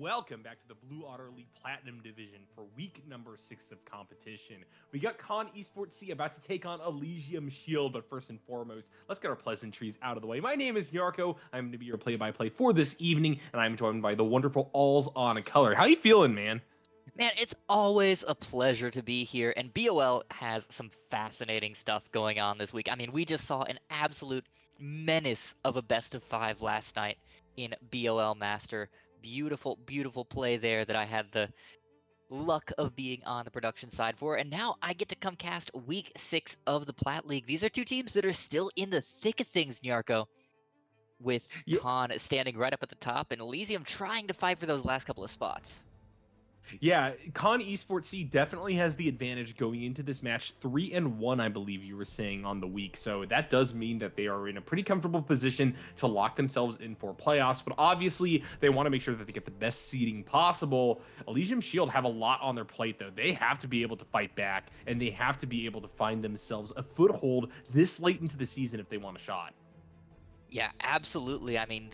welcome back to the Blue Otter League Platinum Division for week number 6 of competition. We got Con Esports C about to take on Elysium Shield, but first and foremost, let's get our pleasantries out of the way. My name is Yarko. I'm going to be your play-by-play for this evening, and I'm joined by the wonderful Alls on Color. How you feeling, man? Man, it's always a pleasure to be here, and BOL has some fascinating stuff going on this week. I mean, we just saw an absolute menace of a best of 5 last night in BOL Master. Beautiful, beautiful play there that I had the luck of being on the production side for, and now I get to come cast week 6 of the Plat League. These are two teams that are still in the thick of things, Nyarko, with Yeah. Khan standing right up at the top and Elysium trying to fight for those last couple of spots. Yeah, Con Esports C definitely has the advantage going into this match 3-1, I believe you were saying on the week. So that does mean that they are in a pretty comfortable position to lock themselves in for playoffs. But obviously, they want to make sure that they get the best seeding possible. Elysium Shield have a lot on their plate, though. They have to be able to fight back, and they have to be able to find themselves a foothold this late into the season if they want a shot. Yeah, absolutely. I mean,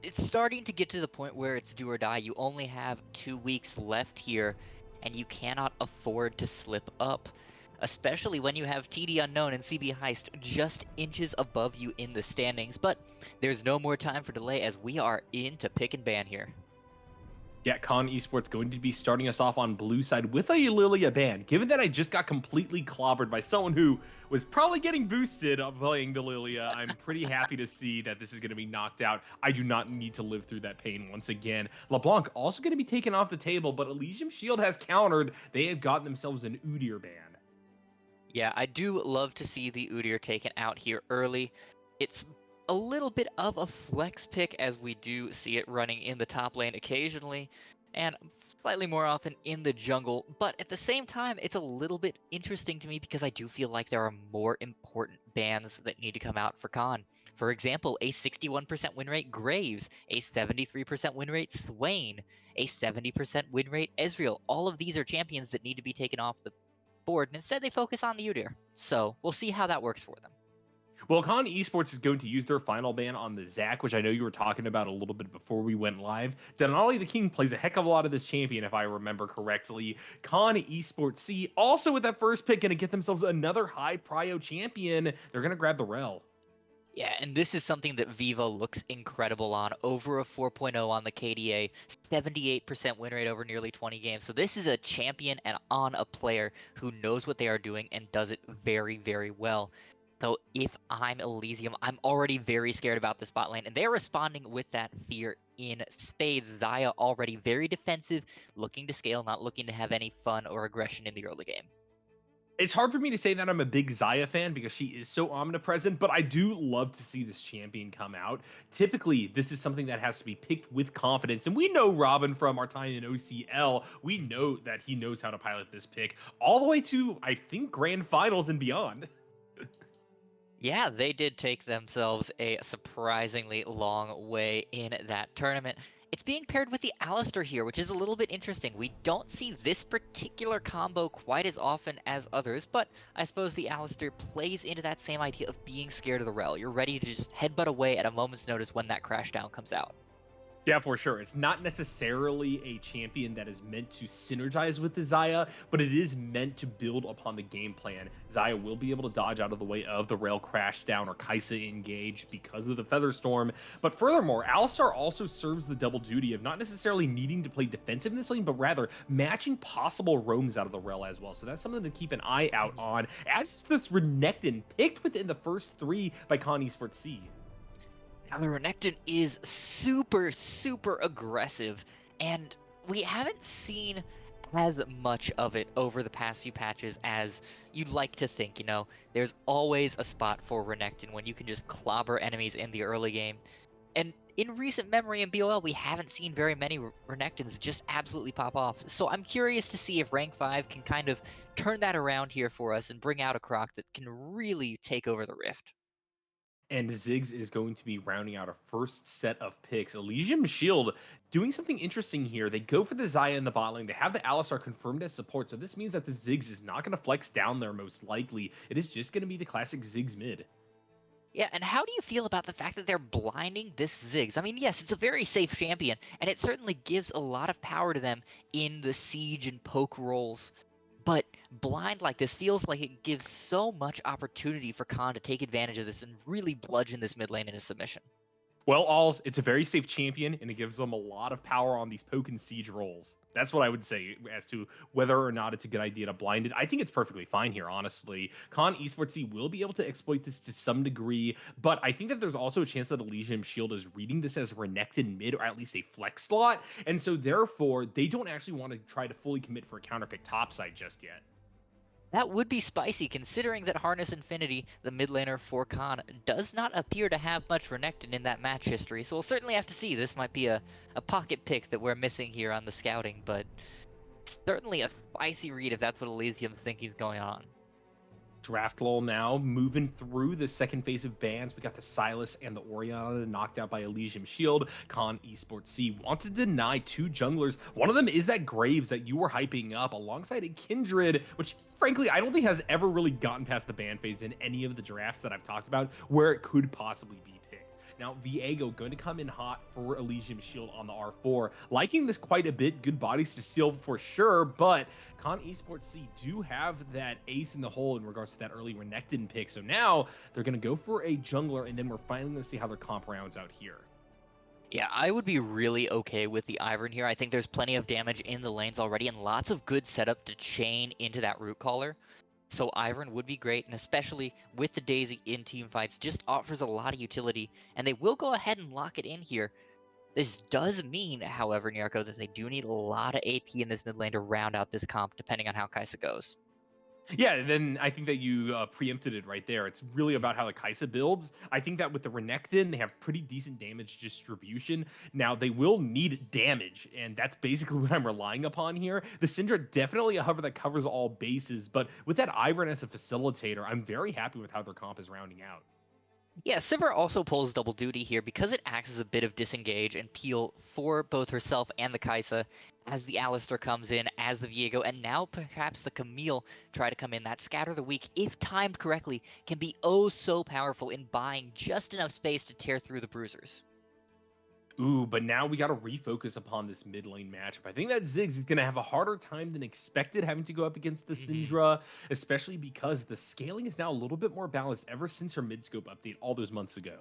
it's starting to get to the point where it's do or die. You only have 2 weeks left here, and you cannot afford to slip up, especially when you have TD Unknown and CB Heist just inches above you in the standings. But there's no more time for delay as we are into pick and ban here. Yeah, Con Esports going to be starting us off on blue side with a Lilia ban. Given that I just got completely clobbered by someone who was probably getting boosted of playing the Lilia, I'm pretty happy to see that this is going to be knocked out. I do not need to live through that pain once again. LeBlanc also going to be taken off the table, but Elysium Shield has countered. They have gotten themselves an Udyr ban. Yeah, I do love to see the Udyr taken out here early. It's a little bit of a flex pick as we do see it running in the top lane occasionally and slightly more often in the jungle, but at the same time it's a little bit interesting to me because I do feel like there are more important bans that need to come out for Khan. For example, a 61% win rate Graves, a 73% win rate Swain, a 70% win rate Ezreal. All of these are champions that need to be taken off the board, and instead they focus on the Udyr. So we'll see how that works for them. Well, Con Esports is going to use their final ban on the Zac, which I know you were talking about a little bit before we went live. Denali the King plays a heck of a lot of this champion, if I remember correctly. Con Esports C, also with that first pick, going to get themselves another high prio champion. They're going to grab the Rel. Yeah, and this is something that Vivo looks incredible on. Over a 4.0 on the KDA, 78% win rate over nearly 20 games. So this is a champion and on a player who knows what they are doing and does it very, very well. So if I'm Elysium, I'm already very scared about the spot lane, and they're responding with that fear in spades. Xayah already very defensive, looking to scale, not looking to have any fun or aggression in the early game. It's hard for me to say that I'm a big Xayah fan because she is so omnipresent, but I do love to see this champion come out. Typically, this is something that has to be picked with confidence, and we know Robin from our time in OCL. We know that he knows how to pilot this pick all the way to, I think, grand finals and beyond. Yeah, they did take themselves a surprisingly long way in that tournament. It's being paired with the Alistar here, which is a little bit interesting. We don't see this particular combo quite as often as others, but I suppose the Alistar plays into that same idea of being scared of the Rel. You're ready to just headbutt away at a moment's notice when that crash down comes out. Yeah, for sure. It's not necessarily a champion that is meant to synergize with the Xayah, but it is meant to build upon the game plan. Xayah will be able to dodge out of the way of the rail crash down or Kaisa engage because of the Featherstorm. But furthermore, Alistar also serves the double duty of not necessarily needing to play defensive in this lane, but rather matching possible roams out of the rail as well. So that's something to keep an eye out on, as is this Renekton picked within the first 3 by Con Esports C. Now, the Renekton is super, super aggressive, and we haven't seen as much of it over the past few patches as you'd like to think, you know? There's always a spot for Renekton when you can just clobber enemies in the early game. And in recent memory in BOL, we haven't seen very many Renektons just absolutely pop off. So I'm curious to see if Rank 5 can kind of turn that around here for us and bring out a Croc that can really take over the Rift. And Ziggs is going to be rounding out a first set of picks. Elysium Shield doing something interesting here. They go for the Xayah in the bot lane. They have the Alistar confirmed as support, so this means that the Ziggs is not going to flex down there most likely. It is just going to be the classic Ziggs mid. Yeah, and how do you feel about the fact that they're blinding this Ziggs? I mean, yes, it's a very safe champion, and it certainly gives a lot of power to them in the siege and poke roles. But blind like this feels like it gives so much opportunity for Khan to take advantage of this and really bludgeon this mid lane in a submission. Well, Alls, it's a very safe champion, and it gives them a lot of power on these poke and siege rolls. That's what I would say as to whether or not it's a good idea to blind it. I think it's perfectly fine here, honestly. Con Esports will be able to exploit this to some degree, but I think that there's also a chance that Elysium Shield is reading this as Renekton mid, or at least a flex slot, and so therefore they don't actually want to try to fully commit for a counterpick topside just yet. That would be spicy, considering that Harness Infinity, the mid laner for Khan, does not appear to have much Renekton in that match history, so we'll certainly have to see. This might be a pocket pick that we're missing here on the scouting, but certainly a spicy read if that's what Elysium's thinking is going on. Draft lull now, moving through the second phase of bans. We got the Silas and the Oriana knocked out by Elysium Shield. Con Esports C wants to deny two junglers. One of them is that Graves that you were hyping up alongside a Kindred, which frankly I don't think has ever really gotten past the ban phase in any of the drafts that I've talked about where it could possibly be picked. Now, Viego going to come in hot for Elysium Shield on the R4. Liking this quite a bit. Good bodies to steal for sure, but Con Esports C do have that ace in the hole in regards to that early Renekton pick. So now they're going to go for a jungler, and then we're finally going to see how their comp rounds out here. Yeah, I would be really okay with the Ivern here. I think there's plenty of damage in the lanes already and lots of good setup to chain into that root caller. So Ivern would be great, and especially with the Daisy in team fights, just offers a lot of utility, and they will go ahead and lock it in here. This does mean, however, Nyarko, that they do need a lot of AP in this mid lane to round out this comp, depending on how Kai'Sa goes. Yeah, then I think that you preempted it right there. It's really about how the Kai'Sa builds. I think that with the Renekton, they have pretty decent damage distribution. Now, they will need damage, and that's basically what I'm relying upon here. The Syndra definitely a hover that covers all bases, but with that Ivern as a facilitator, I'm very happy with how their comp is rounding out. Yeah, Sivir also pulls double duty here because it acts as a bit of disengage and peel for both herself and the Kai'Sa as the Alistar comes in, as the Viego, and now perhaps the Camille try to come in. That Scatter the Weak, if timed correctly, can be oh so powerful in buying just enough space to tear through the Bruisers. Ooh, but now we got to refocus upon this mid lane matchup. I think that Ziggs is going to have a harder time than expected having to go up against the Syndra, especially because the scaling is now a little bit more balanced ever since her mid scope update all those months ago.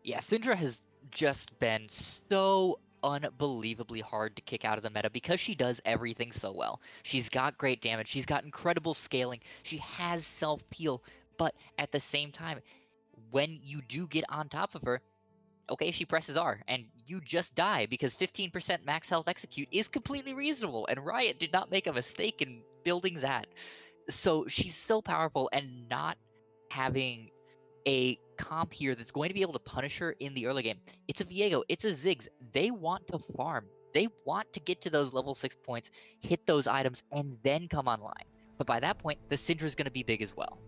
Yeah, Syndra has just been so unbelievably hard to kick out of the meta because she does everything so well. She's got great damage, she's got incredible scaling, she has self-peel, but at the same time, when you do get on top of her, okay, she presses R, and you just die because 15% max health execute is completely reasonable, and Riot did not make a mistake in building that. So she's so powerful, and not having a comp here that's going to be able to punish her in the early game. It's a Viego, it's a Ziggs. They want to farm. They want to get to those level 6 points, hit those items, and then come online. But by that point, the Syndra is going to be big as well.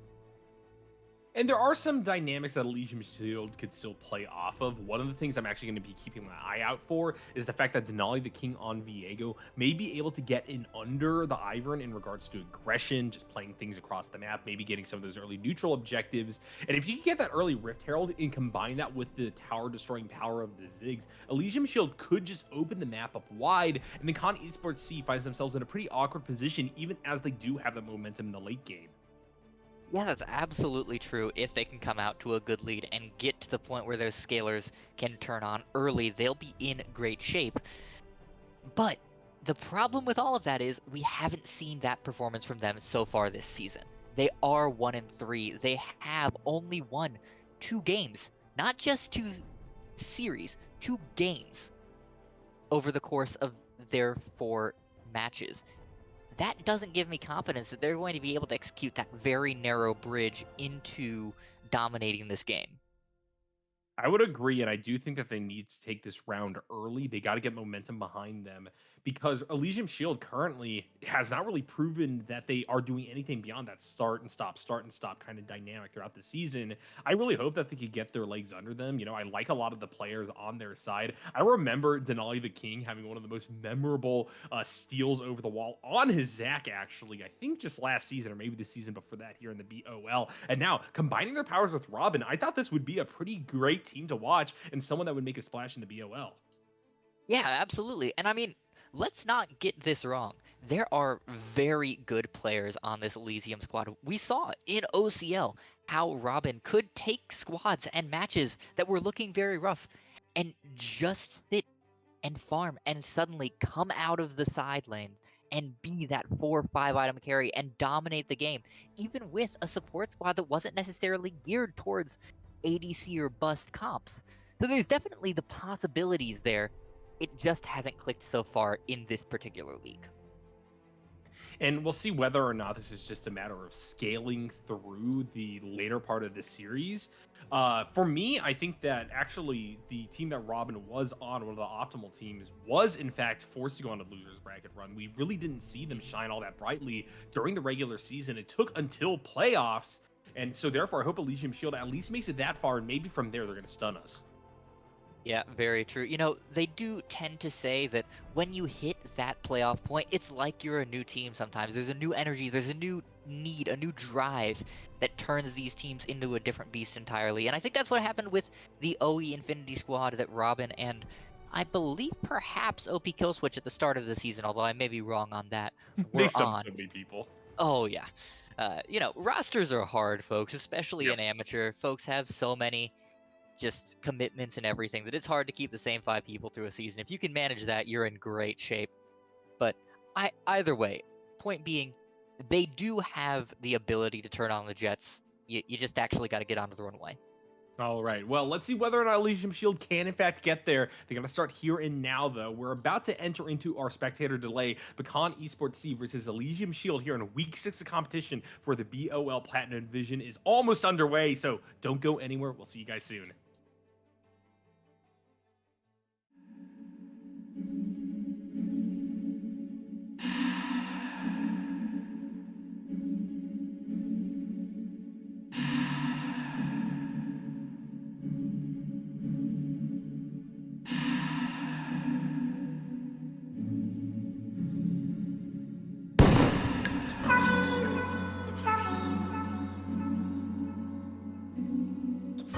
And there are some dynamics that Elysium Shield could still play off of. One of the things I'm actually going to be keeping my eye out for is the fact that Denali the King on Viego may be able to get in under the Ivern in regards to aggression, just playing things across the map, maybe getting some of those early neutral objectives. And if you can get that early Rift Herald and combine that with the tower destroying power of the Ziggs, Elysium Shield could just open the map up wide, and the Con Esports C finds themselves in a pretty awkward position even as they do have that momentum in the late game. Yeah, that's absolutely true. If they can come out to a good lead and get to the point where those scalers can turn on early, they'll be in great shape. But the problem with all of that is we haven't seen that performance from them so far this season. They are 1-3. They have only won 2 games, not just 2 series, 2 games over the course of their 4 matches. That doesn't give me confidence that they're going to be able to execute that very narrow bridge into dominating this game. I would agree, and I do think that they need to take this round early. They got to get momentum behind them because Elysium Shield currently has not really proven that they are doing anything beyond that start and stop kind of dynamic throughout the season. I really hope that they could get their legs under them. I like a lot of the players on their side. I remember Denali the King having one of the most memorable steals over the wall on his Zac, actually, I think just last season or maybe the season before that here in the BOL. And now combining their powers with Robin, I thought this would be a pretty great team to watch and someone that would make a splash in the BOL. Yeah, absolutely. And I mean, let's not get this wrong. There are very good players on this Elysium squad. We saw in OCL how Robin could take squads and matches that were looking very rough and just sit and farm and suddenly come out of the side lane and be that 4 or 5 item carry and dominate the game, even with a support squad that wasn't necessarily geared towards ADC or bust comps. So there's definitely the possibilities there. It just hasn't clicked so far in this particular league. And we'll see whether or not this is just a matter of scaling through the later part of the series. For me, I think that actually the team that Robin was on, one of the optimal teams, was in fact forced to go on a loser's bracket run. We really didn't see them shine all that brightly during the regular season. It took until playoffs. And so therefore, I hope Elysium Shield at least makes it that far, and maybe from there they're going to stun us. Yeah, very true. You know, they do tend to say that when you hit that playoff point, it's like you're a new team sometimes. There's a new energy, there's a new need, a new drive that turns these teams into a different beast entirely. And I think that's what happened with the OE Infinity squad that Robin and I believe perhaps OP Killswitch at the start of the season, although I may be wrong on that, They were stunned on. so many people. Oh, yeah. Rosters are hard, folks, especially Yep. in amateur. Folks have so many just commitments and everything that it's hard to keep the same 5 people through a season. If you can manage that, you're in great shape. But either way, point being, they do have the ability to turn on the Jets. You just actually got to get onto the runway. All right. Well, let's see whether or not Elysium Shield can, in fact, get there. They're going to start here and now, though. We're about to enter into our spectator delay. Pecan Esports C versus Elysium Shield here in Week 6 of competition for the BOL Platinum Division is almost underway, so don't go anywhere. We'll see you guys soon. It's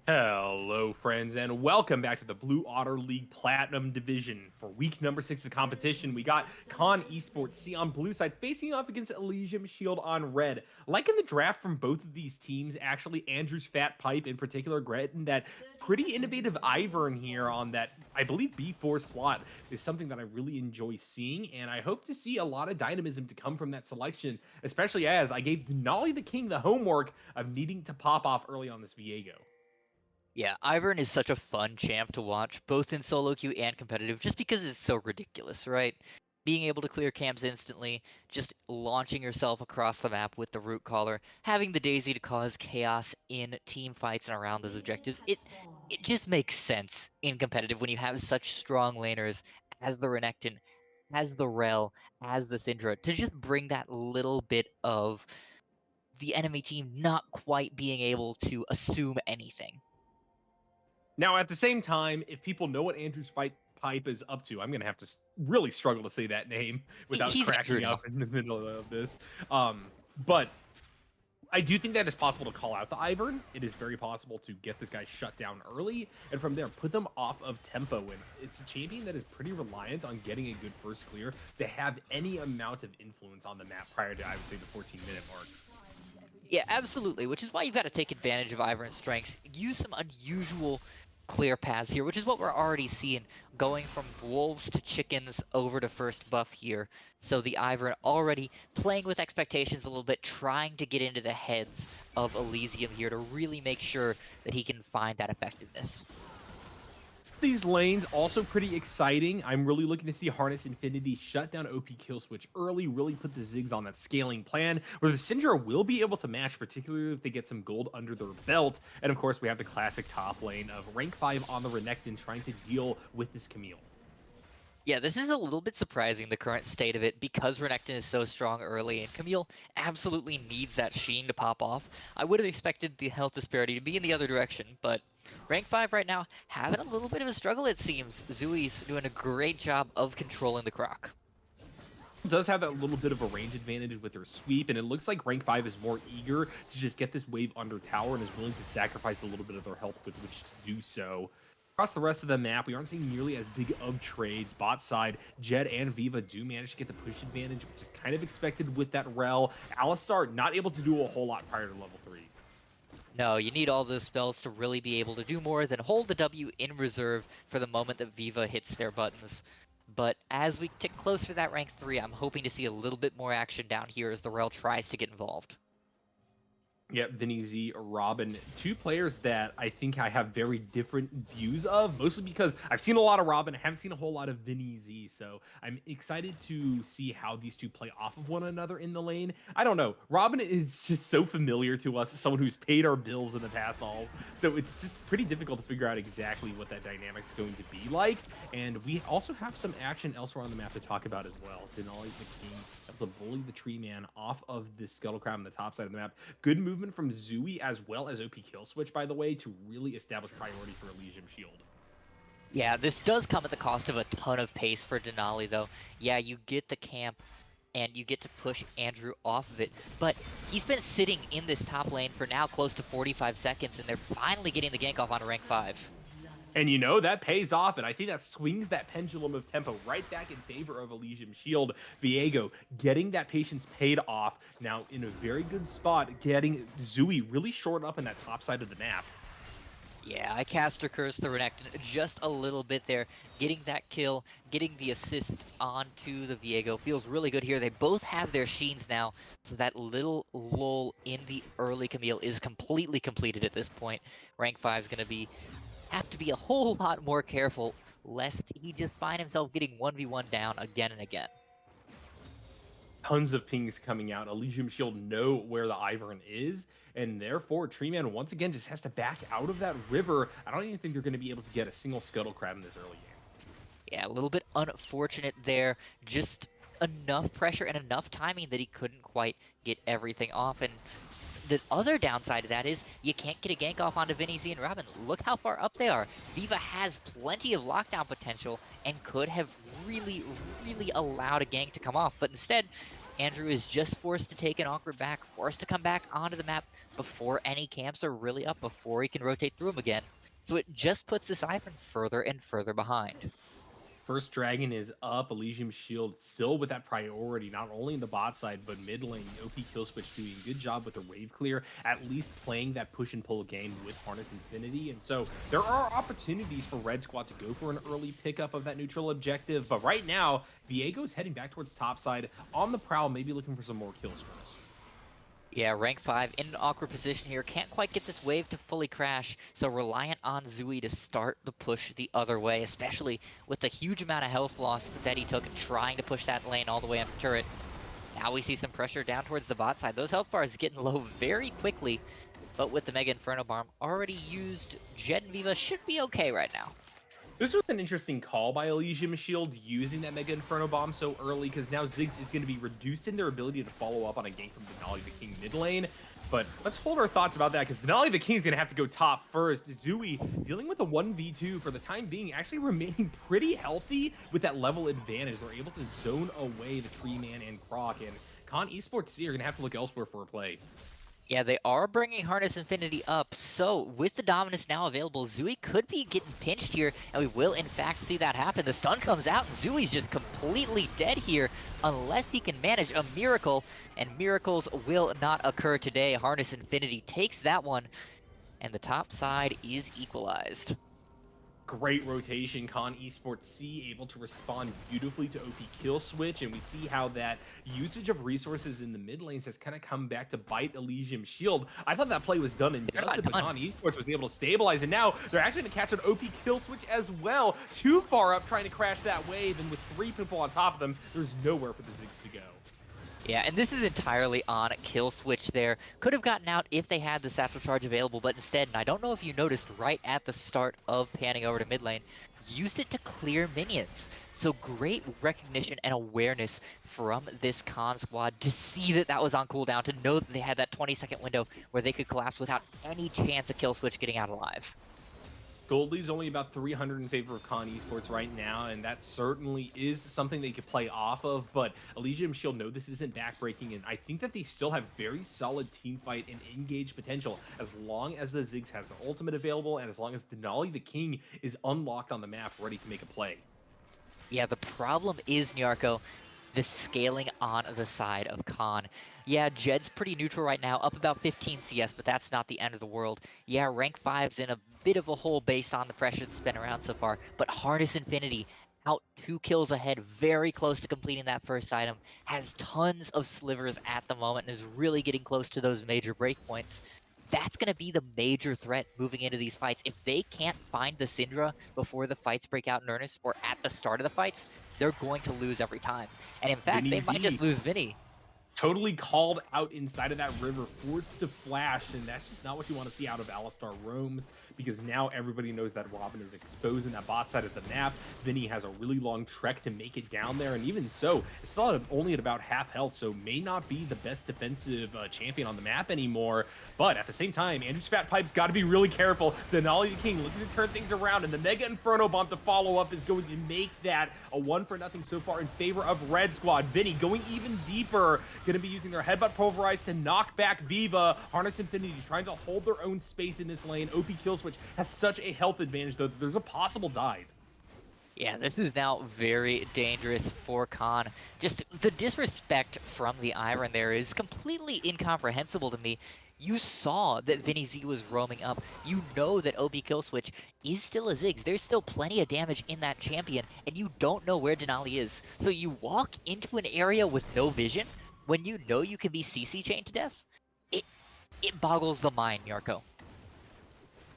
Hello, friends, and welcome back to the Blue Otter League Platinum Division. For week number 6 of competition, we got Con Esports C on blue side facing off against Elysium Shield on red. Like in the draft from both of these teams, actually, Andrew's Fat Pipe in particular, getting that pretty innovative Ivern here on that, I believe, B4 slot is something that I really enjoy seeing, and I hope to see a lot of dynamism to come from that selection, especially as I gave Nolly the King the homework of needing to pop off early on this Viego. Yeah, Ivern is such a fun champ to watch, both in solo queue and competitive, just because it's so ridiculous, right? Being able to clear camps instantly, just launching yourself across the map with the root collar, having the Daisy to cause chaos in team fights and around those objectives, it just makes sense in competitive when you have such strong laners as the Renekton, as the Rel, as the Syndra, to just bring that little bit of the enemy team not quite being able to assume anything. Now, at the same time, if people know what Andrew's fight pipe is up to, I'm going to have to really struggle to say that name without He's Andrew cracking now. up in the middle of this. But I do think that it's possible to call out the Ivern. It is very possible to get this guy shut down early, and from there, put them off of tempo. And it's a champion that is pretty reliant on getting a good first clear to have any amount of influence on the map prior to, I would say, the 14-minute mark. Yeah, absolutely, which is why you've got to take advantage of Ivern's strengths. Use some unusual clear paths here, which is what we're already seeing, going from wolves to chickens over to first buff here. So the Ivern already playing with expectations a little bit, trying to get into the heads of Elysium here to really make sure that he can find that effectiveness. These lanes also pretty exciting. I'm really looking to see Harness Infinity shut down OP kill switch early, really put the Ziggs on that scaling plan where the Syndra will be able to match, particularly if they get some gold under their belt. And of course, we have the classic top lane of rank 5 on the Renekton trying to deal with this Camille. Yeah, this is a little bit surprising, the current state of it, because Renekton is so strong early, and Camille absolutely needs that Sheen to pop off. I would have expected the health disparity to be in the other direction, but rank 5 right now, having a little bit of a struggle, it seems. Zui's doing a great job of controlling the Croc. Does have that little bit of a range advantage with her sweep, and it looks like rank 5 is more eager to just get this wave under tower and is willing to sacrifice a little bit of their health with which to do so. Across the rest of the map, we aren't seeing nearly as big of trades. Bot side, Jed and Viva do manage to get the push advantage, which is kind of expected with that Rel. Alistar not able to do a whole lot prior to level 3. No, you need all those spells to really be able to do more than hold the W in reserve for the moment that Viva hits their buttons. But as we tick close for that rank 3, I'm hoping to see a little bit more action down here as the Rel tries to get involved. Yeah, Vinny Z, Robin, two players that I think I have very different views of, mostly because I've seen a lot of Robin, I haven't seen a whole lot of Vinny Z, so I'm excited to see how these two play off of one another in the lane. I don't know, Robin is just so familiar to us as someone who's paid our bills in the past all, so it's just pretty difficult to figure out exactly what that dynamic's going to be like, and we also have some action elsewhere on the map to talk about as well. Denali the King able to bully the tree man off of this scuttle crab on the top side of the map. Good movement from Zui as well as OP kill switch, by the way, to really establish priority for Elysium Shield. Yeah, this does come at the cost of a ton of pace for Denali, though. Yeah, you get the camp and you get to push Andrew off of it, but he's been sitting in this top lane for now close to 45 seconds, and they're finally getting the gank off on rank 5. And you know, that pays off, and I think that swings that pendulum of tempo right back in favor of Elysium Shield. Viego getting that patience paid off, now in a very good spot, getting Zui really short up in that top side of the map. Yeah, I caster curse the Renekton just a little bit there. Getting that kill, getting the assist onto the Viego feels really good here. They both have their Sheens now, so that little lull in the early Camille is completely completed at this point. Rank 5 is going to have to be a whole lot more careful, lest he just find himself getting 1v1 down again and again. Tons of pings coming out. Elysium Shield know where the Ivern is, and therefore Tree Man once again just has to back out of that river. I don't even think they're going to be able to get a single Scuttle Crab in this early game. Yeah, a little bit unfortunate there. Just enough pressure and enough timing that he couldn't quite get everything off. And the other downside of that is you can't get a gank off onto Vinny Z and Robin. Look how far up they are. Viva has plenty of lockdown potential and could have really, really allowed a gank to come off, but instead Andrew is just forced to take an awkward back, forced to come back onto the map before any camps are really up, before he can rotate through them again. So it just puts this Ivern further and further behind. First Dragon is up. Elysium Shield still with that priority, not only in the bot side, but mid lane. OP Killswitch doing a good job with the wave clear, at least playing that push and pull game with Harness Infinity. And so there are opportunities for Red Squad to go for an early pickup of that neutral objective. But right now, Viego's heading back towards top side on the prowl, maybe looking for some more kills for us. Yeah, rank 5 in an awkward position here. Can't quite get this wave to fully crash, so reliant on Zui to start the push the other way, especially with the huge amount of health loss that he took trying to push that lane all the way up the turret. Now we see some pressure down towards the bot side. Those health bars getting low very quickly, but with the Mega Inferno Bomb already used, Jed and Viva should be okay right now. This was an interesting call by Elysium Shield using that Mega Inferno Bomb so early, because now Ziggs is going to be reduced in their ability to follow up on a gank from Denali the King mid lane. But let's hold our thoughts about that, because Denali the King is going to have to go top first. Zui dealing with a 1v2 for the time being, actually remaining pretty healthy with that level advantage. They're able to zone away the Tree Man and Croc, and Con Esports C are going to have to look elsewhere for a play. Yeah, they are bringing Harness Infinity up, so with the dominance now available, Zui could be getting pinched here, and we will in fact see that happen. The stun comes out, and Zui's just completely dead here, unless he can manage a miracle, and miracles will not occur today. Harness Infinity takes that one, and the top side is equalized. Great rotation. Con Esports C able to respond beautifully to OP kill switch, and we see how that usage of resources in the mid lanes has kind of come back to bite Elysium Shield. I thought that play was done and dusted, but Con Esports was able to stabilize, and now they're actually going to catch an OP kill switch as well. Too far up trying to crash that wave, and with 3 people on top of them, there's nowhere for the Ziggs to go. Yeah, and this is entirely on kill switch there. Could have gotten out if they had the satchel charge available, but instead, and I don't know if you noticed right at the start of panning over to mid lane, used it to clear minions. So great recognition and awareness from this Con squad to see that that was on cooldown, to know that they had that 20-second window where they could collapse without any chance of kill switch getting out alive. Gold League's only about 300 in favor of Con Esports right now, and that certainly is something they could play off of, but Elysium Shield know this isn't backbreaking, and I think that they still have very solid team fight and engage potential as long as the Ziggs has their ultimate available, and as long as Denali the King is unlocked on the map, ready to make a play. Yeah, the problem is, Nyarko, the scaling on the side of Con. Yeah, Jed's pretty neutral right now, up about 15 CS, but that's not the end of the world. Yeah, rank 5's in a bit of a hole based on the pressure that's been around so far, but Harness Infinity, out 2 kills ahead, very close to completing that first item, has tons of slivers at the moment, and is really getting close to those major breakpoints. That's going to be the major threat moving into these fights. If they can't find the Syndra before the fights break out in earnest, or at the start of the fights, they're going to lose every time. And in fact, they might just lose Vinny. Totally called out inside of that river, forced to flash, and that's just not what you want to see out of Alistar Roams, because now everybody knows that Robin is exposed in that bot side of the map. Vinny has a really long trek to make it down there, and even so, it's still only at about half health, so may not be the best defensive champion on the map anymore. But at the same time, Andrew's Fat Pipe's got to be really careful. Denali the King looking to turn things around, and the Mega Inferno Bomb to follow up is going to make that a 1-0 so far in favor of Red Squad. Vinny going even deeper, going to be using their Headbutt Pulverize to knock back Viva. Harness Infinity trying to hold their own space in this lane. OP Killswitch has such a health advantage, though, there's a possible dive. Yeah, this is now very dangerous for Con. Just the disrespect from the Iron there is completely incomprehensible to me. You saw that Vinny Z was roaming up. You know that OB Killswitch is still a Ziggs. There's still plenty of damage in that champion, and you don't know where Denali is. So you walk into an area with no vision when you know you can be CC chained to death? It boggles the mind, Yarko.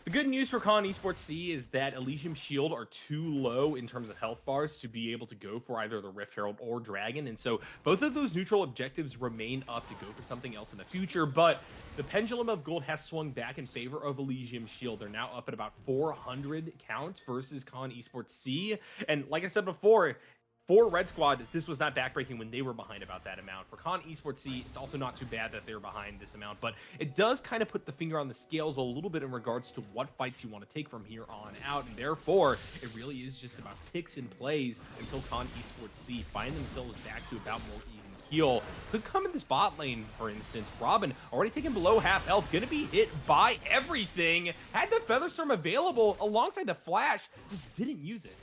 The good news for Con Esports C is that Elysium Shield are too low in terms of health bars to be able to go for either the Rift Herald or Dragon, and so both of those neutral objectives remain up to go for something else in the future, but the pendulum of gold has swung back in favor of Elysium Shield. They're now up at about 400 count versus Con Esports C, and like I said before, for Red Squad, this was not backbreaking when they were behind about that amount. For Con Esports C, it's also not too bad that they're behind this amount, but it does kind of put the finger on the scales a little bit in regards to what fights you want to take from here on out, and therefore, it really is just about picks and plays until Con Esports C find themselves back to about more even heal. Could come in this bot lane, for instance. Robin already taken below half health, gonna be hit by everything. Had the Featherstorm available alongside the Flash, just didn't use it.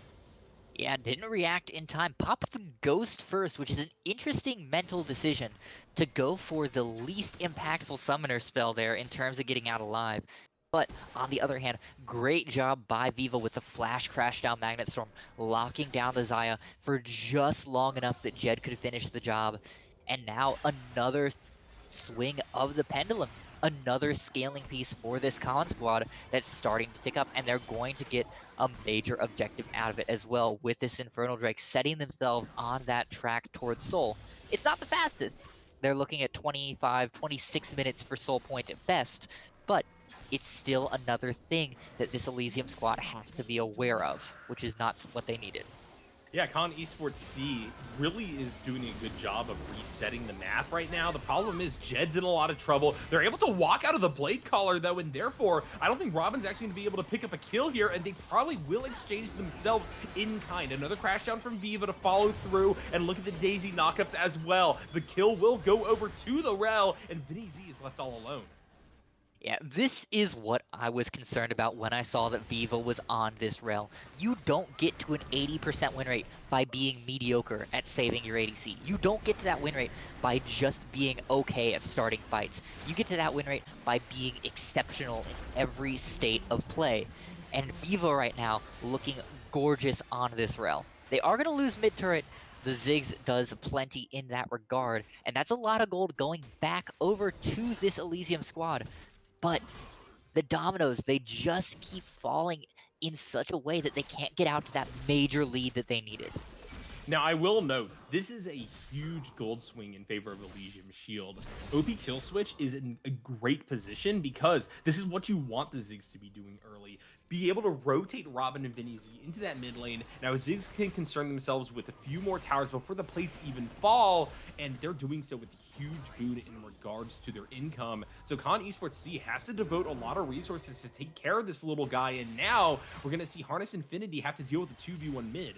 Yeah, didn't react in time. Popped the Ghost first, which is an interesting mental decision to go for the least impactful summoner spell there in terms of getting out alive. But on the other hand, great job by Viva with the Flash Crash Down Magnet Storm, locking down the Xayah for just long enough that Jed could finish the job. And now another swing of the pendulum. Another scaling piece for this con squad that's starting to tick up, and they're going to get a major objective out of it as well with this Infernal Drake setting themselves on that track towards Soul. It's not the fastest. They're looking at 25, 26 minutes for Soul Point at best, but it's still another thing that this Elysium squad has to be aware of, which is not what they needed. Yeah, Con Esports C really is doing a good job of resetting the map right now. The problem is Jed's in a lot of trouble. They're able to walk out of the Blade Collar, though, and therefore, I don't think Robin's actually going to be able to pick up a kill here, and they probably will exchange themselves in kind. Another crash down from Viva to follow through, and look at the Daisy knockups as well. The kill will go over to the Rel, and Vinny Z is left all alone. Yeah, this is what I was concerned about when I saw that Viva was on this rel. You don't get to an 80% win rate by being mediocre at saving your ADC. You don't get to that win rate by just being okay at starting fights. You get to that win rate by being exceptional in every state of play. And Viva right now looking gorgeous on this rel. They are going to lose mid-turret. The Ziggs does plenty in that regard, and that's a lot of gold going back over to this Elysium squad. But the dominoes, they just keep falling in such a way that they can't get out to that major lead that they needed. Now, I will note, this is a huge gold swing in favor of Elysium Shield. OP Kill Switch is in a great position because this is what you want the Ziggs to be doing early. Be able to rotate Robin and Vinny Z into that mid lane. Now, Ziggs can concern themselves with a few more towers before the plates even fall, and they're doing so with a huge boon in regards to their income. So Con Esports C has to devote a lot of resources to take care of this little guy, and now we're going to see Harness Infinity have to deal with the 2v1 mid.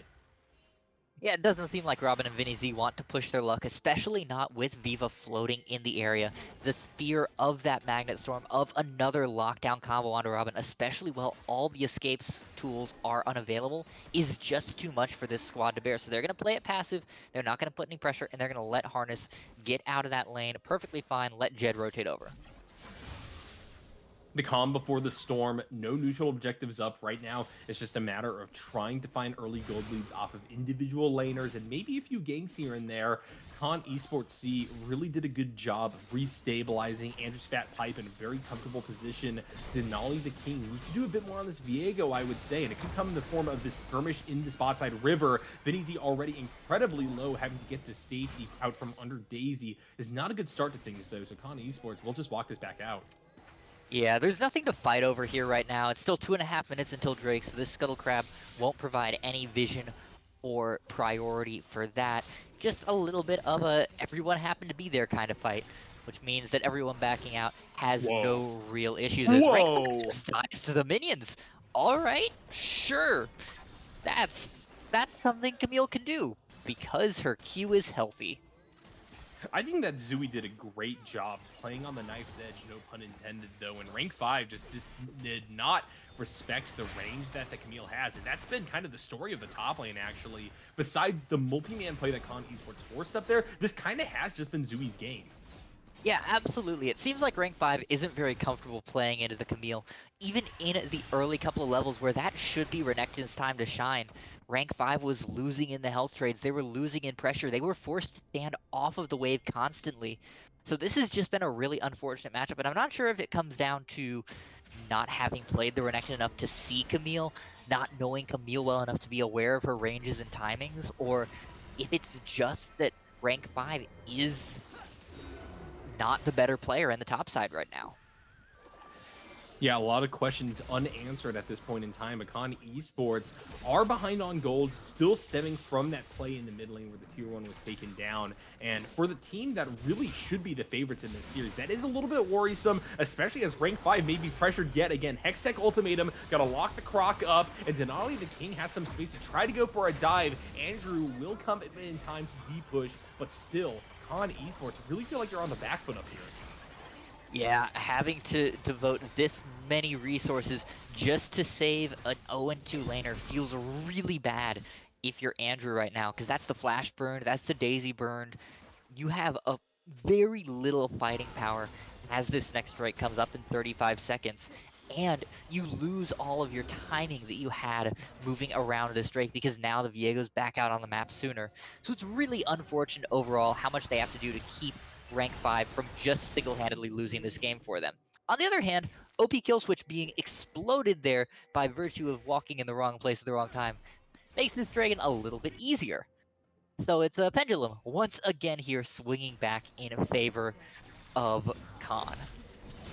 Yeah, it doesn't seem like Robin and Vinny Z want to push their luck, especially not with Viva floating in the area. The fear of that Magnet Storm, of another lockdown combo onto Robin, especially while all the escapes tools are unavailable, is just too much for this squad to bear. So they're going to play it passive, they're not going to put any pressure, and they're going to let Harness get out of that lane perfectly fine, let Jed rotate over. The calm before the storm, no neutral objectives up right now. It's just a matter of trying to find early gold leads off of individual laners and maybe a few ganks here and there. Con Esports C really did a good job of restabilizing Andrew's Fat Pipe in a very comfortable position. Denali the King needs to do a bit more on this Viego, I would say, and it could come in the form of this skirmish in the spot side river. Vinny Z already incredibly low, having to get to safety out from under Daisy is not a good start to things, though, so Con Esports will just walk this back out. Yeah, there's nothing to fight over here right now. It's still 2.5 minutes until Drake, so this Scuttle Crab won't provide any vision or priority for that. Just a little bit of a everyone happened to be there kind of fight, which means that everyone backing out has no real issues. As Rank just dies to the minions. All right, sure. That's something Camille can do because her Q is healthy. I think that Zooey did a great job playing on the knife's edge, no pun intended, though, and rank 5 just did not respect the range that the Camille has, and that's been kind of the story of the top lane, actually. Besides the multi-man play that Con Esports forced up there, this kind of has just been Zooey's game. Yeah, absolutely. It seems like rank 5 isn't very comfortable playing into the Camille, even in the early couple of levels where that should be Renekton's time to shine. Rank 5 was losing in the health trades, they were losing in pressure, they were forced to stand off of the wave constantly. So this has just been a really unfortunate matchup, and I'm not sure if it comes down to not having played the Renekton enough to see Camille, not knowing Camille well enough to be aware of her ranges and timings, or if it's just that rank 5 is not the better player in the top side right now. Yeah, a lot of questions unanswered at this point in time. Con Esports are behind on gold, still stemming from that play in the mid lane where the tier 1 was taken down. And for the team that really should be the favorites in this series, that is a little bit worrisome, especially as rank 5 may be pressured yet again. Hextech Ultimatum, gotta lock the Croc up, and Denali the King has some space to try to go for a dive. Andrew will come in time to deep push, but still, Con Esports really feel like they're on the back foot up here. Yeah, having to devote this many resources just to save an 0-2 laner feels really bad if you're Andrew right now, because that's the flash burn, that's the daisy burn. You have a very little fighting power as this next strike comes up in 35 seconds. And you lose all of your timing that you had moving around this Drake because now the Viego's back out on the map sooner. So it's really unfortunate overall how much they have to do to keep rank 5 from just single-handedly losing this game for them. On the other hand, OP kill switch being exploded there by virtue of walking in the wrong place at the wrong time makes this dragon a little bit easier. So it's a pendulum once again here swinging back in favor of Khan.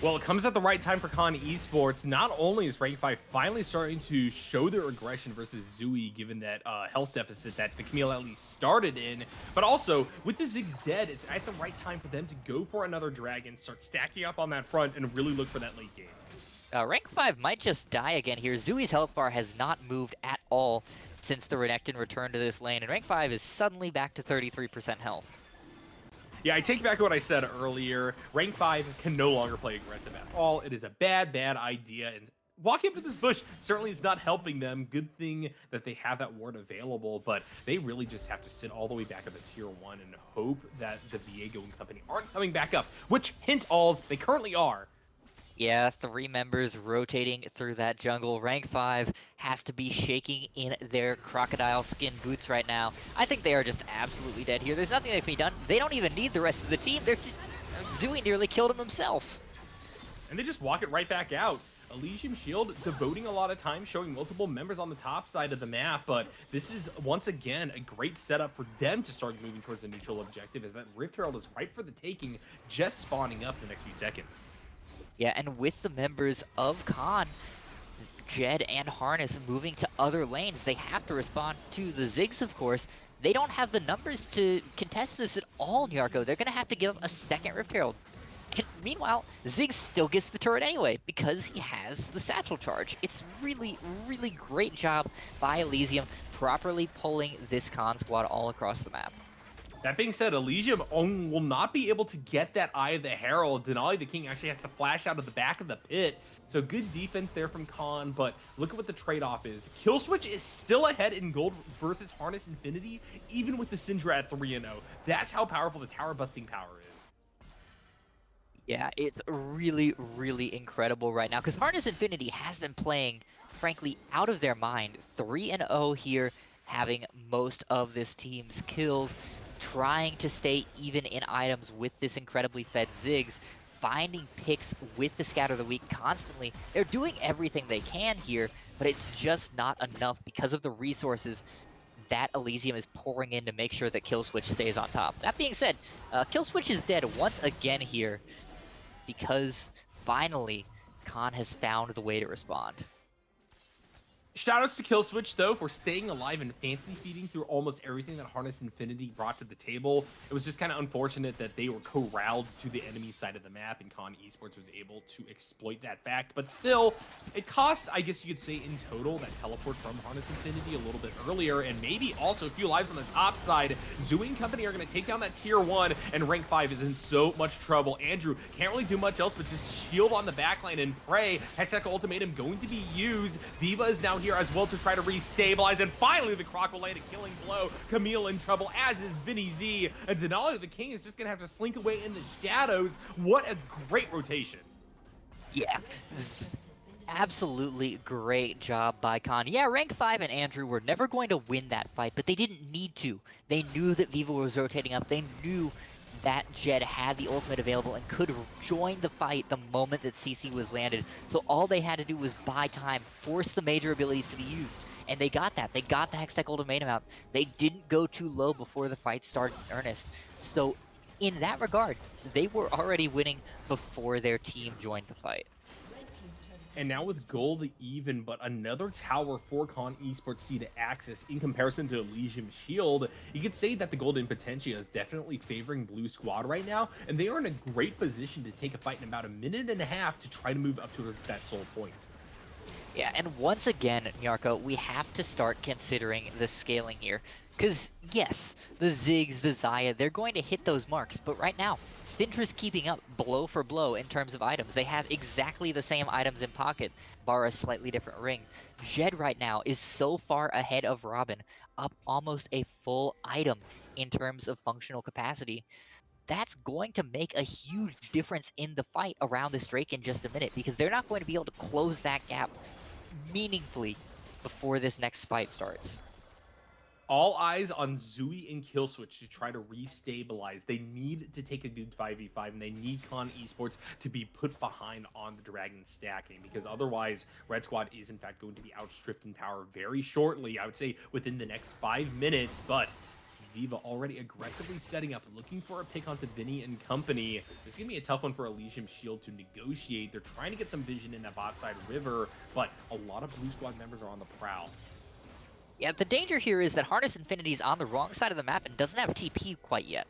Well, it comes at the right time for Con Esports. Not only is Rank 5 finally starting to show their aggression versus Zui, given that health deficit that the Camille at least started in, but also, with the Ziggs dead, it's at the right time for them to go for another dragon, start stacking up on that front, and really look for that late game. Rank 5 might just die again here. Zui's health bar has not moved at all since the Renekton returned to this lane, and Rank 5 is suddenly back to 33% health. Yeah, I take back what I said earlier. Rank 5 can no longer play aggressive at all. It is a bad idea, and walking up to this bush certainly is not helping them. Good thing that they have that ward available, but they really just have to sit all the way back at the tier 1 and hope that the Viego and company aren't coming back up, which, hint alls, they currently are. Yeah, 3 members rotating through that jungle. Rank 5 has to be shaking in their crocodile skin boots right now. I think they are just absolutely dead here. There's nothing that can be done. They don't even need the rest of the team. Zui nearly killed him himself. And they just walk it right back out. Elysium Shield devoting a lot of time showing multiple members on the top side of the map, but this is once again a great setup for them to start moving towards the neutral objective, as that Rift Herald is right for the taking, just spawning up in the next few seconds. Yeah, and with the members of Khan, Jed and Harness moving to other lanes, they have to respond to the Ziggs, of course. They don't have the numbers to contest this at all, Nyarko. They're going to have to give up a second Rift Herald. And meanwhile, Ziggs still gets the turret anyway, because he has the satchel charge. It's really, really great job by Elysium properly pulling this Khan squad all across the map. That being said, Elysium will not be able to get that Eye of the Herald. Denali the King actually has to flash out of the back of the pit. So good defense there from Khan, but look at what the trade-off is. Kill Switch is still ahead in gold versus Harness Infinity, even with the Syndra at 3-0. That's how powerful the tower busting power is. Yeah, it's really, really incredible right now, because Harness Infinity has been playing, frankly, out of their mind. 3-0 here, having most of this team's kills, trying to stay even in items with this incredibly fed Ziggs, finding picks with the Scatter of the Week constantly. They're doing everything they can here, but it's just not enough because of the resources that Elysium is pouring in to make sure that Kill Switch stays on top. That being said, Kill Switch is dead once again here because finally Khan has found the way to respond. Shoutouts to Kill Switch, though, for staying alive and fancy feeding through almost everything that Harness Infinity brought to the table. It was just kind of unfortunate that they were corralled to the enemy side of the map, and Con Esports was able to exploit that fact. But still, it cost, I guess you could say, in total, that teleport from Harness Infinity a little bit earlier, and maybe also a few lives on the top side. Zui and company are going to take down that tier 1, and rank 5 is in so much trouble. Andrew can't really do much else but just shield on the backline and pray. Hextech Ultimatum going to be used. Viva is now here as well to try to restabilize, and finally the Croc will land a killing blow. Camille in trouble, as is Vinny Z, and Denali the King is just gonna have to slink away in the shadows. What a great rotation. Yeah, absolutely great job by Khan. Yeah, rank 5 and Andrew were never going to win that fight, but they didn't need to. They knew that Viva was rotating up. They knew that Jed had the ultimate available and could join the fight the moment that CC was landed. So all they had to do was buy time, force the major abilities to be used. And they got that. They got the Hextech Ultimatum out. They didn't go too low before the fight started in earnest. So in that regard, they were already winning before their team joined the fight. And now with gold even, but another tower for Con Esports C to access in comparison to Elysium Shield, you could say that the Golden Potentia is definitely favoring Blue Squad right now, and they are in a great position to take a fight in about a minute and a half to try to move up towards that soul point. Yeah, and once again, Nyarko, we have to start considering the scaling here. Because, yes, the Ziggs, the Xayah, they're going to hit those marks, but right now, Syndra's keeping up blow for blow in terms of items. They have exactly the same items in pocket, bar a slightly different ring. Jed right now is so far ahead of Robin, up almost a full item in terms of functional capacity. That's going to make a huge difference in the fight around this Drake in just a minute, because they're not going to be able to close that gap meaningfully before this next fight starts. All eyes on Zooey and Killswitch to try to restabilize. They need to take a good 5v5, and they need Con Esports to be put behind on the Dragon stacking, because otherwise, Red Squad is in fact going to be outstripped in power very shortly. I would say within the next 5 minutes, but Viva already aggressively setting up, looking for a pick onto Vinny and company. This is going to be a tough one for Elysium Shield to negotiate. They're trying to get some vision in that bot side river, but a lot of Blue Squad members are on the prowl. Yeah, the danger here is that Harness Infinity's on the wrong side of the map and doesn't have TP quite yet.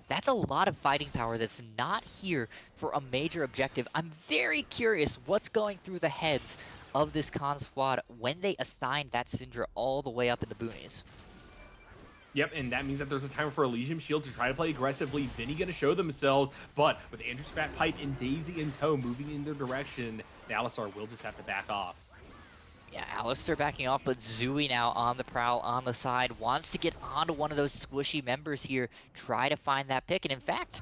That's a lot of fighting power that's not here for a major objective. I'm very curious what's going through the heads of this Con squad when they assign that Syndra all the way up in the boonies. Yep, and that means that there's a time for Elysium Shield to try to play aggressively. Vinny gonna show themselves, but with Andrew's Fat Pipe and Daisy in tow moving in their direction, the Alistar will just have to back off. Yeah, Alistair backing off, but Zooey now on the prowl, on the side, wants to get onto one of those squishy members here, try to find that pick, and in fact,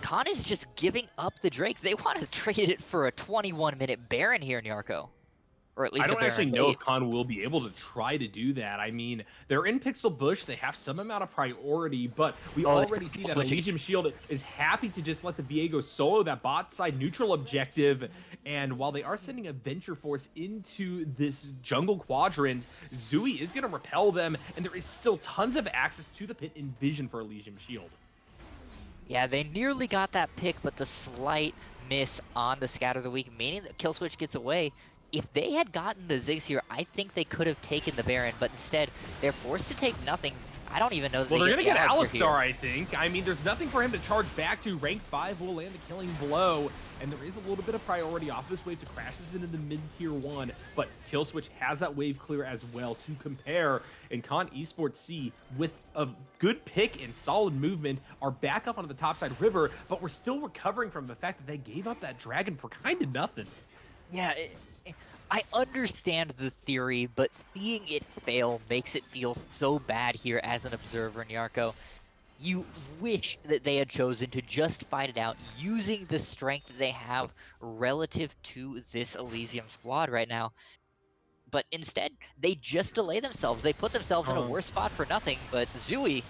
Khan is just giving up the Drake. They want to trade it for a 21-minute Baron here, Nyarko. Or at least I don't actually know if Baron. Khan will be able to try to do that. I mean, they're in Pixel Bush. They have some amount of priority, but we already see that Elysium Shield is happy to just let the Viego solo that bot side neutral objective. And while they are sending a Venture Force into this jungle quadrant, Zooey is going to repel them, and there is still tons of access to the pit in vision for Elysium Shield. Yeah, they nearly got that pick, but the slight miss on the Scatter of the Week, meaning that Killswitch gets away. If they had gotten the Ziggs here, I think they could have taken the Baron, but instead, they're forced to take nothing. I don't even know that they're going to get Alistar, Alistar, I think. I mean, there's nothing for him to charge back to. Rank 5 will land a killing blow, and there is a little bit of priority off this wave to crash this into the mid-tier 1, but Killswitch has that wave clear as well to compare, and Con Esports C, with a good pick and solid movement, are back up onto the topside river, but we're still recovering from the fact that they gave up that dragon for kind of nothing. Yeah, I understand the theory, but seeing it fail makes it feel so bad here as an observer, Nyarko. You wish that they had chosen to just fight it out using the strength that they have relative to this Elysium squad right now. But instead, they just delay themselves. They put themselves in a worse spot for nothing, but Zooey...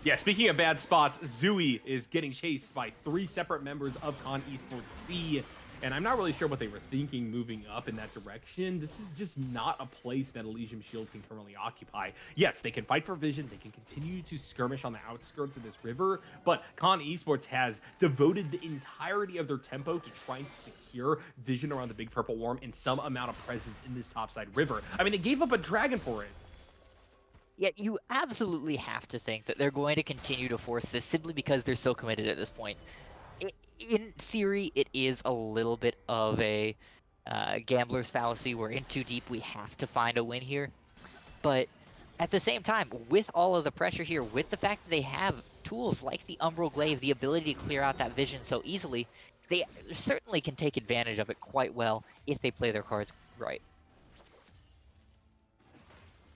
Yeah, speaking of bad spots, Zooey is getting chased by 3 separate members of Con Esports C. And I'm not really sure what they were thinking moving up in that direction. This is just not a place that Elysium Shield can currently occupy. Yes, they can fight for vision. They can continue to skirmish on the outskirts of this river. But Con Esports has devoted the entirety of their tempo to trying to secure vision around the Big Purple Worm and some amount of presence in this topside river. I mean, they gave up a dragon for it. Yet you absolutely have to think that they're going to continue to force this simply because they're so committed at this point. In theory, it is a little bit of a gambler's fallacy. We're in too deep. We have to find a win here. But at the same time, with all of the pressure here, with the fact that they have tools like the Umbral Glaive, the ability to clear out that vision so easily, they certainly can take advantage of it quite well if they play their cards right.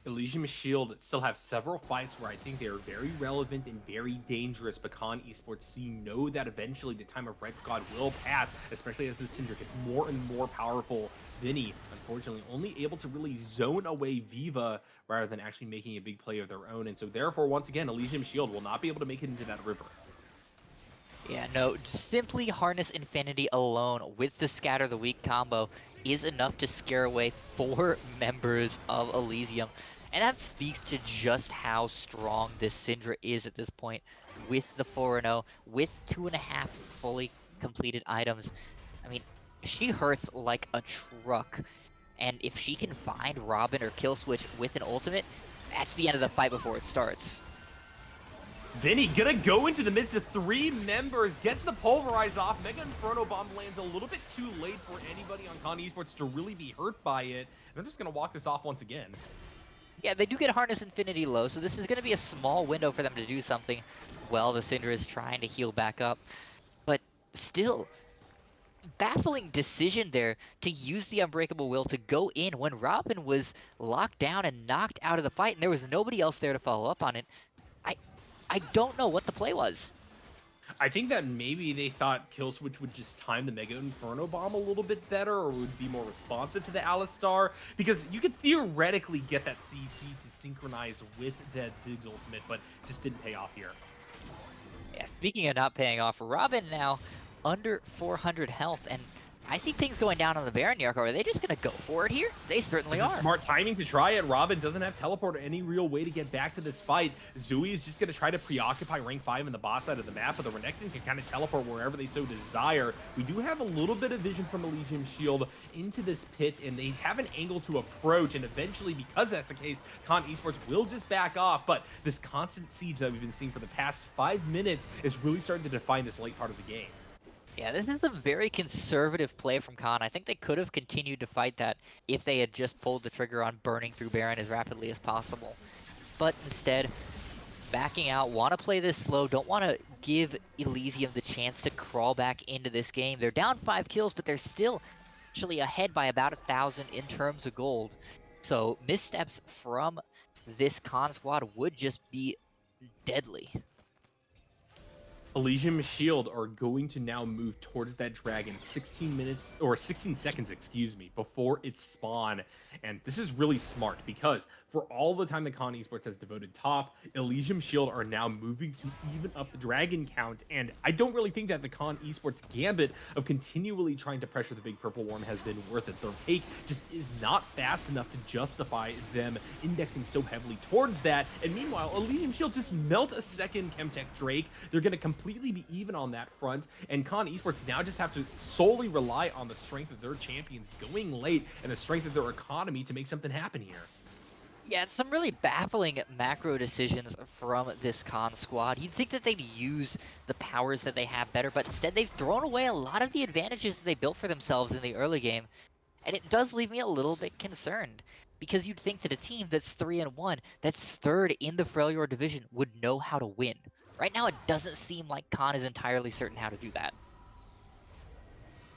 Elysium Shield still have several fights where I think they are very relevant and very dangerous, but Con Esports C know that eventually the time of Red Squad will pass, especially as the Syndra gets more and more powerful. Vinny, unfortunately, only able to really zone away Viva rather than actually making a big play of their own, and so therefore, once again, Elysium Shield will not be able to make it into that river. Yeah, no, simply Harness Infinity alone with the Scatter the Weak combo is enough to scare away 4 members of Elysium. And that speaks to just how strong this Syndra is at this point with the 4-0, with 2.5 fully completed items. I mean, she hurts like a truck. And if she can find Robin or Killswitch with an ultimate, that's the end of the fight before it starts. Vinny gonna go into the midst of 3 members, gets the Pulverize off. Mega Inferno Bomb lands a little bit too late for anybody on Con Esports to really be hurt by it. And they're just gonna walk this off once again. Yeah, they do get Harness Infinity low, so this is going to be a small window for them to do something while the Cinder is trying to heal back up. But still, baffling decision there to use the Unbreakable Will to go in when Robin was locked down and knocked out of the fight, and there was nobody else there to follow up on it. I I don't know what the play was. I think that maybe they thought Killswitch would just time the Mega Inferno Bomb a little bit better, or would be more responsive to the Alistar, because you could theoretically get that CC to synchronize with that Ziggs ultimate, but just didn't pay off here. Yeah, speaking of not paying off, Robin now under 400 health, and I see things going down on the Baron Yarko. Are they just going to go for it here? They certainly This are. is smart timing to try it. Robin doesn't have teleport or any real way to get back to this fight. Zui is just going to try to preoccupy rank 5 in the bot side of the map, but the Renekton can kind of teleport wherever they so desire. We do have a little bit of vision from Elysium Shield into this pit, and they have an angle to approach, and eventually, because that's the case, Con Esports will just back off, but this constant siege that we've been seeing for the past 5 minutes is really starting to define this late part of the game. Yeah, this is a very conservative play from Khan. I think they could have continued to fight that if they had just pulled the trigger on burning through Baron as rapidly as possible. But instead, backing out, want to play this slow, don't want to give Elysium the chance to crawl back into this game. They're down 5 kills, but they're still actually ahead by about 1,000 in terms of gold. So missteps from this Khan squad would just be deadly. Elysium Shield are going to now move towards that dragon 16 minutes or 16 seconds, excuse me, before its spawn. And this is really smart because for all the time that Con Esports has devoted top, Elysium Shield are now moving to even up the dragon count. And I don't really think that the Con Esports gambit of continually trying to pressure the big purple worm has been worth it. Their take just is not fast enough to justify them indexing so heavily towards that. And meanwhile, Elysium Shield just melt a second Chemtech Drake. They're going to completely be even on that front. And Con Esports now just have to solely rely on the strength of their champions going late and the strength of their economy to make something happen here. Yeah, it's some really baffling macro decisions from this Khan squad. You'd think that they'd use the powers that they have better, but instead they've thrown away a lot of the advantages that they built for themselves in the early game. And it does leave me a little bit concerned, because you'd think that a team that's 3-1, that's third in the Freljord division, would know how to win. Right now, it doesn't seem like Khan is entirely certain how to do that.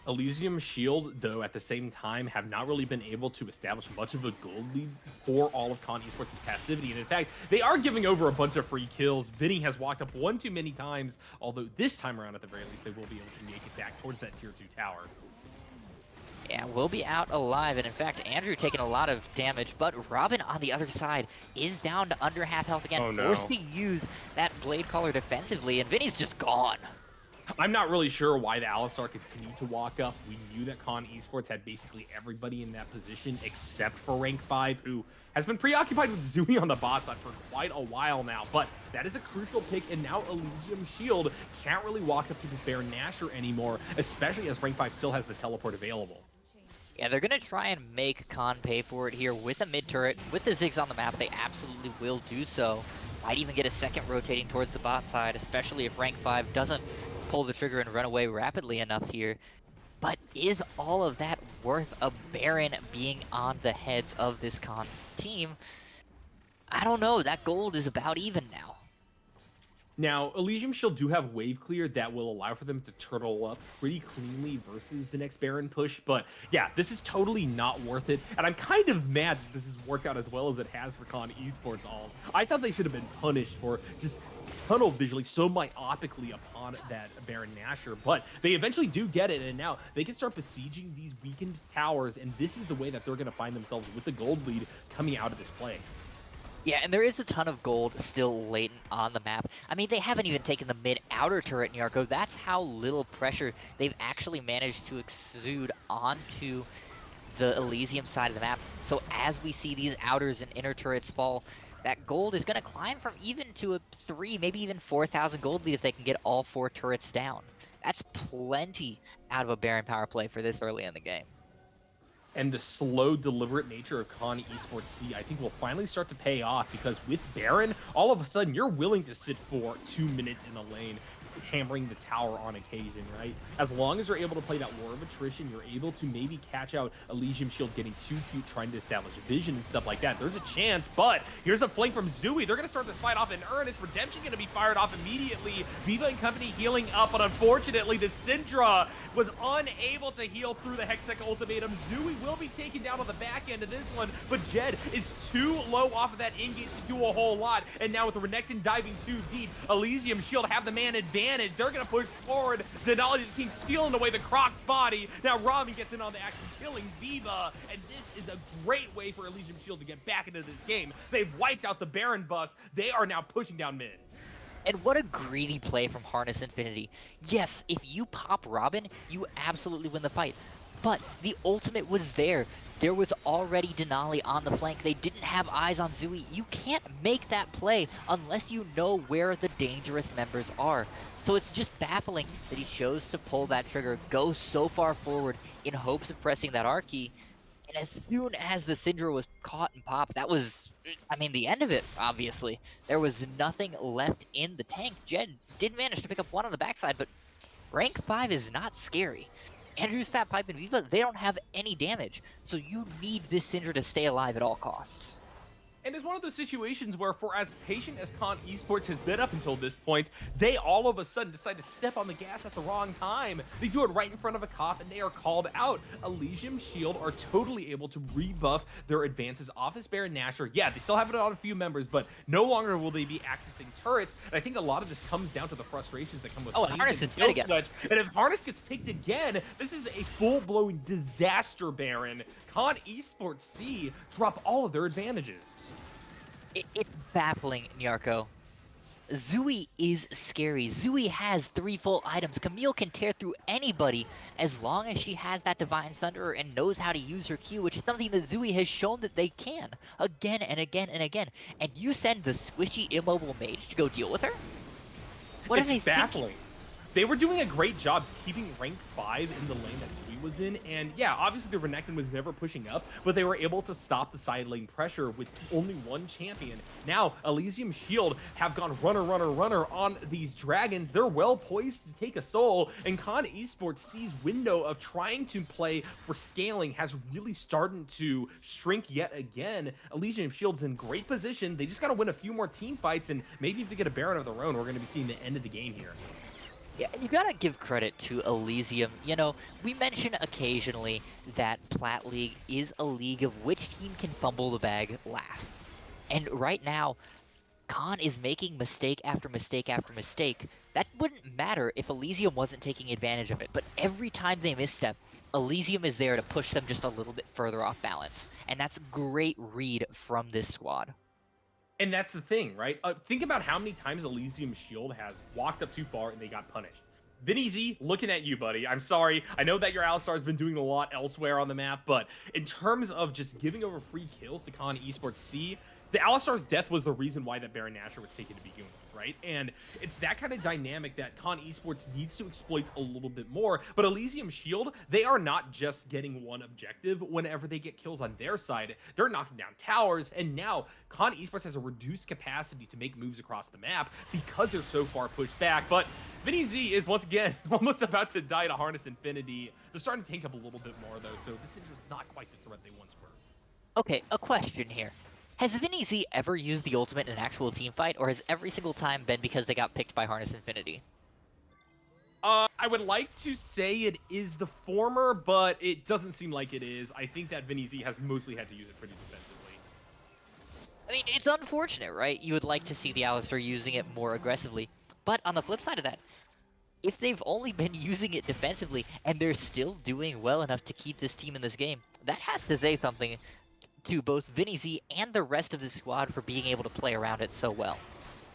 Elysium Shield, though, at the same time, have not really been able to establish much of a gold lead for all of Con Esports' passivity. And in fact, they are giving over a bunch of free kills. Vinny has walked up one too many times, although this time around, at the very least, they will be able to make it back towards that tier 2 tower. Yeah, we'll be out alive, and in fact, Andrew taking a lot of damage, but Robin on the other side is down to under half health again, Oh, no. forced to use that Blade Caller defensively, and Vinny's just gone. I'm not really sure why the Alistar continued to walk up. We knew that Con Esports had basically everybody in that position except for rank 5, who has been preoccupied with Zui on the bot side for quite a while now. But that is a crucial pick, and now Elysium Shield can't really walk up to this Baron Nashor anymore, especially as rank 5 still has the teleport available. Yeah, they're going to try and make Khan pay for it here with a mid-turret. With the Ziggs on the map, they absolutely will do so. Might even get a second rotating towards the bot side, especially if rank 5 doesn't pull the trigger and run away rapidly enough here. But is all of that worth a Baron being on the heads of this Khan team? I don't know. That gold is about even now. Now, Elysium Shield do have wave clear that will allow for them to turtle up pretty cleanly versus the next Baron push, but yeah, this is totally not worth it, and I'm kind of mad that this has worked out as well as it has for Con Esports alls. I thought they should have been punished for just tunnel visually so myopically upon that Baron Nashor, but they eventually do get it, and now they can start besieging these weakened towers, and this is the way that they're going to find themselves with the gold lead coming out of this play. Yeah, and there is a ton of gold still latent on the map. I mean, they haven't even taken the mid-outer turret in Yarko. That's how little pressure they've actually managed to exude onto the Elysium side of the map. So as we see these outers and inner turrets fall, that gold is going to climb from even to a 3, maybe even 4,000 gold lead if they can get all 4 turrets down. That's plenty out of a Baron power play for this early in the game. And the slow, deliberate nature of Con Esports C, I think will finally start to pay off, because with Baron, all of a sudden, you're willing to sit for 2 minutes in the lane, hammering the tower on occasion, right? As long as you're able to play that war of attrition, you're able to maybe catch out Elysium Shield getting too cute, trying to establish vision and stuff like that. There's a chance, but here's a flank from Zooey. They're going to start this fight off in earnest. Redemption going to be fired off immediately. Viva and company healing up, but unfortunately, the Syndra was unable to heal through the Hextech ultimatum. Zooey will be taken down on the back end of this one, but Jed is too low off of that engage to do a whole lot, and now with the Renekton diving too deep, Elysium Shield have the man advantage. They're going to push forward. Denali the King stealing away the Croc's body. Now Rami gets in on the action, killing Viva, and this is a great way for Elysium Shield to get back into this game. They've wiped out the Baron buffs. They are now pushing down mid. And what a greedy play from Harness Infinity. Yes, if you pop Robin, you absolutely win the fight. But the ultimate was there. There was already Denali on the flank. They didn't have eyes on Zooey. You can't make that play unless you know where the dangerous members are. So it's just baffling that he chose to pull that trigger, go so far forward in hopes of pressing that R key. And as soon as the Syndra was caught and popped, that was, I mean, the end of it, obviously. There was nothing left in the tank. Jed did manage to pick up one on the backside, but rank 5 is not scary. Andrew's Fat Pipe and Viva, they don't have any damage, so you need this Syndra to stay alive at all costs. And it's one of those situations where, for as patient as Con Esports has been up until this point, they all of a sudden decide to step on the gas at the wrong time. They do it right in front of a cop, and they are called out. Elysium Shield are totally able to rebuff their advances off this Baron Nashor. Yeah, they still have it on a few members, but no longer will they be accessing turrets. And I think a lot of this comes down to the frustrations that come with Harness gets picked again. And if Harness gets picked again, this is a full-blown disaster Baron. Con Esports C drop all of their advantages. It's baffling, Nyarko. Zooey is scary. Zooey has 3 full items. Camille can tear through anybody as long as she has that Divine Thunderer and knows how to use her Q, which is something that Zooey has shown that they can again and again and again. And you send the squishy immobile mage to go deal with her? What are they baffling. thinking? They were doing a great job keeping rank 5 in the lane that Zooey was in, and yeah, obviously the Renekton was never pushing up, but they were able to stop the side lane pressure with only one champion. Now, Elysium Shield have gone runner on these dragons. They're well poised to take a soul, and Con Esports C's window of trying to play for scaling has really started to shrink yet again. Elysium Shield's in great position. They just got to win a few more team fights, and maybe if they get a Baron of their own, we're going to be seeing the end of the game here. Yeah, you gotta give credit to Elysium. You know, we mention occasionally that Plat League is a league of which team can fumble the bag last. And right now, Khan is making mistake after mistake after mistake. That wouldn't matter if Elysium wasn't taking advantage of it, but every time they misstep, Elysium is there to push them just a little bit further off balance. And that's a great read from this squad. And that's the thing, right? Think about how many times Elysium Shield has walked up too far and they got punished. Vinny Z, looking at you, buddy. I'm sorry. I know that your Alistar's been doing a lot elsewhere on the map, but in terms of just giving over free kills to Con Esports C, the Alistar's death was the reason why that Baron Nashor was taken to begin with, right? And it's that kind of dynamic that Con Esports needs to exploit a little bit more. But Elysium Shield, they are not just getting one objective whenever they get kills on their side. They're knocking down towers, and now Con Esports has a reduced capacity to make moves across the map because they're so far pushed back. But Vinny Z is once again almost about to die to Harness Infinity. They're starting to tank up a little bit more, though, so this is just not quite the threat they once were. Okay, a question here. Has Vinny Z ever used the ultimate in an actual team fight, or has every single time been because they got picked by Harness Infinity? I would like to say it is the former, but it doesn't seem like it is. I think that Vinny Z has mostly had to use it pretty defensively. I mean, it's unfortunate, right? You would like to see the Alistar using it more aggressively. But on the flip side of that, if they've only been using it defensively and they're still doing well enough to keep this team in this game, that has to say something to both Vinny Z and the rest of the squad for being able to play around it so well.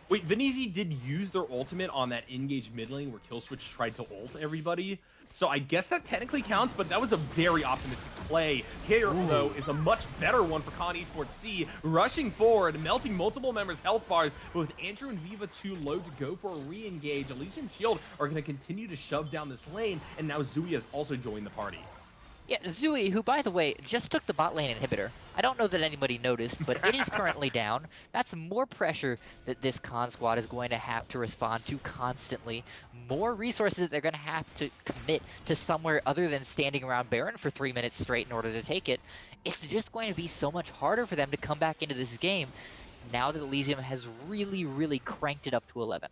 Wait, Vinny Z did use their ultimate on that engaged mid lane where Killswitch tried to ult everybody. So I guess that technically counts, but that was a very optimistic play. Here, though, is a much better one for Con Esports C. Rushing forward, melting multiple members' health bars, but with Andrew and Viva too low to go for a re-engage, Elysium Shield are going to continue to shove down this lane, and now Zooey has also joined the party. Yeah, Zui, who by the way just took the bot lane inhibitor. I don't know that anybody noticed, but it is currently down. That's more pressure that this Khan squad is going to have to respond to constantly. More resources they're going to have to commit to somewhere other than standing around Baron for 3 minutes straight in order to take it. It's just going to be so much harder for them to come back into this game now that Elysium has really, really cranked it up to 11.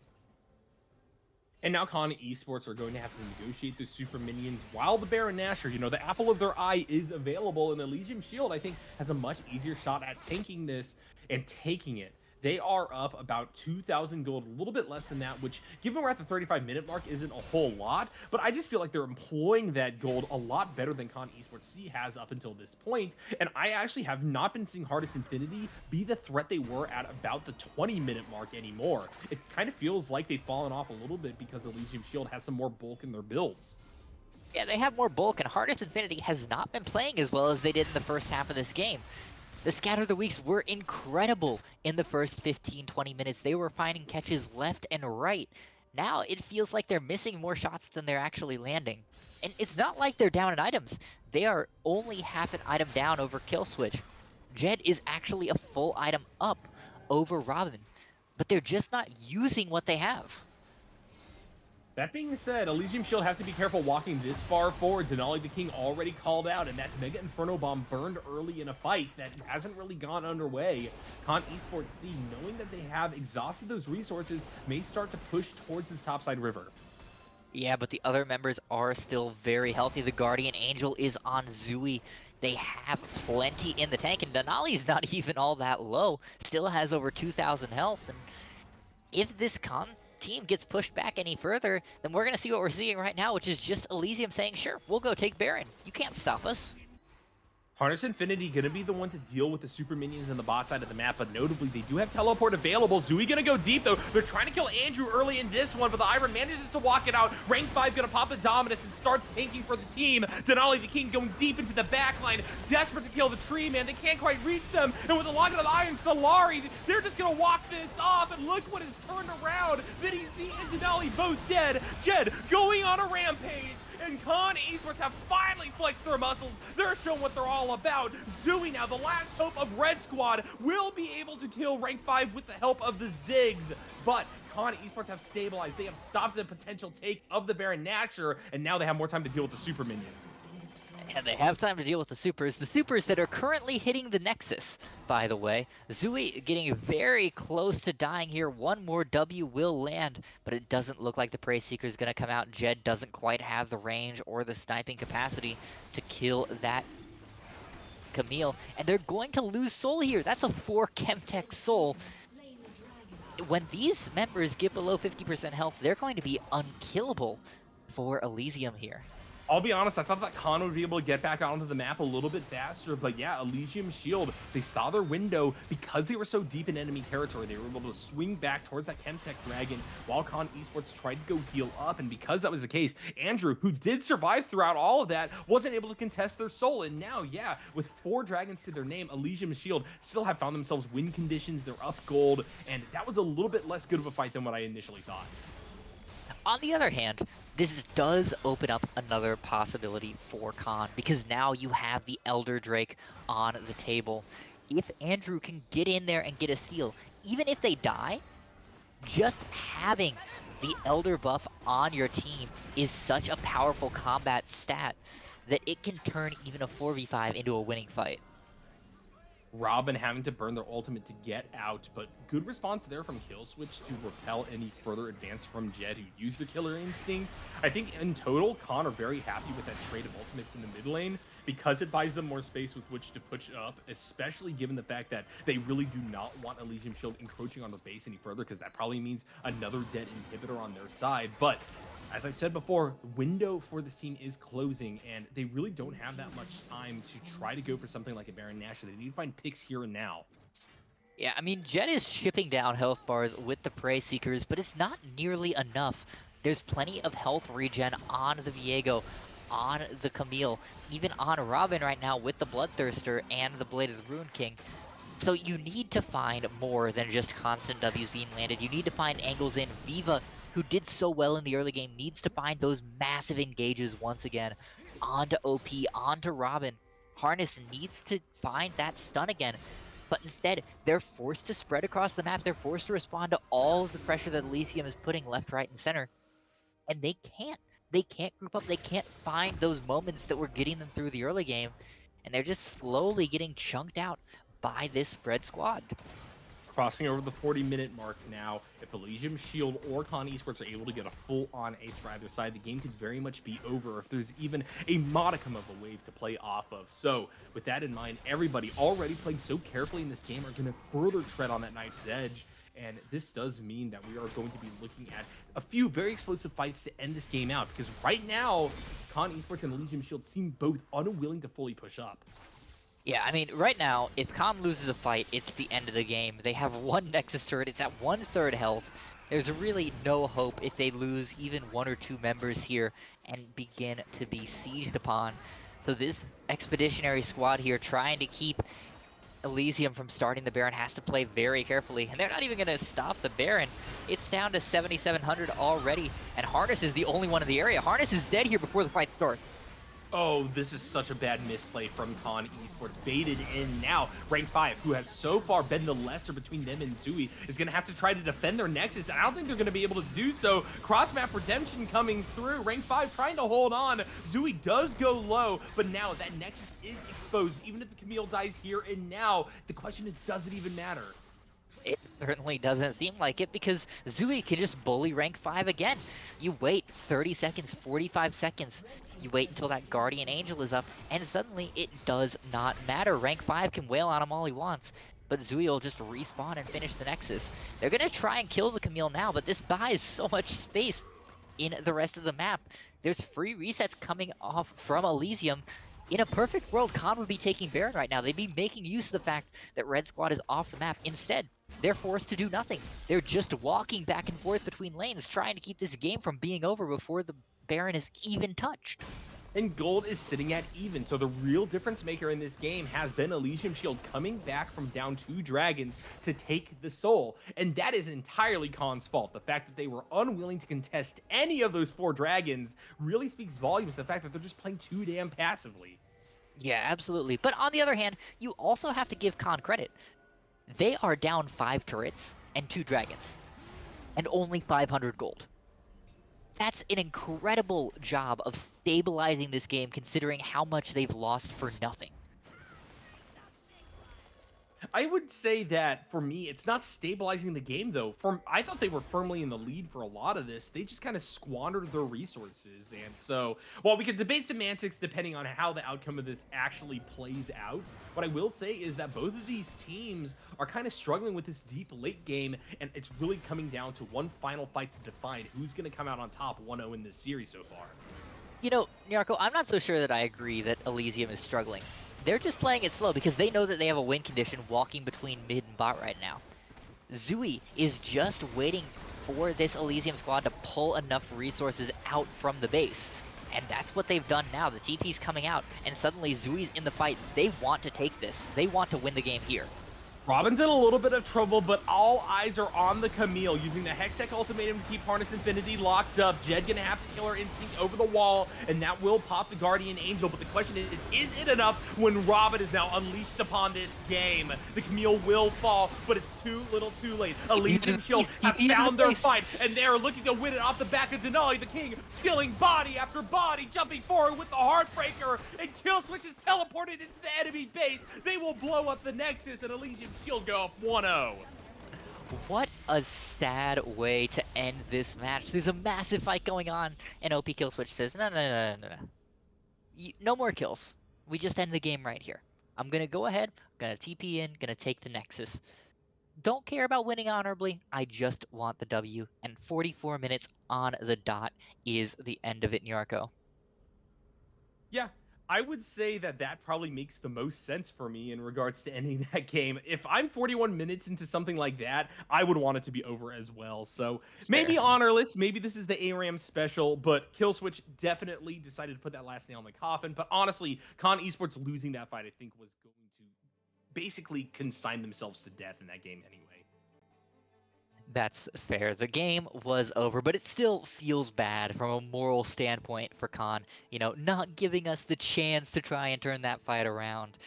And now Khan Esports are going to have to negotiate the super minions while the Baron Nashor, the apple of their eye is available, and Elysium Shield, I think, has a much easier shot at tanking this and taking it. They are up about 2,000 gold, a little bit less than that, which, given we're at the 35-minute mark, isn't a whole lot. But I just feel like they're employing that gold a lot better than Khan Esports C has up until this point. And I actually have not been seeing Hardest Infinity be the threat they were at about the 20-minute mark anymore. It kind of feels like they've fallen off a little bit because Elysium Shield has some more bulk in their builds. Yeah, they have more bulk, and Hardest Infinity has not been playing as well as they did in the first half of this game. The Scatter the Weeks were incredible in the first 15-20 minutes. They were finding catches left and right. Now it feels like they're missing more shots than they're actually landing. And it's not like they're down in items. They are only half an item down over Kill Switch. Jed is actually a full item up over Robin. But they're just not using what they have. That being said, Elysium Shield have to be careful walking this far forward. Denali the King already called out, and that Mega Inferno Bomb burned early in a fight that hasn't really gone underway. Khan Esports C, knowing that they have exhausted those resources, may start to push towards this topside river. Yeah, but the other members are still very healthy. The Guardian Angel is on Zui. They have plenty in the tank, and Denali's not even all that low. Still has over 2,000 health, and if this Khan team gets pushed back any further, then we're going to see what we're seeing right now, which is just Elysium saying, sure, we'll go take Baron. You can't stop us. Harness Infinity going to be the one to deal with the super minions on the bot side of the map, but notably, they do have teleport available. Zui going to go deep, though. They're trying to kill Andrew early in this one, but the Iron manages to walk it out. Rank 5 going to pop the Dominus and starts tanking for the team. Denali the King going deep into the backline, desperate to kill the tree, man. They can't quite reach them, and with the lock of the Iron Solari, they're just going to walk this off, and look what is turned around. Vinny and Denali both dead. Jed going on a rampage. And Khan Esports have finally flexed their muscles. They're showing what they're all about. Zui now, the last hope of Red Squad, will be able to kill Rank 5 with the help of the Ziggs. But Khan Esports have stabilized. They have stopped the potential take of the Baron Nashor, and now they have more time to deal with the super minions. And they have time to deal with the supers that are currently hitting the Nexus, by the way. Zui getting very close to dying here. One more W will land, but it doesn't look like the Prey Seeker is going to come out. Jed doesn't quite have the range or the sniping capacity to kill that Camille. And they're going to lose soul here. That's a 4 Chemtech soul. When these members get below 50% health, they're going to be unkillable for Elysium here. I'll be honest, I thought that Khan would be able to get back onto the map a little bit faster, but yeah, Elysium Shield, they saw their window because they were so deep in enemy territory. They were able to swing back towards that Chemtech Dragon while Khan Esports tried to go heal up, and because that was the case, Andrew, who did survive throughout all of that, wasn't able to contest their soul, and now, yeah, with 4 dragons to their name, Elysium Shield still have found themselves win conditions, they're up gold, and that was a little bit less good of a fight than what I initially thought. On the other hand, this does open up another possibility for Khan, because now you have the Elder Drake on the table. If Andrew can get in there and get a steal, even if they die, just having the Elder buff on your team is such a powerful combat stat that it can turn even a 4v5 into a winning fight. Robin having to burn their ultimate to get out, but good response there from Killswitch to repel any further advance from Jed, who used the killer instinct. I think in total, Khan are very happy with that trade of ultimates in the mid lane because it buys them more space with which to push up, especially given the fact that they really do not want Elysium Shield encroaching on the base any further, because that probably means another dead inhibitor on their side. But as I've said before, the window for this team is closing, and they really don't have that much time to try to go for something like a Baron Nashor. They need to find picks here and now. Yeah, I mean, Jed is shipping down health bars with the Prey Seekers, but it's not nearly enough. There's plenty of health regen on the Viego, on the Camille, even on Robin right now with the Bloodthirster and the Blade of the Ruin King. So you need to find more than just constant W's being landed. You need to find angles in. Viva, who did so well in the early game, needs to find those massive engages once again. onto OP, onto Robin. Harness needs to find that stun again, but instead, they're forced to spread across the maps. They're forced to respond to all of the pressure that Elysium is putting left, right, and center. And they can't. They can't group up. They can't find those moments that were getting them through the early game. And they're just slowly getting chunked out by this spread squad. Crossing over the 40-minute mark now. If Elysium Shield or Con Esports are able to get a full-on ace for either side, the game could very much be over if there's even a modicum of a wave to play off of. So with that in mind, everybody already playing so carefully in this game are going to further tread on that knife's edge. And this does mean that we are going to be looking at a few very explosive fights to end this game out. Because right now, Con Esports and Elysium Shield seem both unwilling to fully push up. Yeah, I mean, right now, if Khan loses a fight, it's the end of the game. They have one Nexus turret, it's at 1/3 health. There's really no hope if they lose even 1 or 2 members here and begin to be sieged upon. So this expeditionary squad here trying to keep Elysium from starting the Baron has to play very carefully. And they're not even going to stop the Baron. It's down to 7,700 already, and Harness is the only one in the area. Harness is dead here before the fight starts. Oh, this is such a bad misplay from Con Esports. Baited in now. Rank 5, who has so far been the lesser between them and Zui, is going to have to try to defend their Nexus. And I don't think they're going to be able to do so. Cross-map redemption coming through. Rank 5 trying to hold on. Zui does go low, but now that Nexus is exposed. Even if the Camille dies here and now, the question is, does it even matter? It certainly doesn't seem like it, because Zui can just bully rank 5 again. You wait 30 seconds, 45 seconds. You wait until that Guardian Angel is up, and suddenly it does not matter. Rank 5 can wail on him all he wants, but Zui will just respawn and finish the Nexus. They're going to try and kill the Camille now, but this buys so much space in the rest of the map. There's free resets coming off from Elysium. In a perfect world, Khan would be taking Baron right now. They'd be making use of the fact that Red Squad is off the map. Instead, they're forced to do nothing. They're just walking back and forth between lanes, trying to keep this game from being over before the Baron is even touched. And gold is sitting at even, so the real difference maker in this game has been Elysium Shield coming back from down 2 dragons to take the soul. And that is entirely Khan's fault. The fact that they were unwilling to contest any of those 4 dragons really speaks volumes to the fact that they're just playing too damn passively. Yeah, absolutely. But on the other hand, you also have to give Khan credit. They are down 5 turrets and 2 dragons, and only 500 gold. That's an incredible job of stabilizing this game, considering how much they've lost for nothing. I would say that for me, it's not stabilizing the game though. I thought they were firmly in the lead for a lot of this. They just kind of squandered their resources. And so, while we could debate semantics depending on how the outcome of this actually plays out, what I will say is that both of these teams are kind of struggling with this deep late game, and it's really coming down to one final fight to define who's going to come out on top 1-0 in this series so far. You know, Nyarko, I'm not so sure that I agree that Elysium is struggling. They're just playing it slow because they know that they have a win condition walking between mid and bot right now. Zui is just waiting for this Elysium squad to pull enough resources out from the base. And that's what they've done now. The TP's coming out, and suddenly Zui's in the fight. They want to take this. They want to win the game here. Robin's in a little bit of trouble, but all eyes are on the Camille, using the Hextech Ultimatum to keep Harness Infinity locked up. Jed gonna have to kill her Instinct over the wall, and that will pop the Guardian Angel, but the question is it enough when Robin is now unleashed upon this game? The Camille will fall, but it's too little too late. Elysium Shield have found their fight, and they are looking to win it off the back of Denali, the King, stealing body after body, jumping forward with the Heartbreaker, and Killswitch is teleported into the enemy base. They will blow up the Nexus, and Elysium Shield go up 1-0. What a sad way to end this match. There's a massive fight going on, and OP Killswitch says, no. No more kills. We just end the game right here. I'm gonna go ahead, gonna TP in, gonna take the Nexus. Don't care about winning honorably, I just want the W, and 44 minutes on the dot is the end of it, Nyarko. Yeah, I would say that that probably makes the most sense for me in regards to ending that game. If I'm 41 minutes into something like that, I would want it to be over as well. So maybe honorless, maybe this is the ARAM special, but Killswitch definitely decided to put that last nail in the coffin. But honestly, Con Esports losing that fight, I think, was going to basically consign themselves to death in that game anyway. That's fair. The game was over, but it still feels bad from a moral standpoint for Khan, not giving us the chance to try and turn that fight around.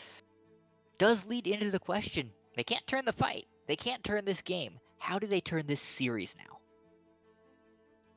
Does lead into the question. They can't turn the fight. They can't turn this game. How do they turn this series now?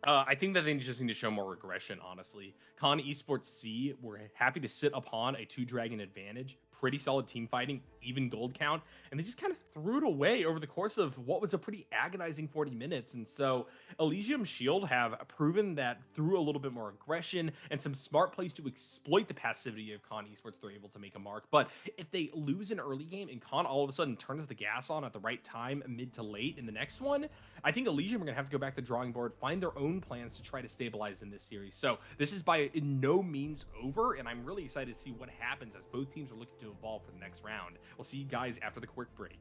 I think that they just need to show more regression, honestly. Con Esports C were happy to sit upon a 2-dragon advantage, pretty solid team fighting, even gold count, and they just kind of threw it away over the course of what was a pretty agonizing 40 minutes. And so Elysium Shield have proven that through a little bit more aggression and some smart plays to exploit the passivity of Con Esports, they're able to make a mark. But if they lose an early game and Con all of a sudden turns the gas on at the right time, mid to late in the next one, I think Elysium are going to have to go back to the drawing board, find their own plans to try to stabilize in this series. So this is by no means over, and I'm really excited to see what happens as both teams are looking to evolve for the next round. We'll see you guys after the quick break.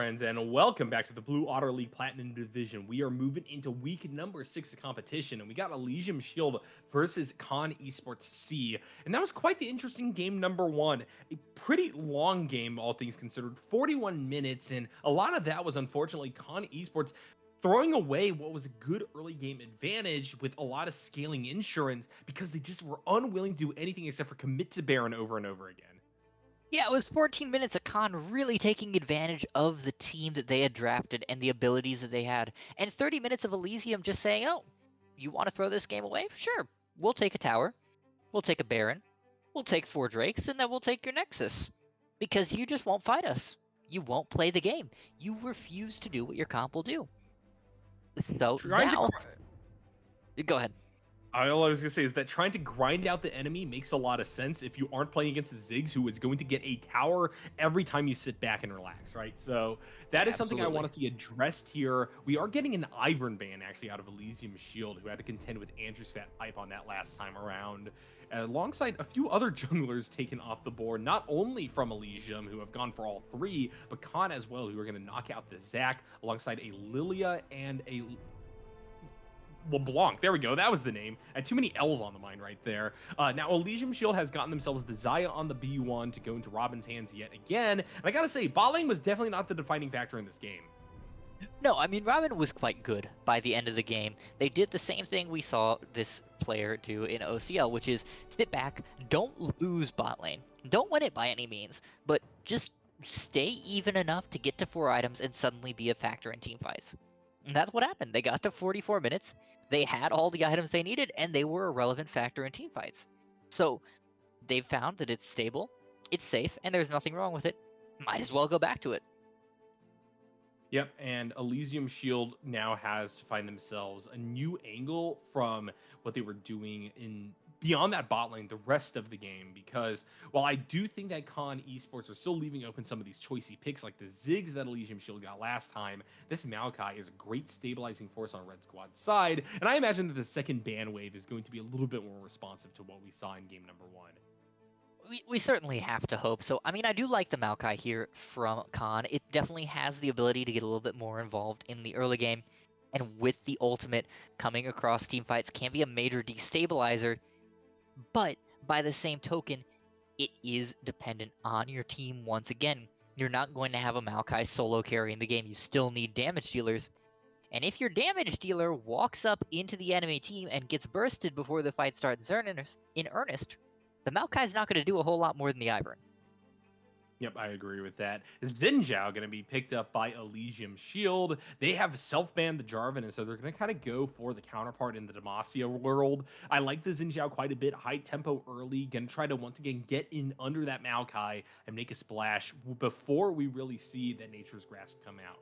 friends, and welcome back to the Blue Otter League Platinum Division. We are moving into week number 6 of competition, and we got Elysium Shield versus Con Esports C. And that was quite the interesting game number 1. A pretty long game, all things considered, 41 minutes, and a lot of that was unfortunately Con Esports throwing away what was a good early game advantage with a lot of scaling insurance because they just were unwilling to do anything except for commit to Baron over and over again. Yeah, it was 14 minutes of Khan really taking advantage of the team that they had drafted and the abilities that they had. And 30 minutes of Elysium just saying, oh, you want to throw this game away? Sure. We'll take a tower. We'll take a Baron. We'll take 4 Drakes, and then we'll take your Nexus. Because you just won't fight us. You won't play the game. You refuse to do what your comp will do. So Trying now... to Go ahead. All I was gonna say is that trying to grind out the enemy makes a lot of sense if you aren't playing against the Ziggs, who is going to get a tower every time you sit back and relax, right? So that is something I want to see addressed here. We are getting an Ivern ban actually out of Elysium Shield, who had to contend with Andrew's Fat Pipe on that last time around, alongside a few other junglers taken off the board, not only from Elysium, who have gone for all 3, but Khan as well, who are going to knock out the Zac alongside a Lilia and a LeBlanc. There we go. That was the name. I had too many L's on the mind right there. Now, Elysium Shield has gotten themselves the Xayah on the B1 to go into Robin's hands yet again. And I gotta say, bot lane was definitely not the defining factor in this game. No, I mean, Robin was quite good by the end of the game. They did the same thing we saw this player do in OCL, which is sit back, don't lose bot lane. Don't win it by any means, but just stay even enough to get to 4 items and suddenly be a factor in team fights. And that's what happened. They got to 44 minutes. They had all the items they needed, and they were a relevant factor in team fights. So they've found that it's stable, it's safe, and there's nothing wrong with it. Might as well go back to it. Yep, and Elysium Shield now has to find themselves a new angle from what they were doing in beyond that bot lane the rest of the game, because while I do think that Con Esports are still leaving open some of these choicey picks like the Ziggs that Elysium Shield got last time, this Maokai is a great stabilizing force on Red Squad's side, and I imagine that the second ban wave is going to be a little bit more responsive to what we saw in game number 1. We certainly have to hope so. I mean, I do like the Maokai here from Khan. It definitely has the ability to get a little bit more involved in the early game, and with the ultimate coming across team fights can be a major destabilizer. But by the same token, it is dependent on your team once again. You're not going to have a Maokai solo carrying the game. You still need damage dealers. And if your damage dealer walks up into the enemy team and gets bursted before the fight starts in earnest, the Maokai's not going to do a whole lot more than the Ivern. Yep, I agree with that. Xin Zhao going to be picked up by Elysium Shield. They have self-banned the Jarvan, and so they're going to kind of go for the counterpart in the Demacia world. I like the Xin Zhao quite a bit. High tempo early. Going to try to once again get in under that Maokai and make a splash before we really see that Nature's Grasp come out.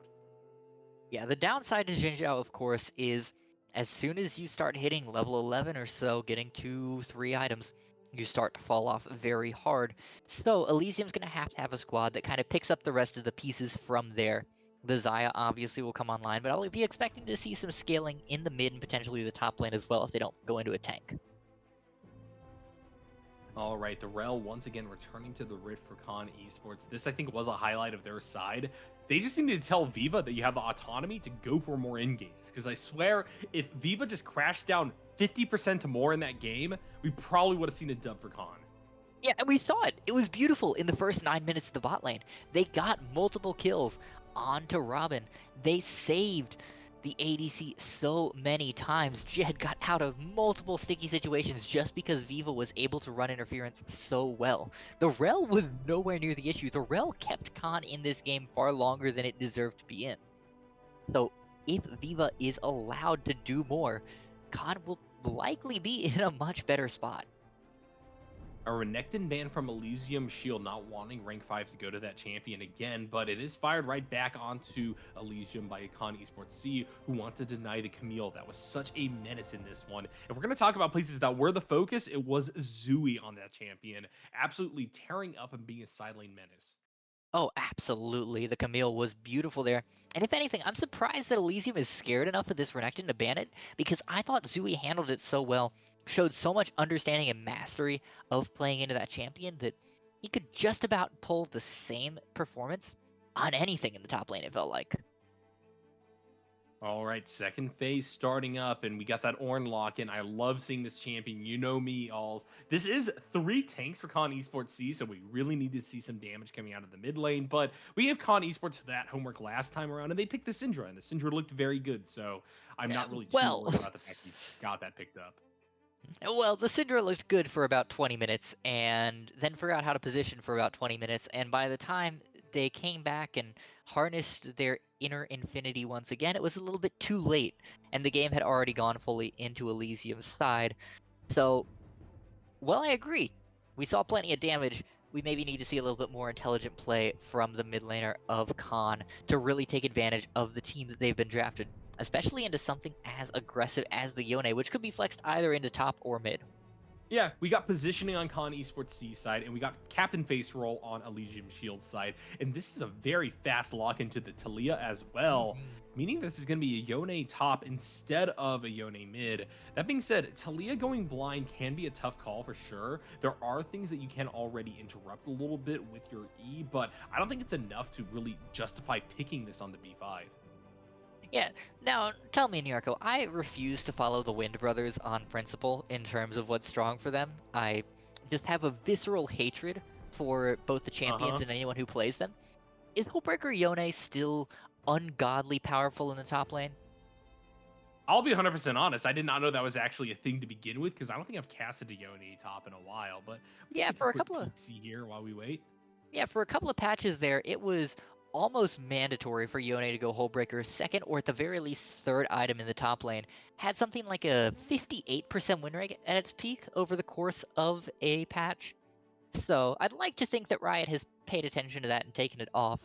Yeah, the downside to Xin Zhao, of course, is as soon as you start hitting level 11 or so, getting 2-3 items, you start to fall off very hard. So Elysium's going to have a squad that kind of picks up the rest of the pieces from there. The Xayah obviously will come online, but I'll be expecting to see some scaling in the mid and potentially the top lane as well if they don't go into a tank. All right, the Rel once again returning to the Rift for Con Esports. This, I think, was a highlight of their side. They just needed to tell Viva that you have the autonomy to go for more engages, because I swear, if Viva just crashed down 50% to more in that game, we probably would have seen a dub for Con. Yeah, and we saw it. It was beautiful in the first 9 minutes of the bot lane. They got multiple kills onto Robin. They saved the ADC so many times. Jed got out of multiple sticky situations just because Viva was able to run interference so well. The Rel was nowhere near the issue. The Rel kept Khan in this game far longer than it deserved to be in. So if Viva is allowed to do more, Khan will likely be in a much better spot. A Renekton ban from Elysium Shield not wanting rank 5 to go to that champion again, but it is fired right back onto Elysium by Con Esports C, who want to deny the Camille. That was such a menace in this one. If we're going to talk about places that were the focus, it was Zooey on that champion, absolutely tearing up and being a side lane menace. Oh, absolutely. The Camille was beautiful there. And if anything, I'm surprised that Elysium is scared enough of this Renekton to ban it, because I thought Zooey handled it so well, showed so much understanding and mastery of playing into that champion that he could just about pull the same performance on anything in the top lane, it felt like. All right, second phase starting up, and we got that Ornn lock in. I love seeing this champion. You know me, alls. This is 3 tanks for Con Esports C, so we really need to see some damage coming out of the mid lane. But we gave Con Esports that homework last time around, and they picked the Syndra, and the Syndra looked very good. So I'm not really too Well, worried about the fact he's got that picked up. well, the Syndra looked good for about 20 minutes and then forgot how to position for about 20 minutes. And by the time they came back and harnessed their inner infinity once again, it was a little bit too late. And the game had already gone fully into Elysium's side. So, well, I agree. We saw plenty of damage. We maybe need to see a little bit more intelligent play from the mid laner of Khan to really take advantage of the team that they've been drafted, especially into something as aggressive as the Yone, which could be flexed either into top or mid. Yeah, we got positioning on Con Esports C side, and we got Captain Face roll on Elysium Shield side. And this is a very fast lock into the Talia as well, meaning this is going to be a Yone top instead of a Yone mid. That being said, Talia going blind can be a tough call for sure. There are things that you can already interrupt a little bit with your E, but I don't think it's enough to really justify picking this on the B5. Yeah, now tell me, Nyarko, I refuse to follow the Wind Brothers on principle in terms of what's strong for them. I just have a visceral hatred for both the champions and anyone who plays them. Is Hullbreaker Yone still ungodly powerful in the top lane? I'll be 100% honest. I did not know that was actually a thing to begin with because I don't think I've casted a Yone top in a while. But we Yeah, can take for a a quick couple of peek here while we wait. Yeah, for a couple of patches there, it was almost mandatory for Yone to go Hullbreaker second or at the very least third item in the top lane. Had something like a 58% win rate at its peak over the course of a patch. So I'd like to think that Riot has paid attention to that and taken it off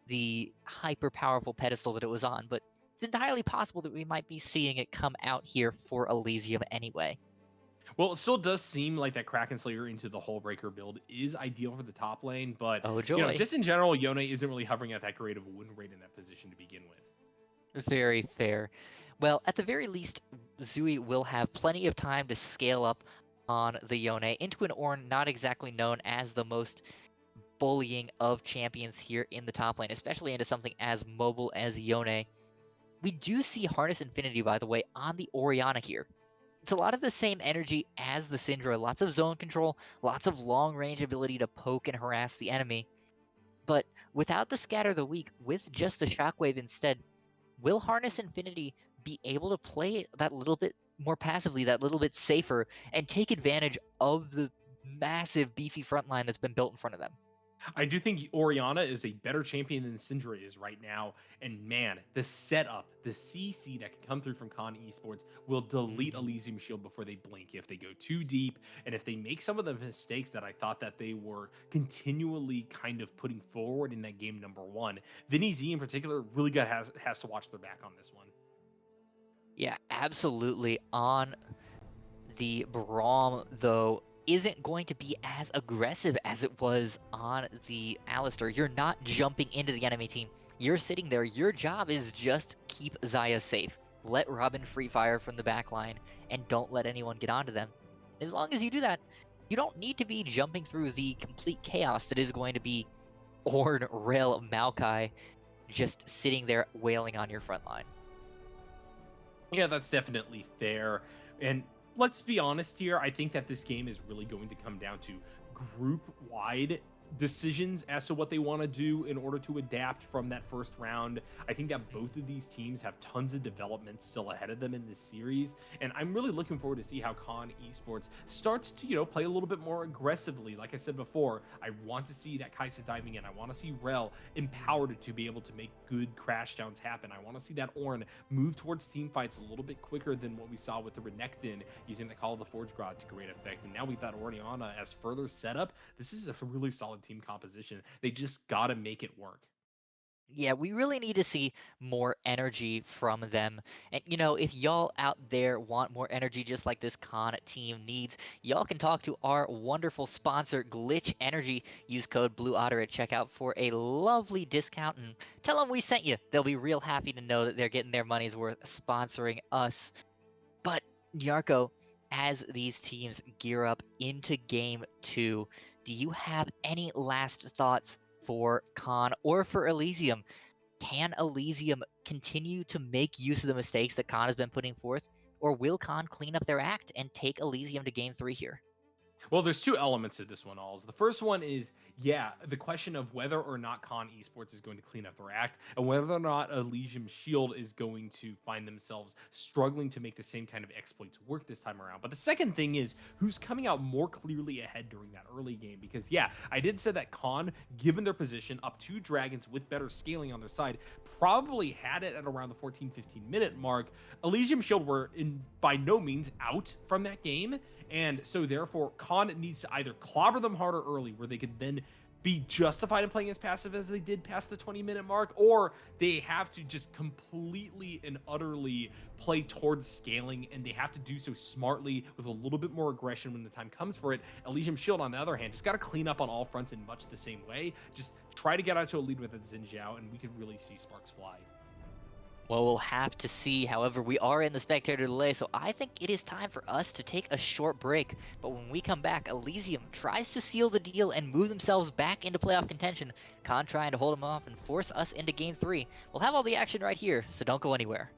the hyper powerful pedestal that it was on, but it's entirely possible that we might be seeing it come out here for Elysium anyway. Well, it still does seem like that Kraken Slayer into the Hullbreaker build is ideal for the top lane, but Oh joy. just in general, Yone isn't really hovering at that great of a win rate in that position to begin with. Very fair. Well, at the very least, Zui will have plenty of time to scale up on the Yone into an Ornn not exactly known as the most bullying of champions here in the top lane, especially into something as mobile as Yone. We do see Harness Infinity, by the way, on the Orianna here. It's a lot of the same energy as the Syndra, lots of zone control, lots of long range ability to poke and harass the enemy. But without the Scatter the Weak, with just the Shockwave instead, will Harness Infinity be able to play that little bit more passively, that little bit safer, and take advantage of the massive beefy front line that's been built in front of them? I do think Orianna is a better champion than Syndra is right now. And man, the setup, the CC that can come through from Con Esports will delete Elysium Shield before they blink if they go too deep. And if they make some of the mistakes that I thought that they were continually kind of putting forward in that game number 1, Vinny Z in particular really has to watch their back on this one. Yeah, absolutely. On the Braum, though, isn't going to be as aggressive as it was on the Alistar. You're not jumping into the enemy team. You're sitting there. Your job is just keep Xayah safe. Let Robin free fire from the back line, and don't let anyone get onto them. As long as you do that, you don't need to be jumping through the complete chaos that is going to be Ornn, Rel, Maokai just sitting there wailing on your front line. Yeah, that's definitely fair. And let's be honest here. I think that this game is really going to come down to group-wide decisions as to what they want to do in order to adapt from that first round. I think that both of these teams have tons of development still ahead of them in this series, and I'm really looking forward to see how Con Esports starts to, play a little bit more aggressively. Like I said before, I want to see that Kai'Sa diving in. I want to see Rel empowered to be able to make good crash downs happen. I want to see that Ornn move towards team fights a little bit quicker than what we saw with the Renekton using the Call of the Forge God to great effect. And now we've got Orianna as further setup. This is a really solid team composition. They just gotta make it work. Yeah, we really need to see more energy from them. And, if y'all out there want more energy just like this Con team needs, y'all can talk to our wonderful sponsor, Glitch Energy. Use code BlueOtter at checkout for a lovely discount and tell them we sent you. They'll be real happy to know that they're getting their money's worth sponsoring us. But, Nyarko, as these teams gear up into Game 2, do you have any last thoughts for Khan or for Elysium. Can Elysium continue to make use of the mistakes that Khan has been putting forth, or will Khan clean up their act and take Elysium to game 3 here? Well, there's two elements to this one, Alls. The first one is, yeah, the question of whether or not Con Esports is going to clean up their act, and whether or not Elysium Shield is going to find themselves struggling to make the same kind of exploits work this time around. But the second thing is, who's coming out more clearly ahead during that early game? Because, yeah, I did say that Con, given their position, up 2 Dragons with better scaling on their side, probably had it at around the 14-15 minute mark. Elysium Shield were by no means out from that game, and so therefore Khan needs to either clobber them harder early, where they could then be justified in playing as passive as they did past the 20-minute mark, or they have to just completely and utterly play towards scaling, and they have to do so smartly with a little bit more aggression when the time comes for it. Elysium Shield, on the other hand, just got to clean up on all fronts in much the same way. Just try to get out to a lead with a Xin Zhao, and we could really see sparks fly. Well, we'll have to see. However, we are in the spectator delay, so I think it is time for us to take a short break. But when we come back, Elysium tries to seal the deal and move themselves back into playoff contention. Khan trying to hold them off and force us into game 3. We'll have all the action right here, so don't go anywhere.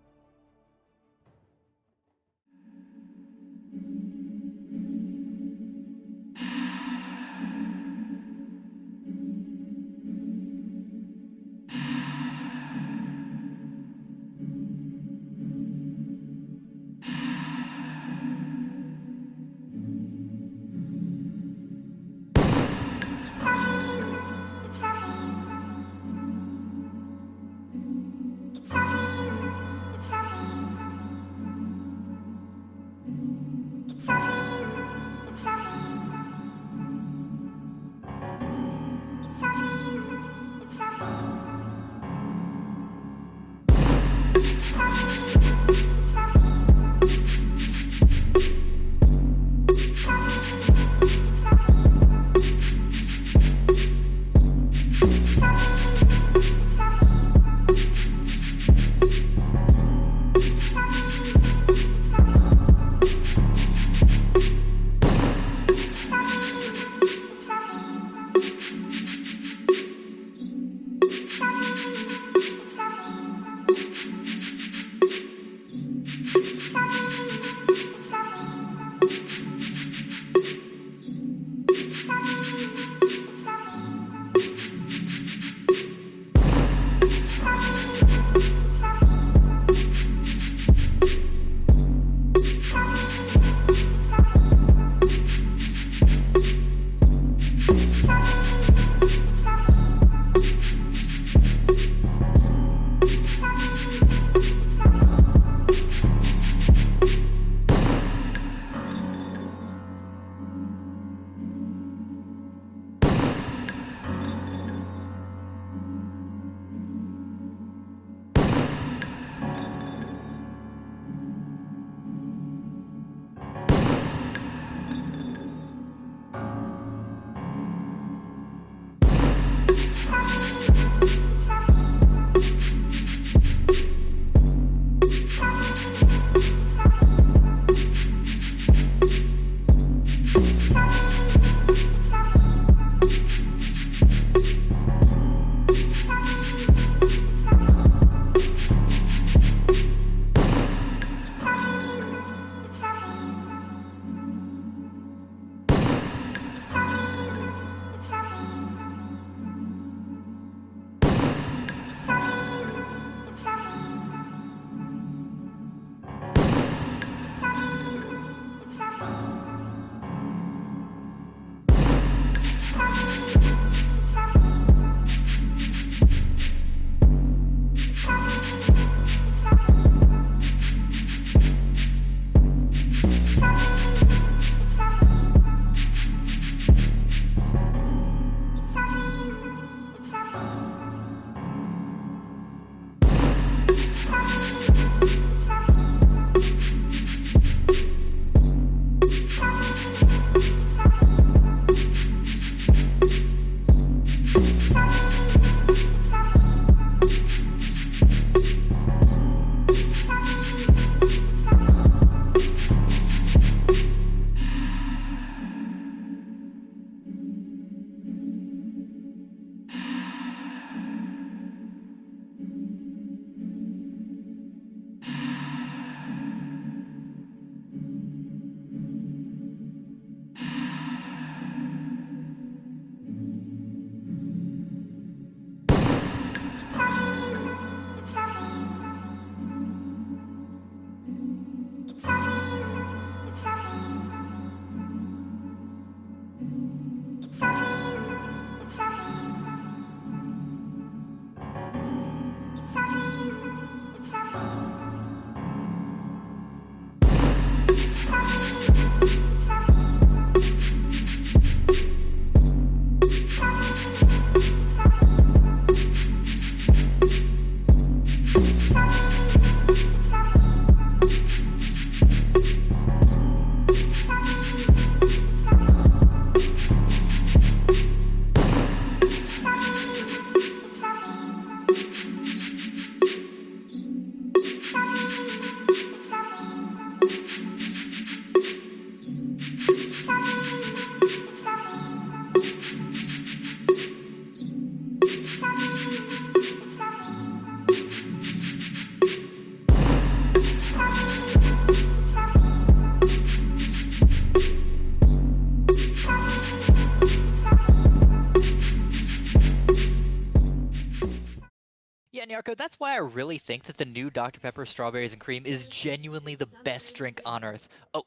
Nyarko, that's why I really think that the new Dr. Pepper Strawberries and Cream is genuinely the best drink on Earth. Oh,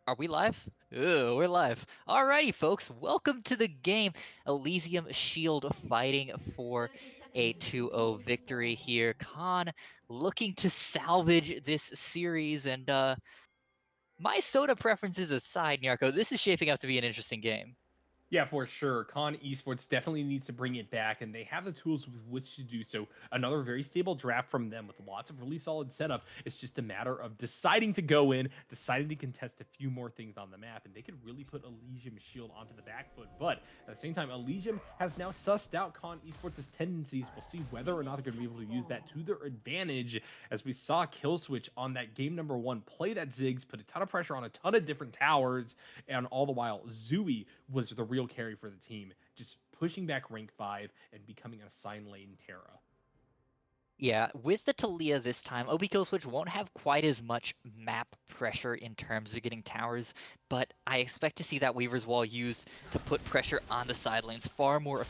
are we live? Ooh, we're live. Alrighty, folks, welcome to the game. Elysium Shield fighting for a 2-0 victory here. Khan looking to salvage this series, and my soda preferences aside, Nyarko, this is shaping up to be an interesting game. Yeah, for sure. Con Esports definitely needs to bring it back, and they have the tools with which to do so. Another very stable draft from them with lots of really solid setup. It's just a matter of deciding to go in, deciding to contest a few more things on the map, and they could really put Elysium Shield onto the back foot. But at the same time, Elysium has now sussed out Con Esports' tendencies. We'll see whether or not they're going to be able to use that to their advantage, as we saw Killswitch on that game number 1 play that Ziggs, put a ton of pressure on a ton of different towers, and all the while, Zooey was the real carry for the team, just pushing back rank 5 and becoming a sign lane Terra. Yeah, with the Talia this time, OB Killswitch won't have quite as much map pressure in terms of getting towers, but I expect to see that Weaver's Wall used to put pressure on the side lanes far more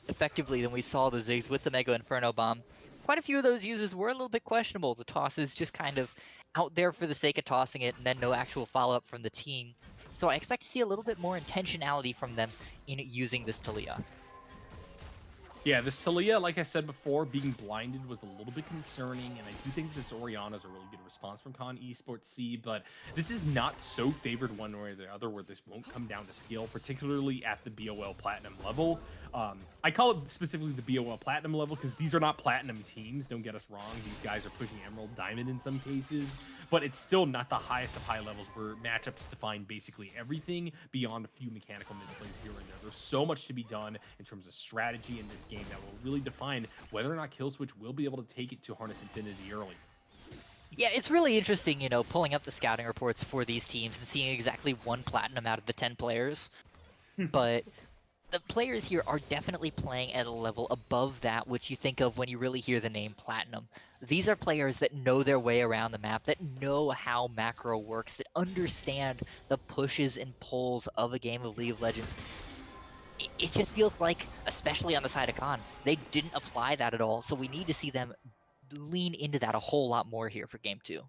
effectively than we saw the Ziggs with the Mega Inferno Bomb. Quite a few of those uses were a little bit questionable. The tosses just kind of out there for the sake of tossing it, and then no actual follow-up from the team. So I expect to see a little bit more intentionality from them in using this Talia. Yeah, this Talia, like I said before, being blinded was a little bit concerning, and I do think this Orianna is a really good response from Con Esports C, but this is not so favored one way or the other, where this won't come down to skill, particularly at the BOL Platinum level. I call it specifically the BOL Platinum level because these are not Platinum teams, don't get us wrong. These guys are pushing Emerald Diamond in some cases, but it's still not the highest of high levels where matchups define basically everything beyond a few mechanical misplays here and there. There's so much to be done in terms of strategy in this game that will really define whether or not Killswitch will be able to take it to Harness Infinity early. Yeah, it's really interesting, you know, pulling up the scouting reports for these teams and seeing exactly 1 Platinum out of the 10 players. But the players here are definitely playing at a level above that which you think of when you really hear the name Platinum. These are players that know their way around the map, that know how macro works, that understand the pushes and pulls of a game of League of Legends. It just feels like, especially on the side of Khan, they didn't apply that at all, so we need to see them lean into that a whole lot more here for Game 2.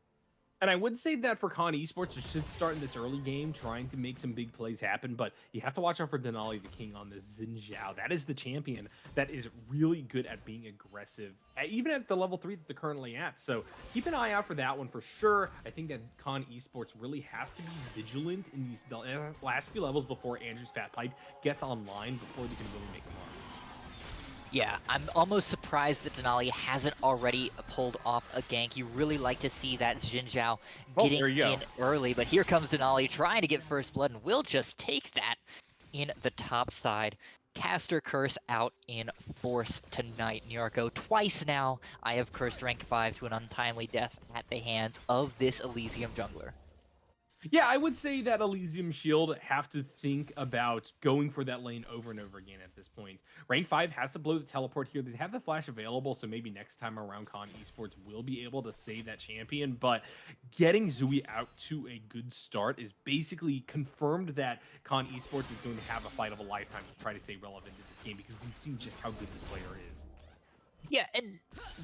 And I would say that for Con Esports, it should start in this early game, trying to make some big plays happen, but you have to watch out for Denali the King on this Xin Zhao. That is the champion that is really good at being aggressive, even at the level 3 that they're currently at. So keep an eye out for that one for sure. I think that Con Esports really has to be vigilant in these last few levels before Andrew's Fat Pipe gets online, before they can really make them on. Yeah, I'm almost surprised that Denali hasn't already pulled off a gank. You really like to see that Xin Zhao getting in early, but here comes Denali trying to get first blood, and will just take that in the top side. Caster Curse out in force tonight, Nyarko. Twice now I have cursed rank 5 to an untimely death at the hands of this Elysium jungler. Yeah, I would say that Elysium Shield have to think about going for that lane over and over again at this point. Rank 5 has to blow the teleport here. They have the flash available, so maybe next time around Con Esports will be able to save that champion, but getting Zooey out to a good start is basically confirmed that Con Esports is going to have a fight of a lifetime to try to stay relevant in this game, because we've seen just how good this player is. Yeah, and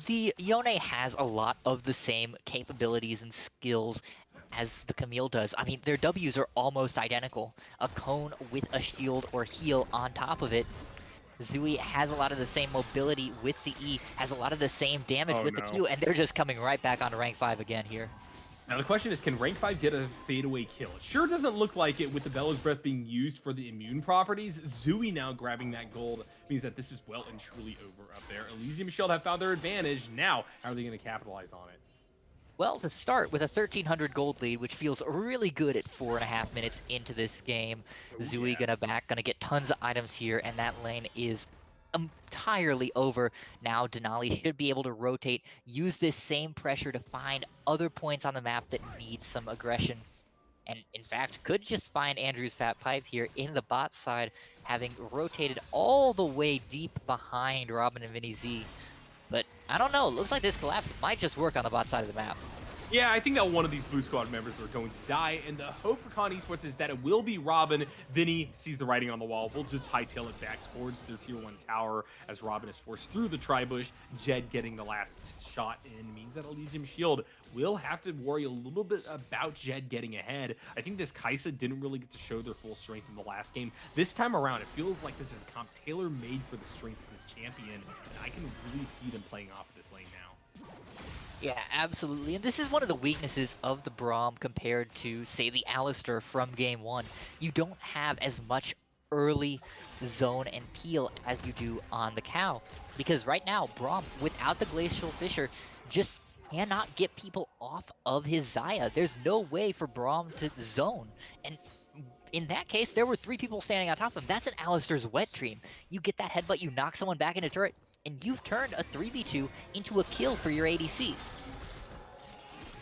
the Yone has a lot of the same capabilities and skills as the Camille does. I mean, their Ws are almost identical. A cone with a shield or heal on top of it. Zooey has a lot of the same mobility with the E, has a lot of the same damage with the Q, and they're just coming right back onto rank 5 again here. Now the question is, can rank 5 get a fadeaway kill? It sure doesn't look like it with the Bella's Breath being used for the immune properties. Zooey now grabbing that gold means that this is well and truly over up there. Elysium Shield have found their advantage. Now, how are they going to capitalize on it? Well, to start with a 1,300 gold lead, which feels really good at 4.5 minutes into this game. Zooey gonna get tons of items here, and that lane is entirely over. Now Denali should be able to rotate, use this same pressure to find other points on the map that need some aggression. And in fact, could just find Andrew's Fat Pipe here in the bot side, having rotated all the way deep behind Robin and Vinny Z. But I don't know, looks like this collapse might just work on the bot side of the map. Yeah, I think that one of these Blue Squad members are going to die, and the hope for Con Esports is that it will be Robin. Vinny sees the writing on the wall. We'll just hightail it back towards their tier 1 tower as Robin is forced through the tri-bush. Jed getting the last shot in means that Elysium Shield will have to worry a little bit about Jed getting ahead. I think this Kai'Sa didn't really get to show their full strength in the last game. This time around, it feels like this is a comp tailor-made for the strengths of this champion, and I can really see them playing off of this lane now. Yeah, absolutely. And this is one of the weaknesses of the Braum compared to, say, the Alistar from game 1. You don't have as much early zone and peel as you do on the Cow. Because right now, Braum, without the Glacial Fissure, just cannot get people off of his Xayah. There's no way for Braum to zone. And in that case, there were 3 people standing on top of him. That's an Alistar's wet dream. You get that headbutt, you knock someone back into turret, and you've turned a 3v2 into a kill for your ADC.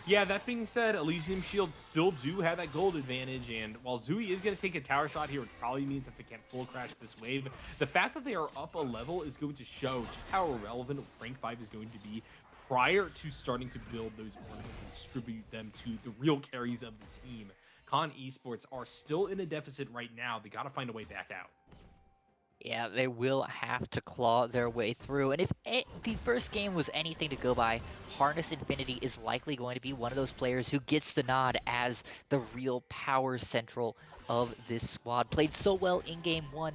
Yeah, that being said, Elysium Shield still do have that gold advantage, and while Zui is going to take a tower shot here, it probably means that they can't full crash this wave. The fact that they are up a level is going to show just how irrelevant rank 5 is going to be prior to starting to build those ones and distribute them to the real carries of the team. Con Esports are still in a deficit right now. They got to find a way back out. Yeah, they will have to claw their way through. And if the first game was anything to go by, Harness Infinity is likely going to be one of those players who gets the nod as the real power central of this squad. Played so well in game 1,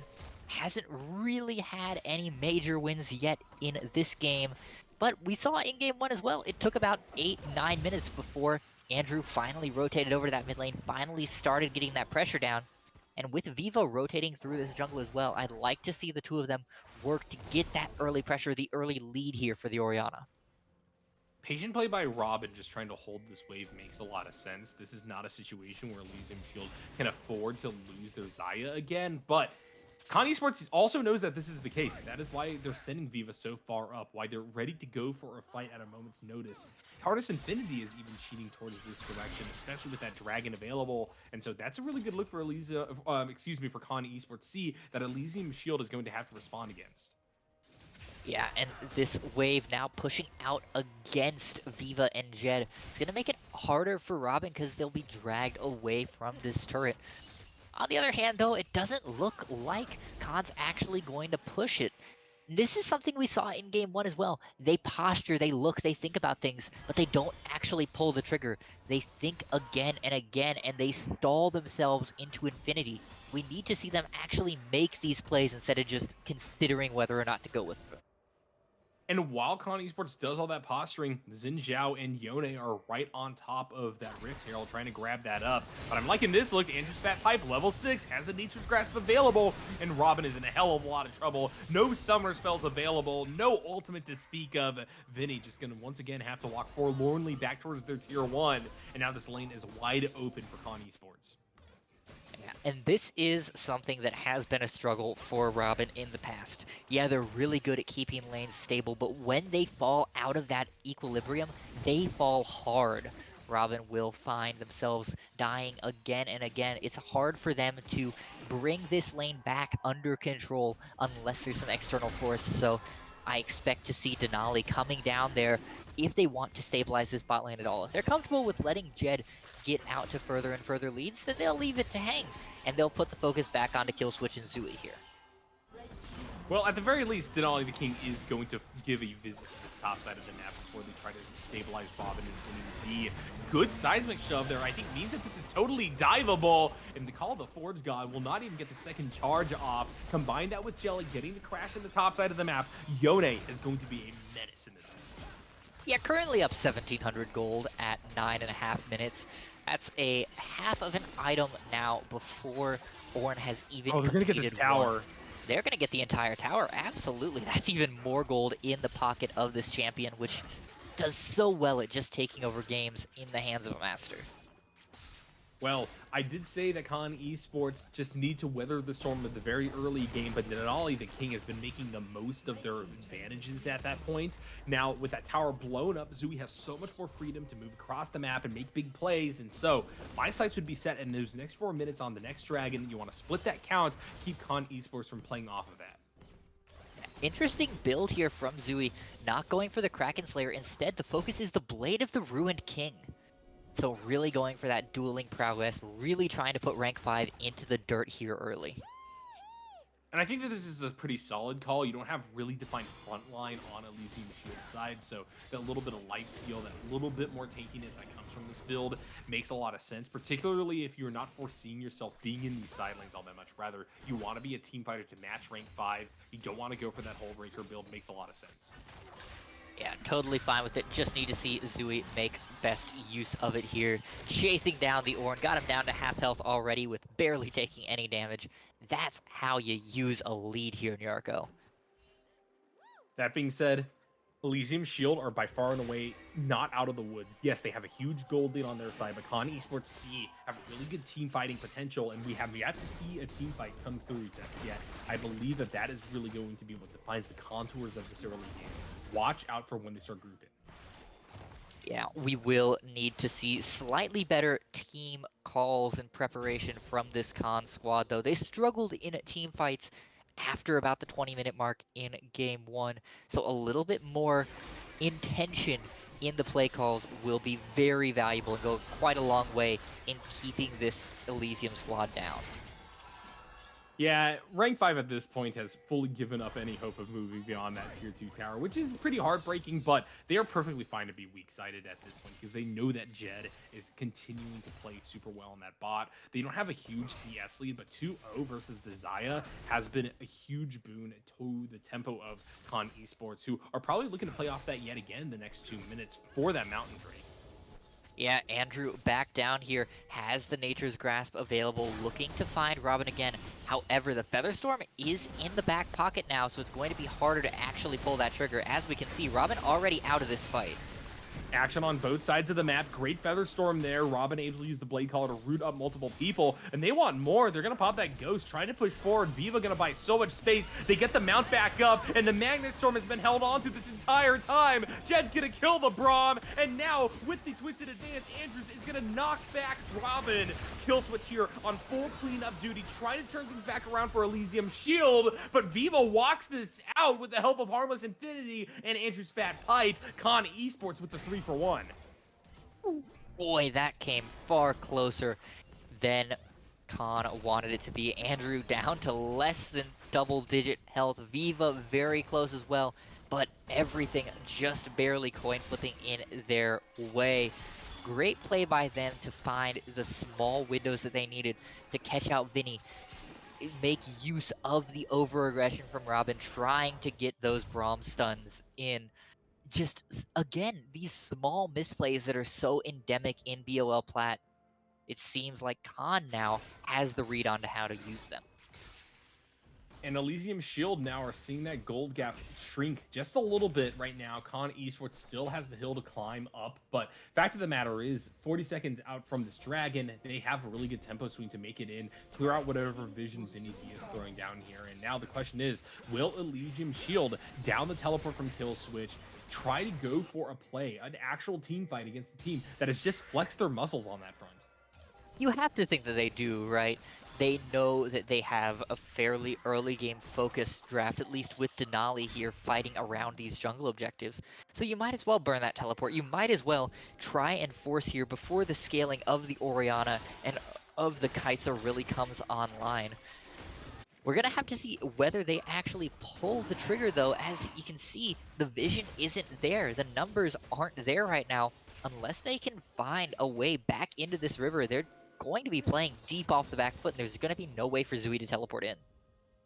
hasn't really had any major wins yet in this game. But we saw in game 1 as well, it took about 8-9 minutes before Andrew finally rotated over to that mid lane, finally started getting that pressure down. And with Vivo rotating through this jungle as well, I'd like to see the two of them work to get that early pressure, the early lead here for the Orianna. Patient play by Robin just trying to hold this wave makes a lot of sense. This is not a situation where Elysium Shield can afford to lose their Xayah again, but Con Esports also knows that this is the case. That is why they're sending Viva so far up, why they're ready to go for a fight at a moment's notice. Harness Infinity is even cheating towards this direction, especially with that dragon available. And so that's a really good look for for Con Esports C that Elysium Shield is going to have to respond against. Yeah, and this wave now pushing out against Viva and Jed. It's going to make it harder for Robin because they'll be dragged away from this turret. On the other hand, though, it doesn't look like Khan's actually going to push it. This is something we saw in game 1 as well. They posture, they look, they think about things, but they don't actually pull the trigger. They think again and again, and they stall themselves into infinity. We need to see them actually make these plays instead of just considering whether or not to go with them. And while Con Esports does all that posturing, Xin Zhao and Yone are right on top of that Rift Herald trying to grab that up. But I'm liking this look. Andrew's Fat Pipe, level 6, has the Nature's Grasp available, and Robin is in a hell of a lot of trouble. No summer spells available, no ultimate to speak of. Vinny just going to once again have to walk forlornly back towards their tier 1, and now this lane is wide open for Con Esports. And this is something that has been a struggle for Robin in the past. Yeah, they're really good at keeping lanes stable, but when they fall out of that equilibrium, they fall hard. Robin will find themselves dying again and again. It's hard for them to bring this lane back under control unless there's some external force. So I expect to see Denali coming down there if they want to stabilize this bot lane at all. If they're comfortable with letting Jed get out to further and further leads, then they'll leave it to hang, and they'll put the focus back onto Kill Switch and Zui here. Well, at the very least, Denali the King is going to give a visit to this top side of the map before they try to stabilize Robin and Z. Good seismic shove there, I think, means that this is totally diveable, and the Call of the Forge God will not even get the second charge off. Combine that with Jelly getting the crash in the top side of the map, Yone is going to be a menace in this one. Yeah, currently up 1,700 gold at 9.5 minutes. That's a half of an item now before Ornn has even they're going to get this tower. One. They're going to get the entire tower, absolutely. That's even more gold in the pocket of this champion, which does so well at just taking over games in the hands of a master. Well, I did say that Con Esports just need to weather the storm of the very early game, but Denali the King has been making the most of their advantages at that point. Now, with that tower blown up, Zui has so much more freedom to move across the map and make big plays, and so my sights would be set in those next 4 minutes on the next dragon. You want to split that count, keep Con Esports from playing off of that. Interesting build here from Zui, not going for the Kraken Slayer. Instead, the focus is the Blade of the Ruined King. So really going for that dueling prowess, really trying to put rank 5 into the dirt here early. And I think that this is a pretty solid call. You don't have really defined front line on Elysium shield side, so that little bit of life steal, that little bit more tankiness that comes from this build makes a lot of sense, particularly if you're not foreseeing yourself being in these side lanes all that much. Rather, you want to be a team fighter to match rank 5. You don't want to go for that whole breaker build. Makes a lot of sense. Yeah, totally fine with it. Just need to see Zui make best use of it here. Chasing down the Ornn, got him down to half health already with barely taking any damage. That's how you use a lead here, Nyarko. That being said, Elysium Shield are by far and away not out of the woods. Yes, they have a huge gold lead on their side, but Con Esports C have really good team fighting potential, and we have yet to see a team fight come through just yet. I believe that that is really going to be what defines the contours of this early game. Watch out for when they start grouping. Yeah, we will need to see slightly better team calls and preparation from this Con squad, though. They struggled in team fights after about the 20-minute mark in Game 1, so a little bit more intention in the play calls will be very valuable and go quite a long way in keeping this Elysium squad down. Yeah, rank 5 at this point has fully given up any hope of moving beyond that tier 2 tower, which is pretty heartbreaking, but they are perfectly fine to be weak-sided at this point because they know that Jed is continuing to play super well in that bot. They don't have a huge CS lead, but 2-0 versus Desire has been a huge boon to the tempo of Con Esports, who are probably looking to play off that yet again the next 2 minutes for that Mountain Drake. Yeah, Andrew back down here has the Nature's Grasp available, looking to find Robin again. However, the Featherstorm is in the back pocket now, so it's going to be harder to actually pull that trigger. As we can see, Robin already out of this fight. Action on both sides of the map. Great Featherstorm there. Robin able to use the Blade Caller to root up multiple people, and they want more. They're going to pop that Ghost, trying to push forward. Viva going to buy so much space. They get the mount back up, and the Magnet Storm has been held on to this entire time. Jed's going to kill the Braum, and now with the Twisted Advance, Andrews is going to knock back Robin. Kill switch here on full cleanup duty, trying to turn things back around for Elysium Shield, but Viva walks this out with the help of Harmless Infinity and Andrew's Fat Pipe. Con Esports with the 3-for-1. Boy, that came far closer than Con wanted it to be. Andrew down to less than double-digit health. Viva very close as well, but everything just barely coin flipping in their way. Great play by them to find the small windows that they needed to catch out Vinny. Make use of the over-aggression from Robin, trying to get those Braum stuns in. Just, again, these small misplays that are so endemic in BOL Plat. It seems like Con now has the read on to how to use them. And Elysium Shield now are seeing that gold gap shrink just a little bit right now. Con Esports still has the hill to climb up, but fact of the matter is 40 seconds out from this dragon, they have a really good tempo swing to make it in, clear out whatever vision Vinny Z is throwing down here. And now the question is, will Elysium Shield down the teleport from kill switch, try to go for a play, an actual team fight against a team that has just flexed their muscles on that front? You have to think that they do, right? They know that they have a fairly early game focused draft, at least with Denali here fighting around these jungle objectives. So you might as well burn that teleport. You might as well try and force here before the scaling of the Orianna and of the Kai'Sa really comes online. We're going to have to see whether they actually pull the trigger, though. As you can see, the vision isn't there. The numbers aren't there right now. Unless they can find a way back into this river, they're going to be playing deep off the back foot, and there's going to be no way for Zui to teleport in.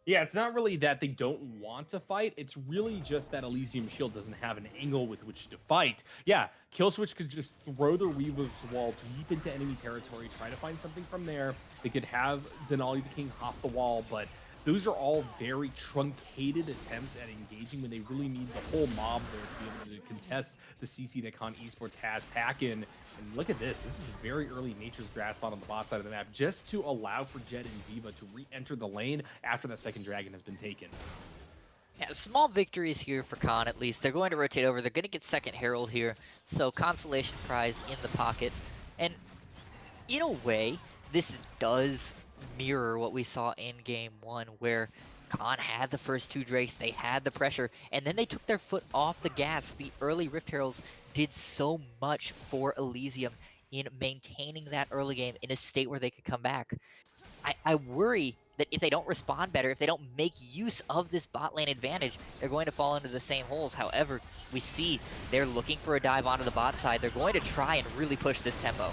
Yeah, it's not really that they don't want to fight. It's really just that Elysium Shield doesn't have an angle with which to fight. Yeah, Kill Switch could just throw their Weaver's Wall deep into enemy territory, try to find something from there. They could have Denali the King hop the wall, but those are all very truncated attempts at engaging when they really need the whole mob there to be able to contest the CC that Con Esports has. Pack in, and look at this. This is very early Nature's Grasp on the bot side of the map, just to allow for Jed and Viva to re-enter the lane after that second dragon has been taken. Yeah, small victories here for Con, at least. They're going to rotate over. They're going to get second Herald here. So consolation prize in the pocket. And in a way, this does mirror what we saw in Game 1, where Con had the first two Drakes, they had the pressure, and then they took their foot off the gas. The early Rift Heralds did so much for Elysium in maintaining that early game in a state where they could come back. I worry that if they don't respond better, if they don't make use of this bot lane advantage, they're going to fall into the same holes. However, we see they're looking for a dive onto the bot side. They're going to try and really push this tempo.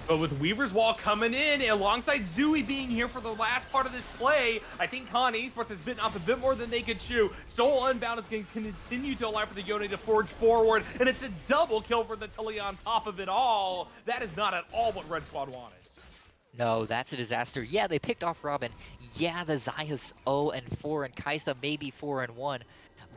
But with Weaver's Wall coming in, alongside Zooey being here for the last part of this play, I think Con Esports has bitten off a bit more than they could chew. Soul Unbound is going to continue to allow for the Yone to forge forward, and it's a double kill for the Talia on top of it all. That is not at all what Red Squad wanted. No, that's a disaster. Yeah, they picked off Robin. Yeah, the Zaya's 0-4 and Kaisa maybe 4-1.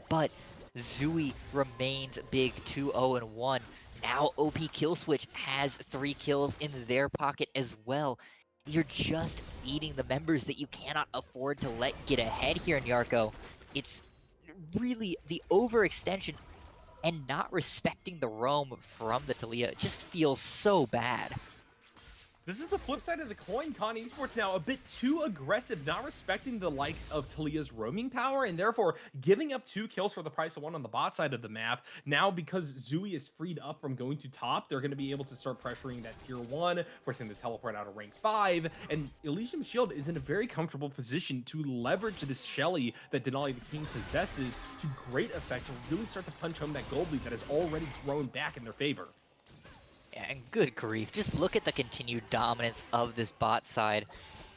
But Zooey remains big 2-0-1. Now OP Killswitch has 3 kills in their pocket as well. You're just feeding the members that you cannot afford to let get ahead here in Yarko. It's really the overextension and not respecting the roam from the Talia. It just feels so bad. This is the flip side of the coin. Con Esports now a bit too aggressive, not respecting the likes of Talia's roaming power, and therefore giving up 2 kills for the price of 1 on the bot side of the map. Now, because Zooey is freed up from going to top, they're going to be able to start pressuring that tier 1, forcing the teleport out of rank 5, and Elysium Shield is in a very comfortable position to leverage this Shelly that Denali the King possesses to great effect to really start to punch home that gold lead that is already thrown back in their favor. And good grief, just look at the continued dominance of this bot side.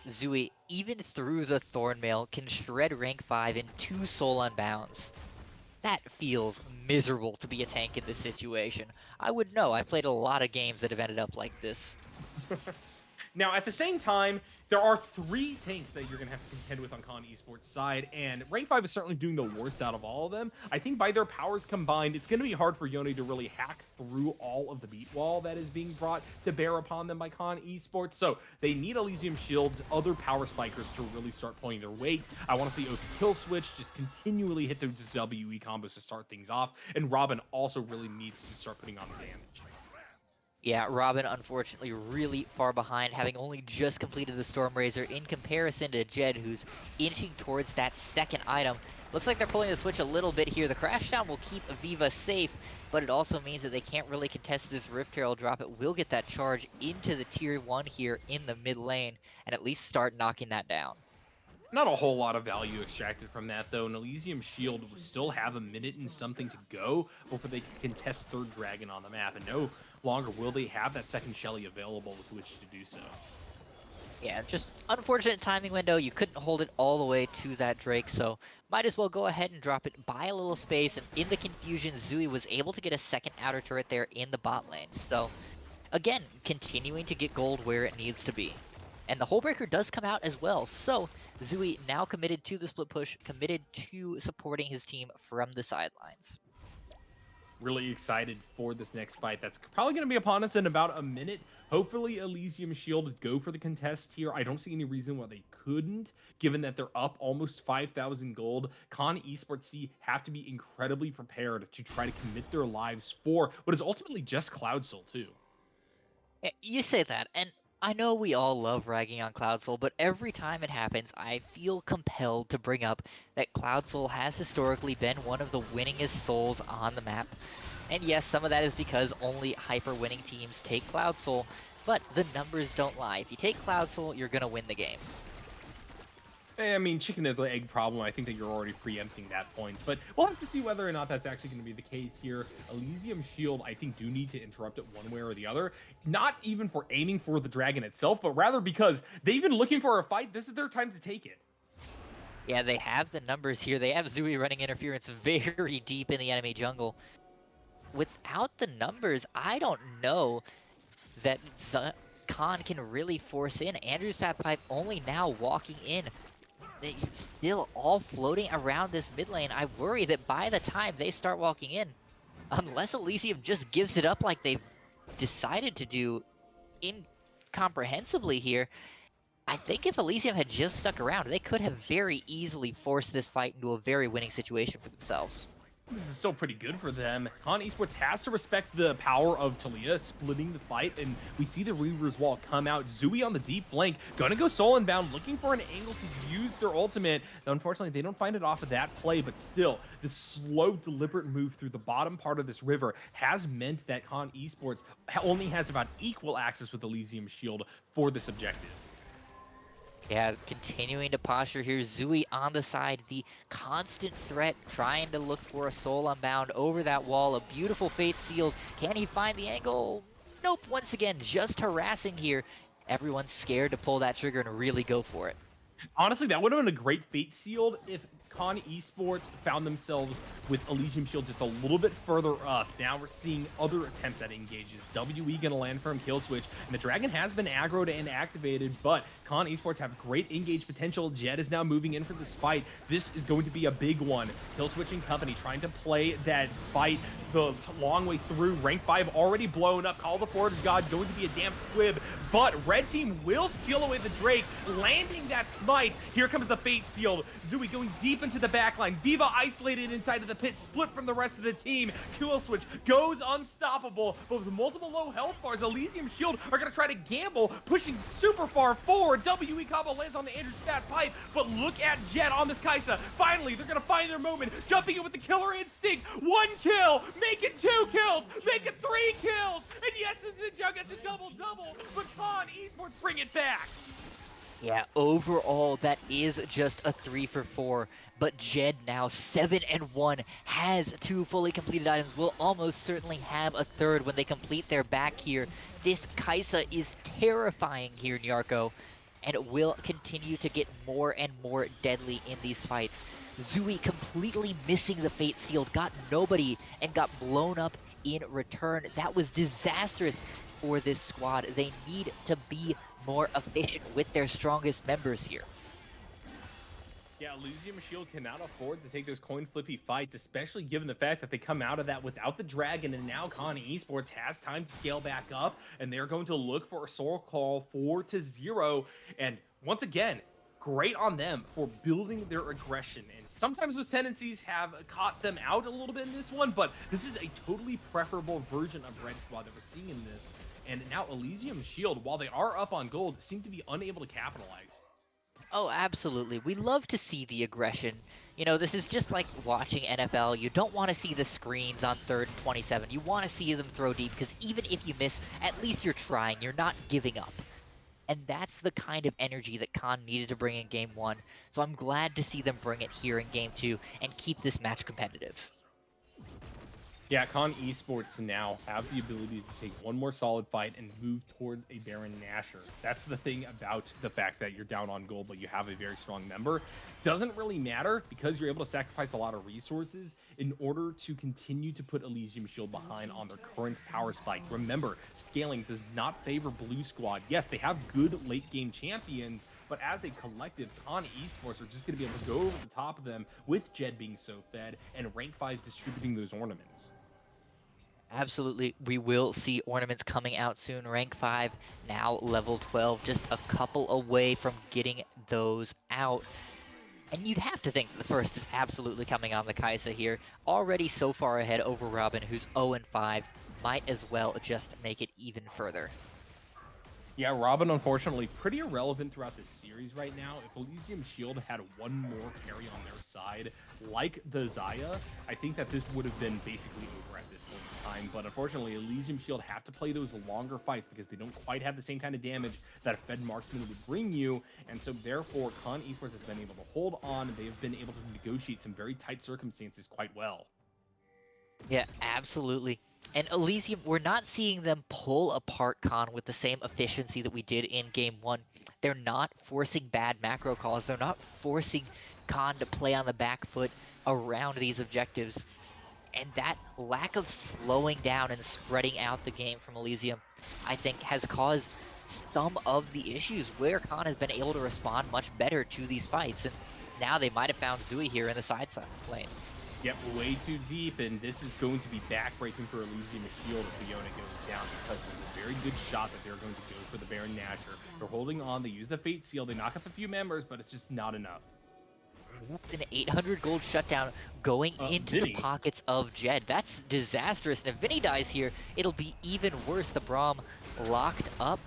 Zooey, even through the Thornmail, can shred rank 5 in 2 soul unbounds. That feels miserable to be a tank in this situation. I would know, I played a lot of games that have ended up like this. Now, at the same time, there are 3 tanks that you're going to have to contend with on Con Esports side, and rank 5 is certainly doing the worst out of all of them. I think by their powers combined, it's going to be hard for Yone to really hack through all of the beat wall that is being brought to bear upon them by Con Esports. So they need Elysium Shield's other power spikers to really start pulling their weight. I want to see OP Killswitch just continually hit those WE combos to start things off, and Robin also really needs to start putting on the damage. Yeah, Robin, unfortunately, really far behind, having only just completed the Stormrazor in comparison to Jed, who's inching towards that second item. Looks like they're pulling the switch a little bit here. The Crashdown will keep Aviva safe, but it also means that they can't really contest this Rift Herald drop. It will get that charge into the tier 1 here in the mid lane, and at least start knocking that down. Not a whole lot of value extracted from that, though. An Elysium Shield will still have a minute and something to go before they can contest third dragon on the map, and no longer will they have that second Shelly available with which to do so. Yeah, just unfortunate timing window. You couldn't hold it all the way to that Drake, so might as well go ahead and drop it, buy a little space, and in the confusion, Zooey was able to get a second outer turret there in the bot lane. So, again, continuing to get gold where it needs to be. And the Hullbreaker does come out as well, so Zooey now committed to the split push, committed to supporting his team from the sidelines. Really excited for this next fight. That's probably going to be upon us in about a minute. Hopefully Elysium Shield go for the contest here. I don't see any reason why they couldn't, given that they're up almost 5,000 gold. Con Esports C have to be incredibly prepared to try to commit their lives for what is ultimately just Cloud Soul too. You say that, and I know we all love ragging on Cloud Soul, but every time it happens, I feel compelled to bring up that Cloud Soul has historically been one of the winningest souls on the map. And yes, some of that is because only hyper-winning teams take Cloud Soul, but the numbers don't lie. If you take Cloud Soul, you're gonna win the game. I mean, chicken and egg problem, I think that you're already preempting that point, but we'll have to see whether or not that's actually going to be the case here. Elysium Shield, I think, do need to interrupt it one way or the other. Not even for aiming for the dragon itself, but rather because they've been looking for a fight. This is their time to take it. Yeah, they have the numbers here. They have Zooey running interference very deep in the enemy jungle. Without the numbers, I don't know that Khan can really force in. Andrew's Fat Pipe only now walking in. They're still all floating around this mid lane. I worry that by the time they start walking in, unless Elysium just gives it up like they've decided to do incomprehensibly here, I think if Elysium had just stuck around, they could have very easily forced this fight into a very winning situation for themselves. This is still pretty good for them. Con Esports has to respect the power of Talia splitting the fight, and we see the Reaver's Wall come out. Zooey on the deep flank, gonna go soul inbound, looking for an angle to use their ultimate. Now, unfortunately, they don't find it off of that play, but still, the slow, deliberate move through the bottom part of this river has meant that Con Esports only has about equal access with Elysium Shield for this objective. Yeah, continuing to posture here. Zooey on the side, the constant threat, trying to look for a soul unbound over that wall. A beautiful fate sealed. Can he find the angle? Nope, once again, just harassing here. Everyone's scared to pull that trigger and really go for it. Honestly, that would have been a great fate sealed if Con Esports found themselves with Elysium Shield just a little bit further up. Now we're seeing other attempts at engages. WE gonna land from kill switch, and the dragon has been aggroed and activated, but Con Esports have great engage potential. Jed is now moving in for this fight. This is going to be a big one. Kill switching company trying to play that fight the long way through. Rank 5 already blown up. Call the Forge God going to be a damn squib, but red team will steal away the Drake, landing that smite. Here comes the fate sealed. Zooey going deep into the backline. Viva isolated inside of the pit, split from the rest of the team. Kill switch goes unstoppable, but with multiple low health bars, Elysium Shield are going to try to gamble, pushing super far forward. WE combo lands on the Andrew Stat pipe, but look at Jet on this Kaisa. Finally, they're going to find their moment, jumping in with the killer instinct. 1 kill, make it 2 kills, make it 3 kills, and yes, Zinjao gets a double-double, but Con Esports bring it back. Yeah, overall, that is just a 3 for 4. But Jed now 7-1, has 2 fully completed items, will almost certainly have a third when they complete their back here. This Kaisa is terrifying here, Nyarko, and it will continue to get more and more deadly in these fights. Zooey completely missing the fate sealed, got nobody, and got blown up in return. That was disastrous for this squad. They need to be more efficient with their strongest members here. Yeah, Elysium Shield cannot afford to take those coin flippy fights, especially given the fact that they come out of that without the dragon, and now Con Esports has time to scale back up, and they're going to look for a soul call 4-0. And once again, great on them for building their aggression. And sometimes those tendencies have caught them out a little bit in this one, but this is a totally preferable version of Red Squad that we're seeing in this. And now Elysium Shield, while they are up on gold, seem to be unable to capitalize. Oh, absolutely. We love to see the aggression. You know, this is just like watching NFL. You don't want to see the screens on 3rd and 27. You want to see them throw deep, because even if you miss, at least you're trying. You're not giving up. And that's the kind of energy that Khan needed to bring in Game 1. So I'm glad to see them bring it here in Game 2 and keep this match competitive. Yeah, Con Esports now have the ability to take one more solid fight and move towards a Baron Nashor. That's the thing about the fact that you're down on gold, but you have a very strong member. Doesn't really matter because you're able to sacrifice a lot of resources in order to continue to put Elysium Shield behind on their current power spike. Remember, scaling does not favor Blue Squad. Yes, they have good late game champions, but as a collective, Con Esports are just going to be able to go over the top of them with Jed being so fed and Rank 5 distributing those ornaments. Absolutely, we will see ornaments coming out soon. Rank 5, now level 12, just a couple away from getting those out. And you'd have to think the first is absolutely coming on the Kaisa here. Already so far ahead over Robin, who's 0-5. Might as well just make it even further. Yeah, Robin, unfortunately, pretty irrelevant throughout this series right now. If Elysium Shield had one more carry on their side, like the Xayah, I think that this would have been basically over at this point in time. But unfortunately, Elysium Shield have to play those longer fights because they don't quite have the same kind of damage that a Fed Marksman would bring you. And so therefore, Con Esports has been able to hold on. They have been able to negotiate some very tight circumstances quite well. Yeah, absolutely. And Elysium, we're not seeing them pull apart Khan with the same efficiency that we did in Game 1. They're not forcing bad macro calls. They're not forcing Khan to play on the back foot around these objectives. And that lack of slowing down and spreading out the game from Elysium, I think, has caused some of the issues where Khan has been able to respond much better to these fights. And now they might have found Zooey here in the side lane. Yep, way too deep, and this is going to be backbreaking for Elysium Shield if Fiona goes down, because it's a very good shot that they're going to go for the Baron Nashor. They're holding on, they use the Fate Seal, they knock up a few members, but it's just not enough. An 800 gold shutdown going into Vinny. the pockets of Jed. That's disastrous. And if Vinny dies here, it'll be even worse. The Braum locked up.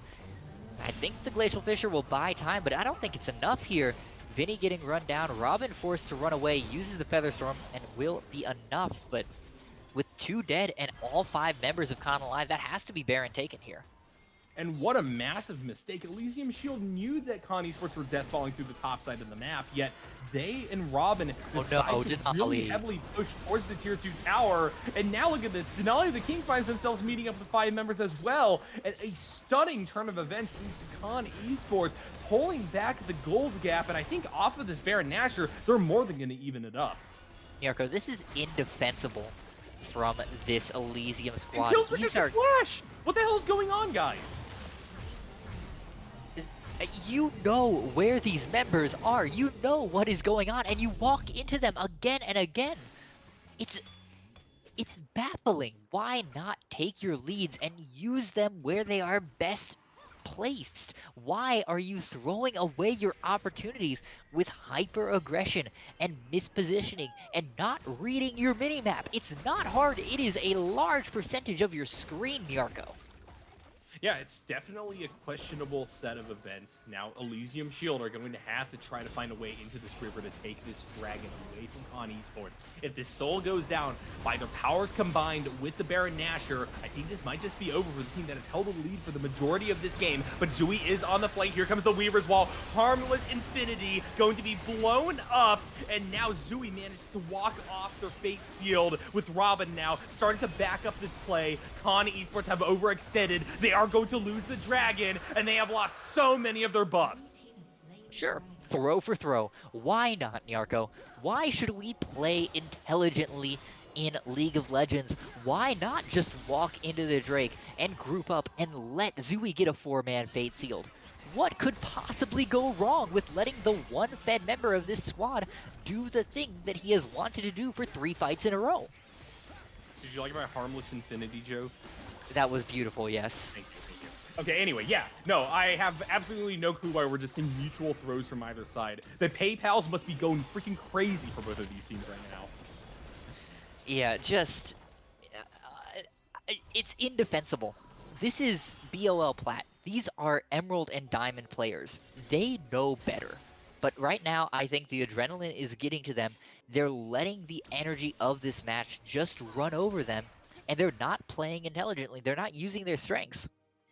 I think the Glacial Fissure will buy time, but I don't think it's enough here. Vinny getting run down, Robin forced to run away, uses the Featherstorm, and will be enough. But with 2 dead and all 5 members of Con alive, that has to be Baron taken here. And what a massive mistake. Elysium Shield knew that Con Esports were death falling through the top side of the map, yet they and Robin decided to really heavily push towards the tier 2 tower. And now look at this. Denali the King finds themselves meeting up with 5 members as well. And a stunning turn of events leads to Con Esports pulling back the gold gap. And I think off of this Baron Nashor, they're more than going to even it up. Nyarko, this is indefensible from this Elysium squad. And Killswitch is a flash! What the hell is going on, guys? You know where these members are. You know what is going on, and you walk into them again and again. It's baffling. Why not take your leads and use them where they are best placed? Why are you throwing away your opportunities with hyper aggression and mispositioning and not reading your minimap? It's not hard. It is a large percentage of your screen, Nyarko. Yeah, it's definitely a questionable set of events. Now, Elysium Shield are going to have to try to find a way into this river to take this dragon away from Con Esports. If this soul goes down by their powers combined with the Baron Nashor, I think this might just be over for the team that has held the lead for the majority of this game. But Zooey is on the flank. Here comes the Weaver's Wall. Harmless Infinity going to be blown up. And now Zooey manages to walk off their fate sealed with Robin now starting to back up this play. Con Esports have overextended. They are going to lose the dragon, and they have lost so many of their buffs. Sure, throw for throw. Why not, Nyarko? Why should we play intelligently in League of Legends? Why not just walk into the Drake and group up and let Zooey get a 4-man fate sealed? What could possibly go wrong with letting the one fed member of this squad do the thing that he has wanted to do for 3 fights in a row? Did you like my harmless infinity joke? That was beautiful, yes. Thank you. Okay, anyway, yeah. No, I have absolutely no clue why we're just seeing mutual throws from either side. The PayPals must be going freaking crazy for both of these teams right now. Yeah, just... it's indefensible. This is BOL Plat. These are Emerald and Diamond players. They know better. But right now, I think the adrenaline is getting to them. They're letting the energy of this match just run over them, and they're not playing intelligently. They're not using their strengths.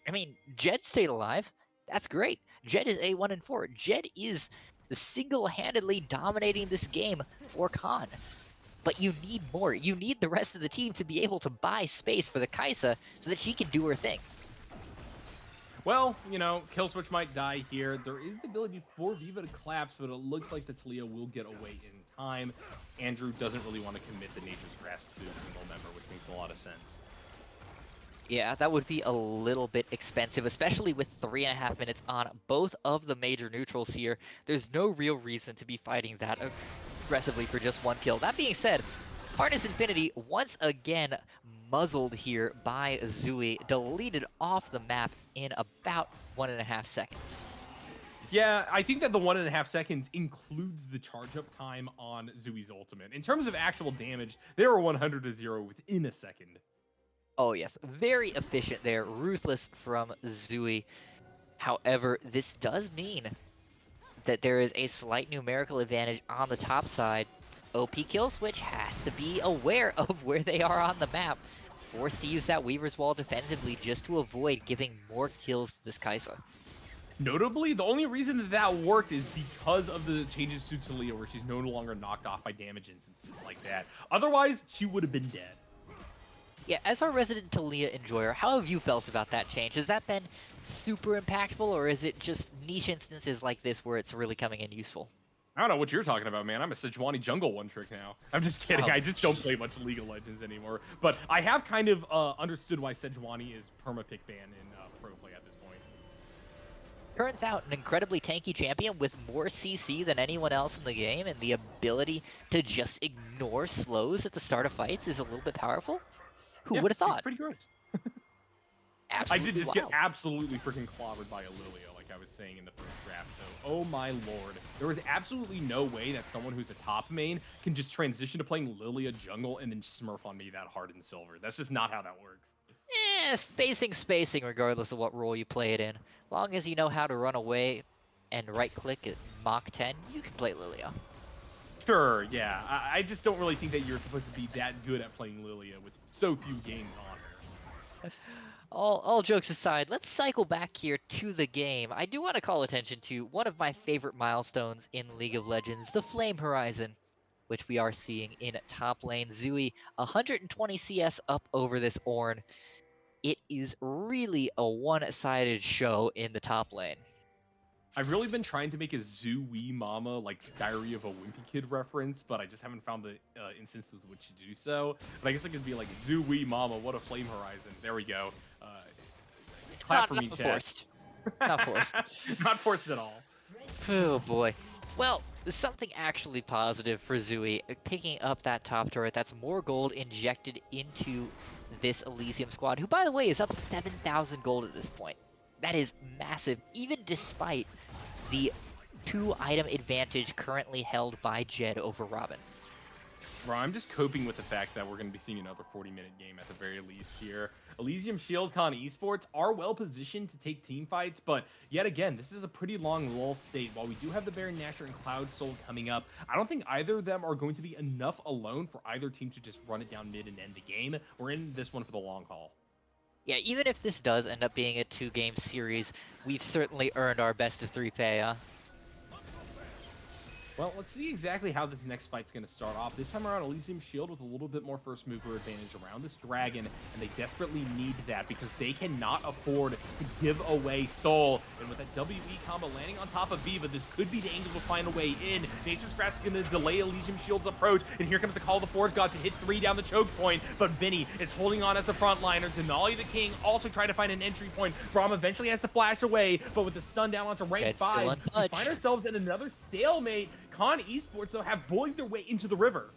I mean, Jed stayed alive. That's great. Jed is A1 and 4. Jed is single-handedly dominating this game for Khan. But you need more. You need the rest of the team to be able to buy space for the Kaisa so that she can do her thing. Well, you know, Killswitch might die here. There is the ability for Viva to collapse, but it looks like the Talia will get away in time. Andrew doesn't really want to commit the Nature's Grasp to a single member, which makes a lot of sense. Yeah, that would be a little bit expensive, especially with 3.5 minutes on both of the major neutrals here. There's no real reason to be fighting that aggressively for just 1 kill. That being said, Harness Infinity once again muzzled here by Zooey, deleted off the map in about 1.5 seconds. Yeah, I think that the 1.5 seconds includes the charge up time on Zooey's ultimate. In terms of actual damage, they were 100 to 0 within a second. Oh yes, very efficient there, ruthless from Zooey. However, this does mean that there is a slight numerical advantage on the top side. OP Killswitch has to be aware of where they are on the map, forced to use that Weaver's Wall defensively just to avoid giving more kills to this Kaisa. Notably, the only reason that that worked is because of the changes to Talia, where she's no longer knocked off by damage instances like that. Otherwise, she would have been dead. Yeah, as our resident Talia enjoyer, how have you felt about that change? Has that been super impactful, or is it just niche instances like this where it's really coming in useful? I don't know what you're talking about, man. I'm a Sejuani jungle one-trick now. I'm just kidding. Oh. I just don't play much League of Legends anymore. But I have kind of understood why Sejuani is perma-pick ban in pro play at this point. Turns out an incredibly tanky champion with more CC than anyone else in the game, and the ability to just ignore slows at the start of fights is a little bit powerful. Who would have thought? She's pretty gross. Absolutely I did just wild. get absolutely freaking clobbered by a Lilia. Like, like I was saying in the first draft, though. Oh my lord. There is absolutely no way that someone who's a top main can just transition to playing Lilia jungle and then smurf on me that hard in silver. That's just not how that works. Spacing, regardless of what role you play it in. Long as you know how to run away and right-click at Mach 10, you can play Lilia. Sure, yeah. I just don't really think that you're supposed to be that good at playing Lilia with so few games on her. All jokes aside, let's cycle back here to the game. I do want to call attention to one of my favorite milestones in League of Legends, the Flame Horizon, which we are seeing in top lane. Zui, 120 CS up over this Ornn. It is really a one-sided show in the top lane. I've really been trying to make a Zooey Mama, like Diary of a Wimpy Kid reference, but I just haven't found the instance with which to do so. But I guess it could be like Zooey Mama, what a flame horizon. There we go. Clap for me, not chat. Forced. Not forced. Not forced at all. Oh boy. Well, something actually positive for Zui, picking up that top turret. That's more gold injected into this Elysium squad, who, by the way, is up 7,000 gold at this point. That is massive, even despite the 2-item advantage currently held by Jed over Robin. Bro, I'm just coping with the fact that we're going to be seeing another 40-minute game at the very least here. Elysium, Shield, Con Esports are well positioned to take team fights, but yet again, this is a pretty long lull state. While we do have the Baron Nashor and Cloud Soul coming up, I don't think either of them are going to be enough alone for either team to just run it down mid and end the game. We're in this one for the long haul. Yeah, even if this does end up being a 2-game series, we've certainly earned our best of 3 pay, huh? Well, let's see exactly how this next fight's going to start off. This time around, Elysium Shield with a little bit more first mover advantage around this dragon, and they desperately need that because they cannot afford to give away Soul. And with that WE combo landing on top of Viva, this could be the angle to find a way in. Nature's Grass is going to delay Elysium Shield's approach, and here comes the Call of the Forge God to hit 3 down the choke point, but Vinny is holding on as the frontliner. Denali the King also trying to find an entry point. Braum eventually has to flash away, but with the stun down onto rank 5, we find ourselves in another stalemate. Con Esports, though, have bullied their way into the river.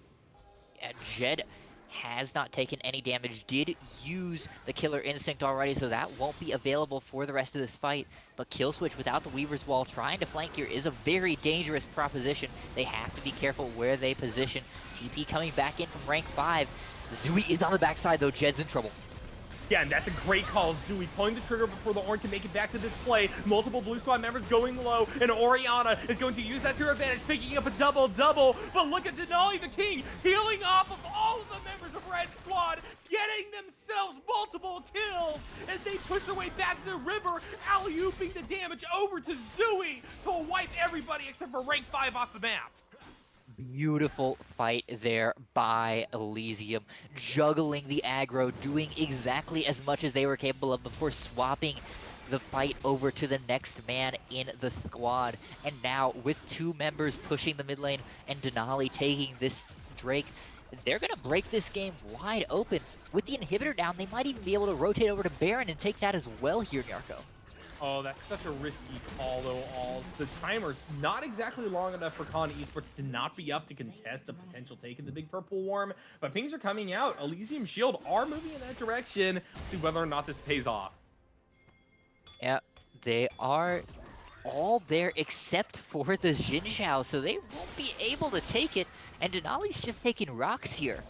Yeah, Jed has not taken any damage, did use the Killer Instinct already, so that won't be available for the rest of this fight. But Killswitch without the Weaver's Wall trying to flank here is a very dangerous proposition. They have to be careful where they position. TP coming back in from rank 5. Zui is on the backside, though. Jed's in trouble. Yeah, and that's a great call. Zui pulling the trigger before the Ornn can make it back to this play. Multiple Blue Squad members going low, and Orianna is going to use that to her advantage, picking up a double-double. But look at Denali the King healing off of all of the members of Red Squad, getting themselves multiple kills as they push their way back to the river, alley-ooping the damage over to Zui to wipe everybody except for rank 5 off the map. Beautiful fight there by Elysium, juggling the aggro, doing exactly as much as they were capable of before swapping the fight over to the next man in the squad. And now with 2 members pushing the mid lane and Denali taking this Drake, they're going to break this game wide open. With the inhibitor down, they might even be able to rotate over to Baron and take that as well here, Nyarko. Oh, that's such a risky call, though, Alls. The timer's not exactly long enough for Con Esports to not be up to contest a potential take in the Big Purple Worm, but pings are coming out. Elysium Shield are moving in that direction. Let's see whether or not this pays off. Yeah, they are all there except for the Xin Zhao, so they won't be able to take it, and Denali's just taking rocks here.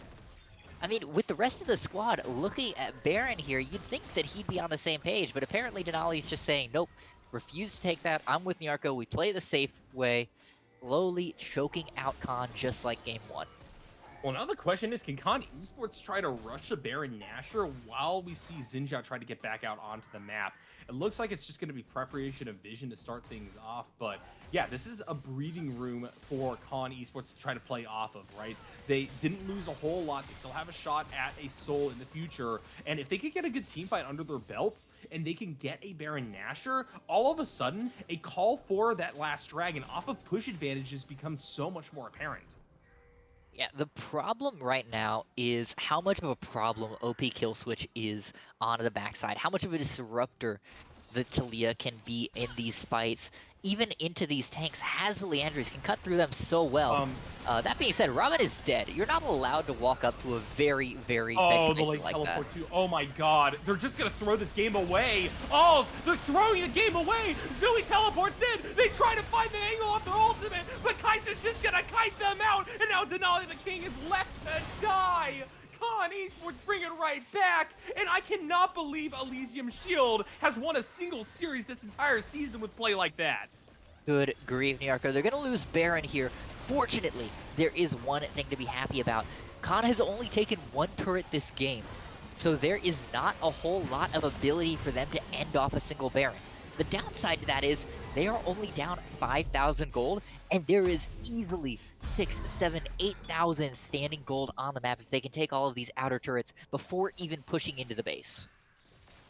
I mean, with the rest of the squad looking at Baron here, you'd think that he'd be on the same page, but apparently Denali's just saying, nope, refuse to take that. I'm with Nyarko. We play the safe way, slowly choking out Khan just like game 1. Well, now the question is, can Con Esports try to rush a Baron Nashor while we see Xin Zhao try to get back out onto the map? It looks like it's just going to be preparation of vision to start things off, but yeah, this is a breathing room for Con Esports to try to play off of, right? They didn't lose a whole lot. They still have a shot at a Soul in the future, and if they could get a good team fight under their belts and they can get a Baron Nashor, all of a sudden, a call for that last dragon off of push advantages becomes so much more apparent. Yeah, the problem right now is how much of a problem OP Killswitch is on the backside. How much of a disruptor the Talia can be in these fights, even into these tanks. Has the Leandries, can cut through them so well. That being said, Robin is dead. You're not allowed to walk up to a very, very Oh, dead the position late like that. teleport too. Oh my god. They're just gonna throw this game away. Oh, they're throwing the game away. Zooey teleports in. They try to find the angle off their ultimate, but Kai'Sa's just gonna kite them out. And now Denali the King is left to die. Con Esports bring it right back. And I cannot believe Elysium Shield has won a single series this entire season with play like that. Good grief, New Yorker. They're going to lose Baron here. Fortunately, there is one thing to be happy about. Khan has only taken one turret this game, so there is not a whole lot of ability for them to end off a single Baron. The downside to that is they are only down 5,000 gold, and there is easily 6, 7, 8,000 standing gold on the map if they can take all of these outer turrets before even pushing into the base.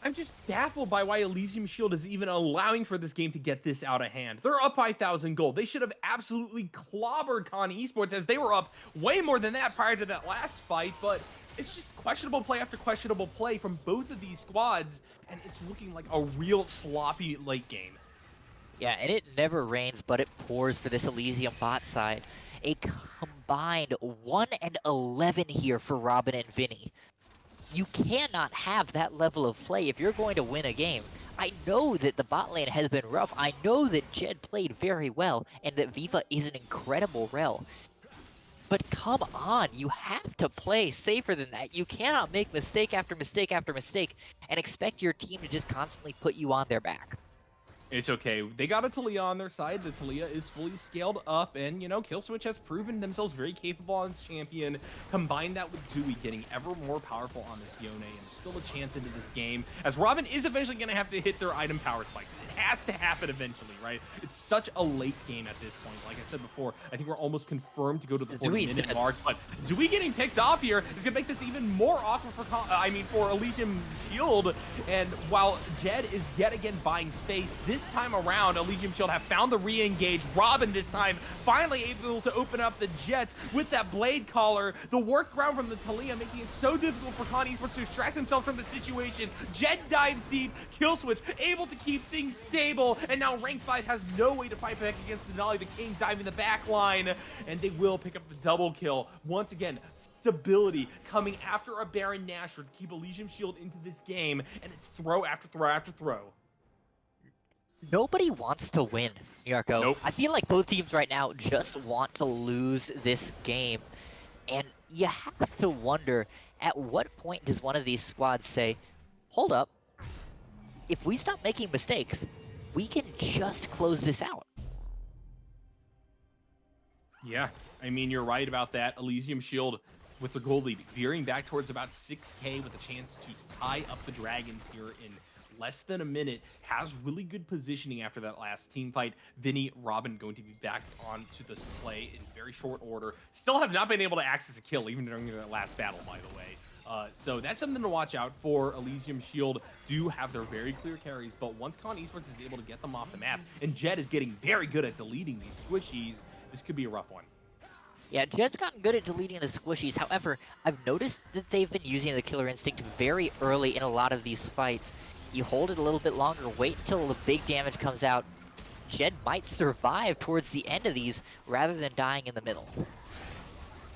I'm just baffled by why Elysium Shield is even allowing for this game to get this out of hand. They're up 5,000 gold. They should have absolutely clobbered Con Esports, as they were up way more than that prior to that last fight, but it's just questionable play after questionable play from both of these squads, and it's looking like a real sloppy late game. Yeah, and it never rains, but it pours for this Elysium bot side. A combined 1 and 11 here for Robin and Vinny. You cannot have that level of play if you're going to win a game. I know that the bot lane has been rough. I know that Jed played very well, and that Viva is an incredible rel. But come on, you have to play safer than that. You cannot make mistake after mistake after mistake and expect your team to just constantly put you on their back. It's okay. They got a Talia on their side. The Talia is fully scaled up, and, you know, Killswitch has proven themselves very capable on this champion. Combine that with Zooey getting ever more powerful on this Yone, and there's still a chance into this game, as Robin is eventually going to have to hit their item power spikes. It has to happen eventually, right? It's such a late game at this point. Like I said before, I think we're almost confirmed to go to the 40-minute mark, but Zooey getting picked off here is going to make this even more awkward for Elysium Shield. And while Jed is yet again buying space, this time around, Elysium Shield have found the re-engage. Robin this time finally able to open up the Jets with that Blade Collar. The workaround from the Talia making it so difficult for Con Esports to extract themselves from the situation. Jed dives deep, Killswitch able to keep things stable, and now Rank 5 has no way to fight back against Denali the King diving the back line, and they will pick up the double kill. Once again, stability coming after a Baron Nashor to keep Elysium Shield into this game, and it's throw after throw after throw. Nobody wants to win, Yarko. Nope. I feel like both teams right now just want to lose this game. And you have to wonder, at what point does one of these squads say, hold up, if we stop making mistakes, we can just close this out. Yeah, I mean, you're right about that. Elysium Shield with the gold lead veering back towards about 6K with a chance to tie up the Dragons here in less than a minute, has really good positioning after that last team fight. Vinny, Robin going to be back onto this play in very short order. Still have not been able to access a kill even during that last battle, by the way. So that's something to watch out for. Elysium Shield do have their very clear carries, but once Con Esports is able to get them off the map, and Jed is getting very good at deleting these squishies, this could be a rough one. Yeah, Jed's gotten good at deleting the squishies. However, I've noticed that they've been using the Killer Instinct very early in a lot of these fights. You hold it a little bit longer, wait until the big damage comes out. Jed might survive towards the end of these rather than dying in the middle.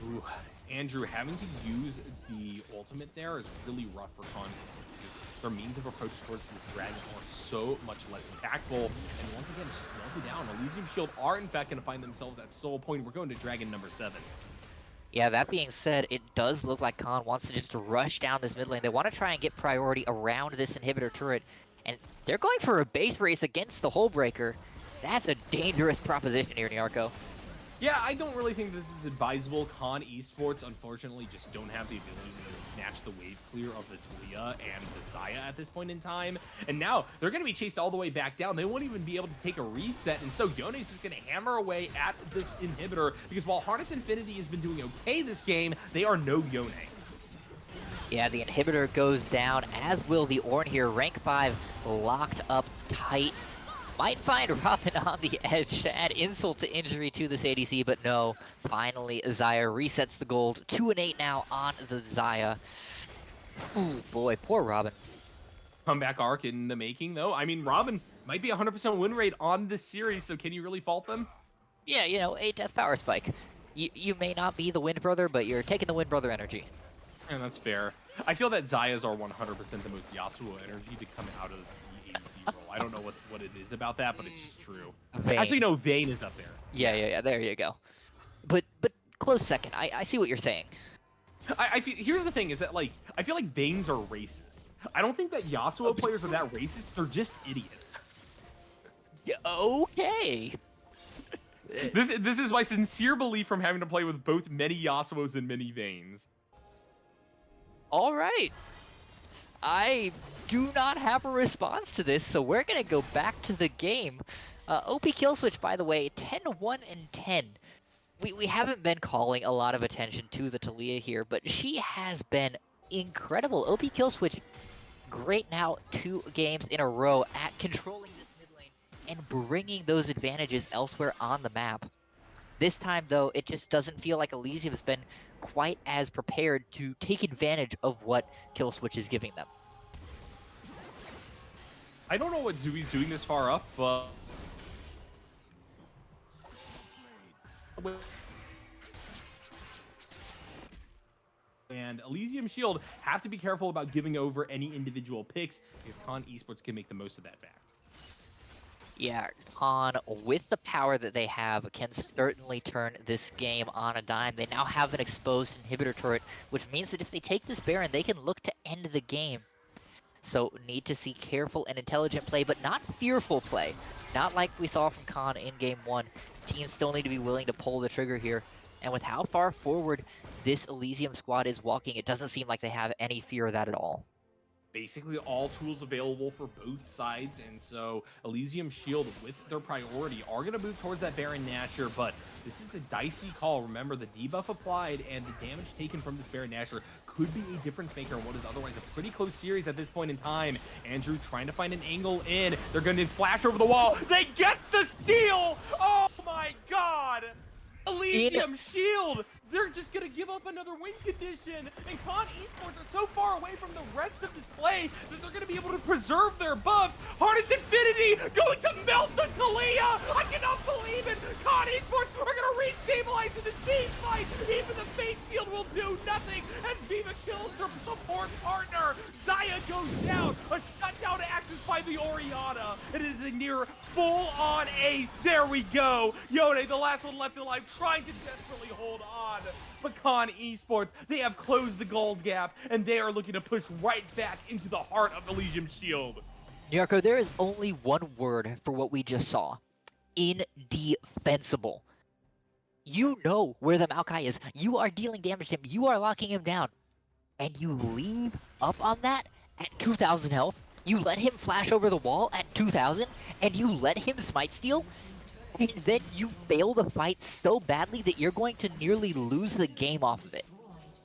Ooh, Andrew, having to use the ultimate there is really rough for Con Esports because their means of approach towards this dragon are so much less impactful. And once again, just slow it down. Elysium Shield are in fact going to find themselves at soul point. We're going to dragon number 7. Yeah, that being said, it does look like Khan wants to just rush down this mid lane. They want to try and get priority around this inhibitor turret, and they're going for a base race against the Hullbreaker. That's a dangerous proposition here, Nyarko. Yeah, I don't really think this is advisable. Con Esports, unfortunately, just don't have the ability to match the wave clear of the Talia and the Xayah at this point in time. And now they're going to be chased all the way back down. They won't even be able to take a reset. And so Yone's just going to hammer away at this inhibitor because while Harness Infinity has been doing okay this game, they are no Yone. Yeah, the inhibitor goes down, as will the Ornn here. Rank 5 locked up tight. Might find Robin on the edge to add insult to injury to this ADC, but no. Finally, Xayah resets the gold. 2 and 8 now on the Xayah. Ooh, boy, poor Robin. comeback arc in the making, though. I mean, Robin might be 100% win rate on this series, so can you really fault them? Yeah, you know, 8 death power spike. You may not be the Wind Brother, but you're taking the Wind Brother energy. And that's fair. I feel that Zaya's are 100% the most Yasuo energy to come out of the ADC role. I don't know what it is about that, but it's true. Vayne. Actually, no, Vayne is up there. Yeah, there you go. But close second. I see what you're saying. I feel, here's the thing, is that, like, I feel like Vaynes are racist. I don't think that Yasuo players are that racist. They're just idiots. Yeah, okay. This is my sincere belief from having to play with both many Yasuos and many Vaynes. All right. I do not have a response to this, so we're going to go back to the game. OP kill switch, by the way, 10-1 and 10. We haven't been calling a lot of attention to the Taliyah here, but she has been incredible. OP kill switch, great now 2 games in a row at controlling this mid lane and bringing those advantages elsewhere on the map. This time, though, it just doesn't feel like Elysium has been quite as prepared to take advantage of what kill switch is giving them. I don't know what Zui's doing this far up, but and Elysium Shield have to be careful about giving over any individual picks, because Con Esports can make the most of that fact. Yeah, Con, with the power that they have, can certainly turn this game on a dime. They now have an exposed inhibitor turret, which means that if they take this Baron, they can look to end the game. So need to see careful and intelligent play, but not fearful play. Not like we saw from Con in Game 1. Teams still need to be willing to pull the trigger here. And with how far forward this Elysium squad is walking, it doesn't seem like they have any fear of that at all. Basically all tools available for both sides, and so Elysium Shield, with their priority, are going to move towards that Baron Nashor, but this is a dicey call. Remember, the debuff applied and the damage taken from this Baron Nashor could be a difference maker in what is otherwise a pretty close series at this point in time. Andrew trying to find an angle in. They're going to flash over the wall. They get the steal! Oh my god! Elysium Shield! They're just going to give up another win condition, and Con Esports are so far away from the rest of this play that they're going to be able to preserve their buffs. Harness Infinity going to melt the Taliyah! I cannot believe it! Con Esports are going to re-stabilize in this team fight! Even the Fate Shield will do nothing as Viva kills her support partner! Zaya goes down! A shutdown axis by the Orianna! It is a near full-on ace! There we go! Yone, the last one left alive, trying to desperately hold on. But Con Esports, they have closed the gold gap, and they are looking to push right back into the heart of Elysium Shield. Nyarko, there is only one word for what we just saw. Indefensible. You know where the Maokai is. You are dealing damage to him. You are locking him down. And you leave up on that at 2,000 health. You let him flash over the wall at 2,000, and you let him smite steal. And then you fail the fight so badly that you're going to nearly lose the game off of it.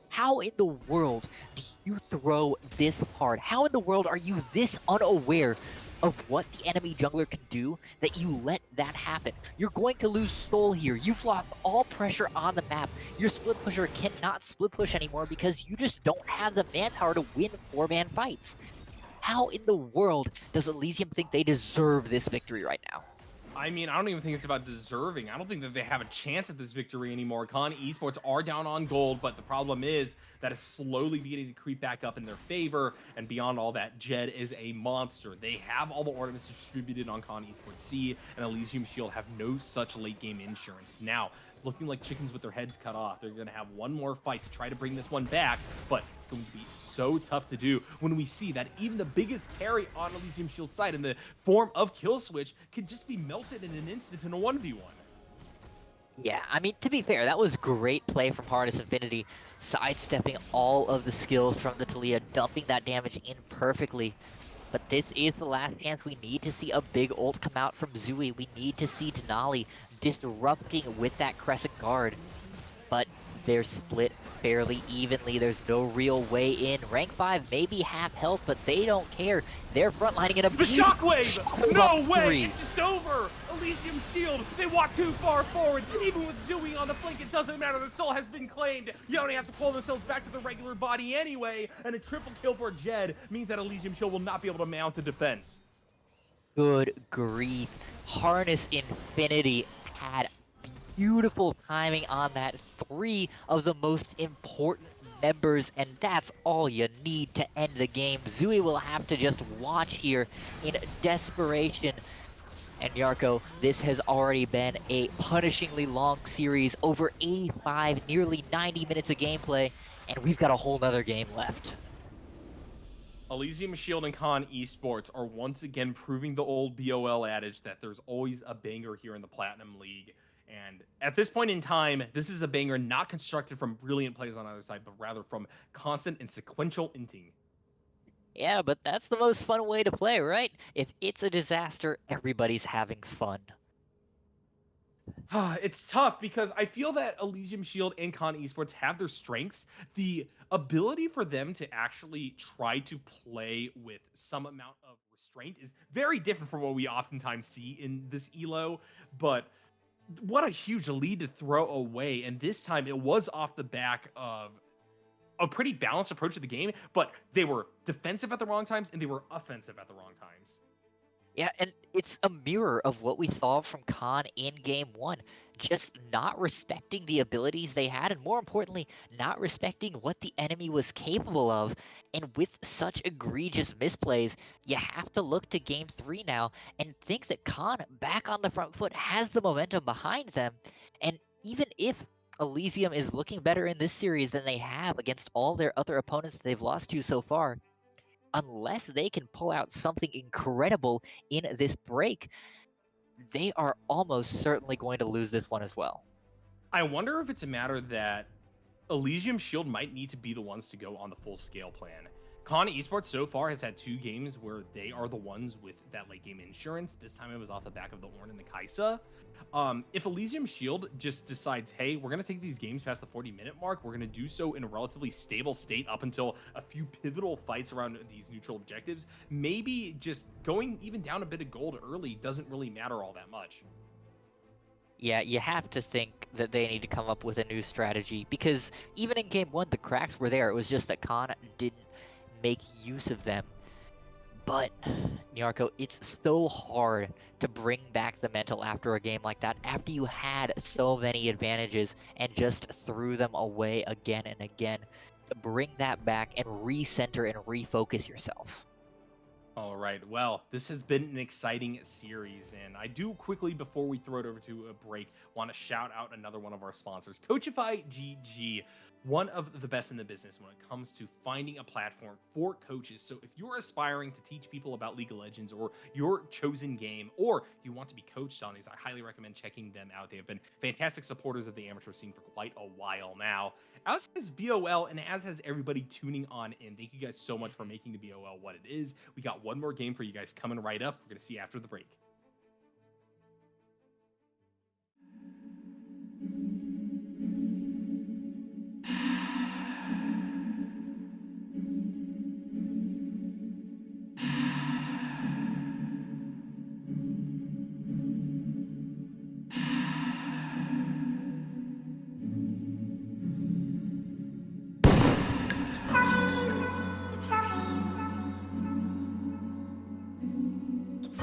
How in the world do you throw this hard? How in the world are you this unaware of what the enemy jungler can do that you let that happen? You're going to lose soul here. You've lost all pressure on the map. Your split pusher cannot split push anymore because you just don't have the manpower to win 4-man fights. How in the world does Elysium think they deserve this victory right now? I mean, I don't even think it's about deserving. I don't think that they have a chance at this victory anymore. Con Esports are down on gold, but the problem is that it's slowly beginning to creep back up in their favor. And beyond all that, Jed is a monster. They have all the ornaments distributed on Con Esports C, and Elysium Shield have no such late game insurance. Now, looking like chickens with their heads cut off. They're going to have one more fight to try to bring this one back, but it's going to be so tough to do when we see that even the biggest carry on Elysium Shield's side in the form of Kill Switch can just be melted in an instant in a 1v1. Yeah, I mean, to be fair, that was great play from Harness Infinity, sidestepping all of the skills from the Taliyah, dumping that damage in perfectly. But this is the last chance. We need to see a big ult come out from Zui. We need to see Denali disrupting with that Crescent Guard. But They're split fairly evenly. There's no real way in. Rank 5 maybe half health, but they don't care. They're frontlining in a The beautiful shockwave! No way! three. It's just over! Elysium shield! They walk too far forward! Even with Zooey on the flank, it doesn't matter. The soul has been claimed. You only have to pull themselves back to the regular body anyway. And a triple kill for Jed means that Elysium shield will not be able to mount a defense. Good grief. Harness Infinity had beautiful timing on that. 3 of the most important members, and that's all you need to end the game. Zooey will have to just watch here in desperation. And Yarko, this has already been a punishingly long series, over 85, nearly 90 minutes of gameplay, and we've got a whole nother game left. Elysium Shield and Con Esports are once again proving the old BOL adage that there's always a banger here in the Platinum League. And at this point in time, this is a banger not constructed from brilliant plays on either side, but rather from constant and sequential inting. Yeah, but that's the most fun way to play, right? If it's a disaster, everybody's having fun. It's tough because I feel that Elysium Shield and Con Esports have their strengths. The ability for them to actually try to play with some amount of restraint is very different from what we oftentimes see in this elo, but what a huge lead to throw away. And this time it was off the back of a pretty balanced approach to the game, but they were defensive at the wrong times and they were offensive at the wrong times. Yeah, and it's a mirror of what we saw from Khan in Game 1. Just not respecting the abilities they had, and more importantly, not respecting what the enemy was capable of. And with such egregious misplays, you have to look to Game 3 now and think that Khan, back on the front foot, has the momentum behind them. And even if Elysium is looking better in this series than they have against all their other opponents they've lost to so far, unless they can pull out something incredible in this break, they are almost certainly going to lose this one as well. I wonder if it's a matter that Elysium Shield might need to be the ones to go on the full scale plan. Con Esports so far has had 2 games where they are the ones with that late game insurance. This time it was off the back of the Ornn and the Kaisa. If Elysium Shield just decides, hey, we're going to take these games past the 40-minute mark, we're going to do so in a relatively stable state up until a few pivotal fights around these neutral objectives, maybe just going even down a bit of gold early doesn't really matter all that much. Yeah, you have to think that they need to come up with a new strategy, because even in Game 1, the cracks were there. It was just that Khan didn't make use of them. But, Nyarko, it's so hard to bring back the mental after a game like that, after you had so many advantages and just threw them away again and again. To bring that back and recenter and refocus yourself. All right, well, this has been an exciting series, and I do quickly, before we throw it over to a break, want to shout out another one of our sponsors, Coachify GG, one of the best in the business when it comes to finding a platform for coaches. So if you're aspiring to teach people about League of Legends or your chosen game, or you want to be coached on these, I highly recommend checking them out. They have been fantastic supporters of the amateur scene for quite a while now, as has BOL, and as has everybody tuning on in. Thank you guys so much for making the BOL what it is. We got one more game for you guys coming right up. We're going to see you after the break. It's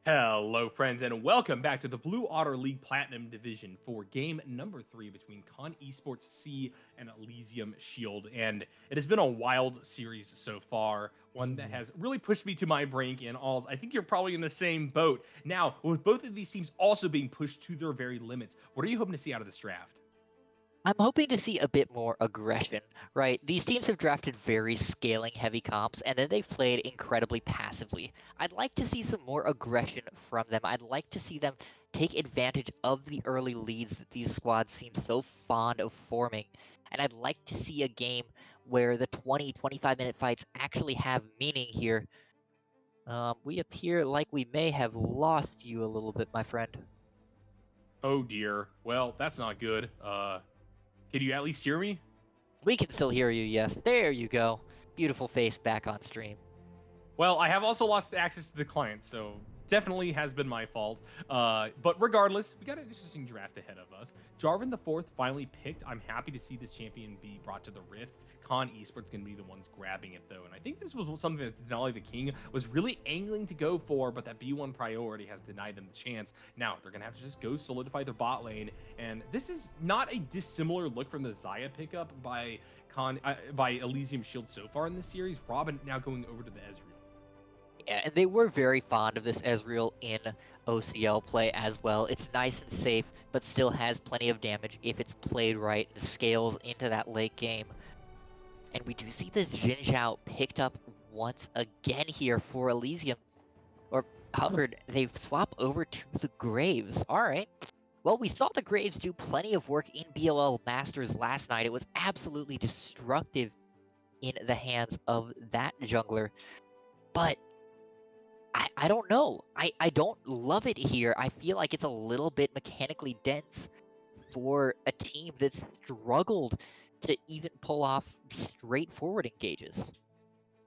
Hello, friends, and welcome back to the Blue Otter League Platinum Division for game number 3 between Con Esports C and Elysium Shield. And it has been a wild series so far, one that Mhm. has really pushed me to my brink. And all, I think you're probably in the same boat. Now, with both of these teams also being pushed to their very limits, what are you hoping to see out of this draft? I'm hoping to see a bit more aggression, right? These teams have drafted very scaling heavy comps and then they've played incredibly passively. I'd like to see some more aggression from them. I'd like to see them take advantage of the early leads that these squads seem so fond of forming. And I'd like to see a game where the 25-minute fights actually have meaning here. We appear like we may have lost you a little bit, my friend. Oh dear. Well, that's not good. Can you at least hear me? We can still hear you, yes. There you go. Beautiful face back on stream. Well, I have also lost access to the client, so definitely has been my fault. But regardless, we got an interesting draft ahead of us. Jarvan the fourth finally picked. I'm happy to see this champion be brought to the Rift. Con Esports going to be the ones grabbing it though, and I think this was something that Denali the King was really angling to go for, but that B1 priority has denied them the chance. Now they're going to have to just go solidify their bot lane, and this is not a dissimilar look from the Xayah pickup by Elysium Shield so far in this series. Robin now going over to the Ezreal. Yeah, and they were very fond of this Ezreal in OCL play as well. It's nice and safe, but still has plenty of damage if it's played right, scales into that late game. And we do see this Jin Zhao picked up once again here for Elysium. Or, however, they swap over to the Graves. Alright. Well, we saw the Graves do plenty of work in BOL Masters last night. It was absolutely destructive in the hands of that jungler. But I don't know. I don't love it here. I feel like it's a little bit mechanically dense for a team that's struggled to even pull off straightforward engages.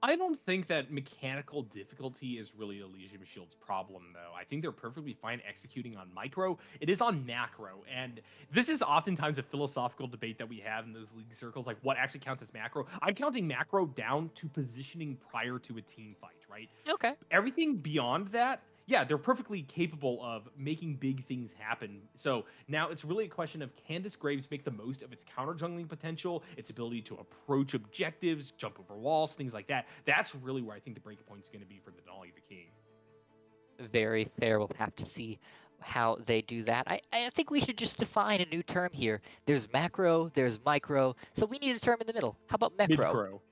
I don't think that mechanical difficulty is really Elysium Shield's problem, though. I think they're perfectly fine executing on micro. It is on macro, and this is oftentimes a philosophical debate that we have in those league circles, like what actually counts as macro. I'm counting macro down to positioning prior to a team fight, right? Okay. Everything beyond that, yeah, they're perfectly capable of making big things happen. So now it's really a question of, can this Graves make the most of its counter jungling potential, its ability to approach objectives, jump over walls, things like that. That's really where I think the breaking point is going to be for the Denali the King. Very fair. We'll have to see how they do that. I think we should just define a new term here. There's macro, there's micro, so we need a term in the middle. How about Mid micro? crow.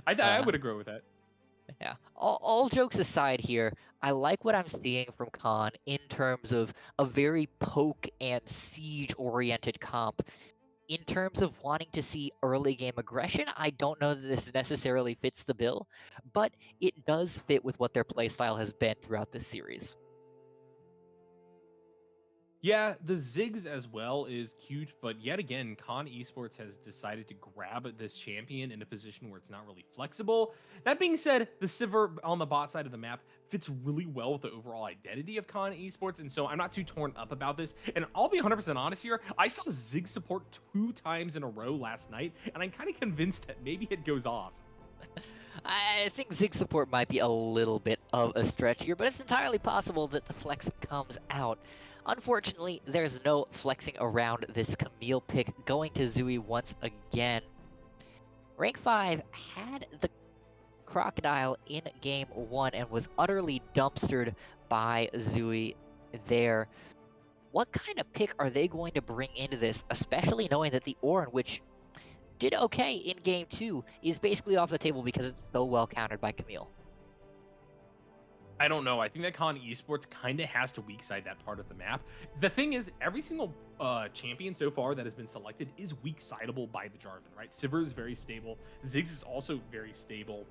I Uh, would agree with that. Yeah. All jokes aside here, I like what I'm seeing from Khan in terms of a very poke and siege oriented comp. In terms of wanting to see early game aggression, I don't know that this necessarily fits the bill, but it does fit with what their playstyle has been throughout this series. Yeah, the Ziggs as well is cute, but yet again, Con Esports has decided to grab this champion in a position where it's not really flexible. That being said, the Sivir on the bot side of the map fits really well with the overall identity of Con Esports, and so I'm not too torn up about this. And I'll be 100% honest here, I saw Ziggs support 2 times in a row last night, and I'm kind of convinced that maybe it goes off. I think Zig support might be a little bit of a stretch here, but it's entirely possible that the flex comes out. Unfortunately, there's no flexing around this Camille pick going to Zui once again. Rank 5 had the Crocodile in game 1 and was utterly dumpstered by Zui there. What kind of pick are they going to bring into this, especially knowing that the Orin, which did okay in game 2, is basically off the table because it's so well countered by Camille? I don't know. I think that Con Esports kind of has to weak side that part of the map. The thing is, every single champion so far that has been selected is weak sideable by the Jarvan, right? Sivir is very stable. Ziggs is also very stable.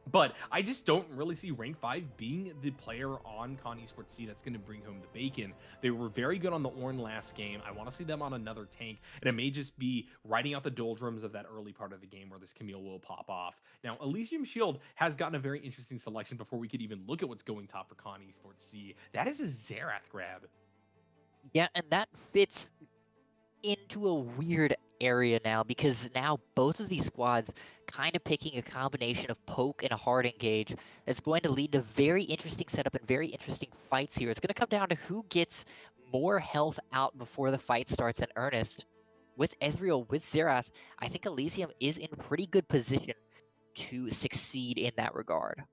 But I just don't really see rank 5 being the player on Con Esports C that's going to bring home the bacon. They were very good on the Ornn last game. I want to see them on another tank, and it may just be riding out the doldrums of that early part of the game where this Camille will pop off. Now, Elysium Shield has gotten a very interesting selection before we could even look at what's going top for Con Esports C. That is a Xerath grab. Yeah, and that fits into a weird area now, because now both of these squads kind of picking a combination of poke and a hard engage that's going to lead to very interesting setup and very interesting fights here. It's going to come down to who gets more health out before the fight starts in earnest. With Ezreal, with Xerath, I think Elysium is in pretty good position to succeed in that regard.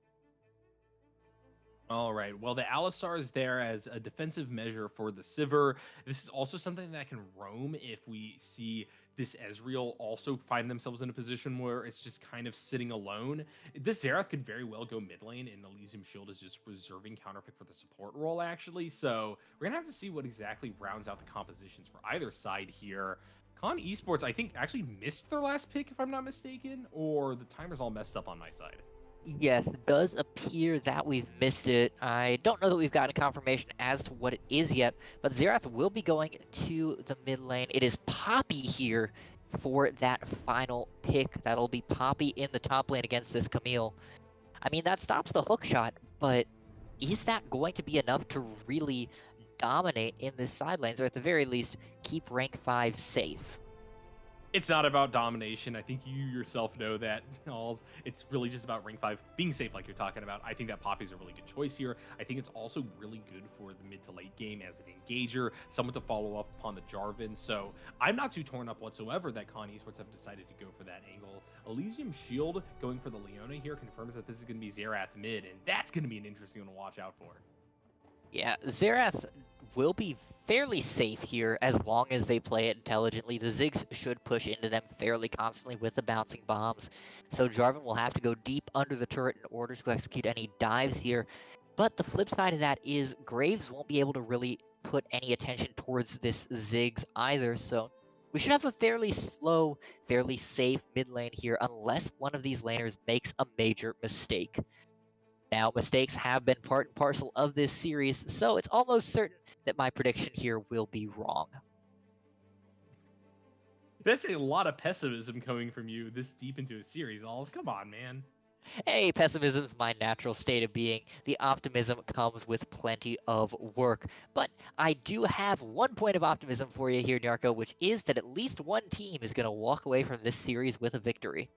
All right. Well, the Alistar is there as a defensive measure for the Sivir. This is also something that can roam if we see this Ezreal also find themselves in a position where it's just kind of sitting alone. This Xerath could very well go mid lane, and Elysium Shield is just reserving counterpick for the support role, actually. So we're going to have to see what exactly rounds out the compositions for either side here. Con Esports, I think, actually missed their last pick, if I'm not mistaken, or the timer's all messed up on my side. Yes, it does appear that we've missed it. I don't know that we've gotten confirmation as to what it is yet, but Xerath will be going to the mid lane. It is Poppy here for that final pick. That'll be Poppy in the top lane against this Camille. I mean, that stops the hook shot, but is that going to be enough to really dominate in this side lanes, or at the very least, keep rank 5 safe? It's not about domination. I think you yourself know that, Alls. It's really just about rank 5 being safe, like you're talking about. I think that Poppy's a really good choice here. I think it's also really good for the mid to late game as an engager, someone to follow up upon the Jarvan. So I'm not too torn up whatsoever that Con Esports have decided to go for that angle. Elysium Shield going for the Leona here confirms that this is going to be Xerath mid, and that's going to be an interesting one to watch out for. Yeah, Xerath will be fairly safe here as long as they play it intelligently. The Ziggs should push into them fairly constantly with the bouncing bombs, so Jarvan will have to go deep under the turret in order to execute any dives here. But the flip side of that is Graves won't be able to really put any attention towards this Ziggs either, so we should have a fairly slow, fairly safe mid lane here unless one of these laners makes a major mistake. Now, mistakes have been part and parcel of this series, so it's almost certain that my prediction here will be wrong. That's a lot of pessimism coming from you this deep into a series, Alls. Come on, man. Hey, pessimism's my natural state of being. The optimism comes with plenty of work. But I do have one point of optimism for you here, Narco, which is that at least one team is going to walk away from this series with a victory.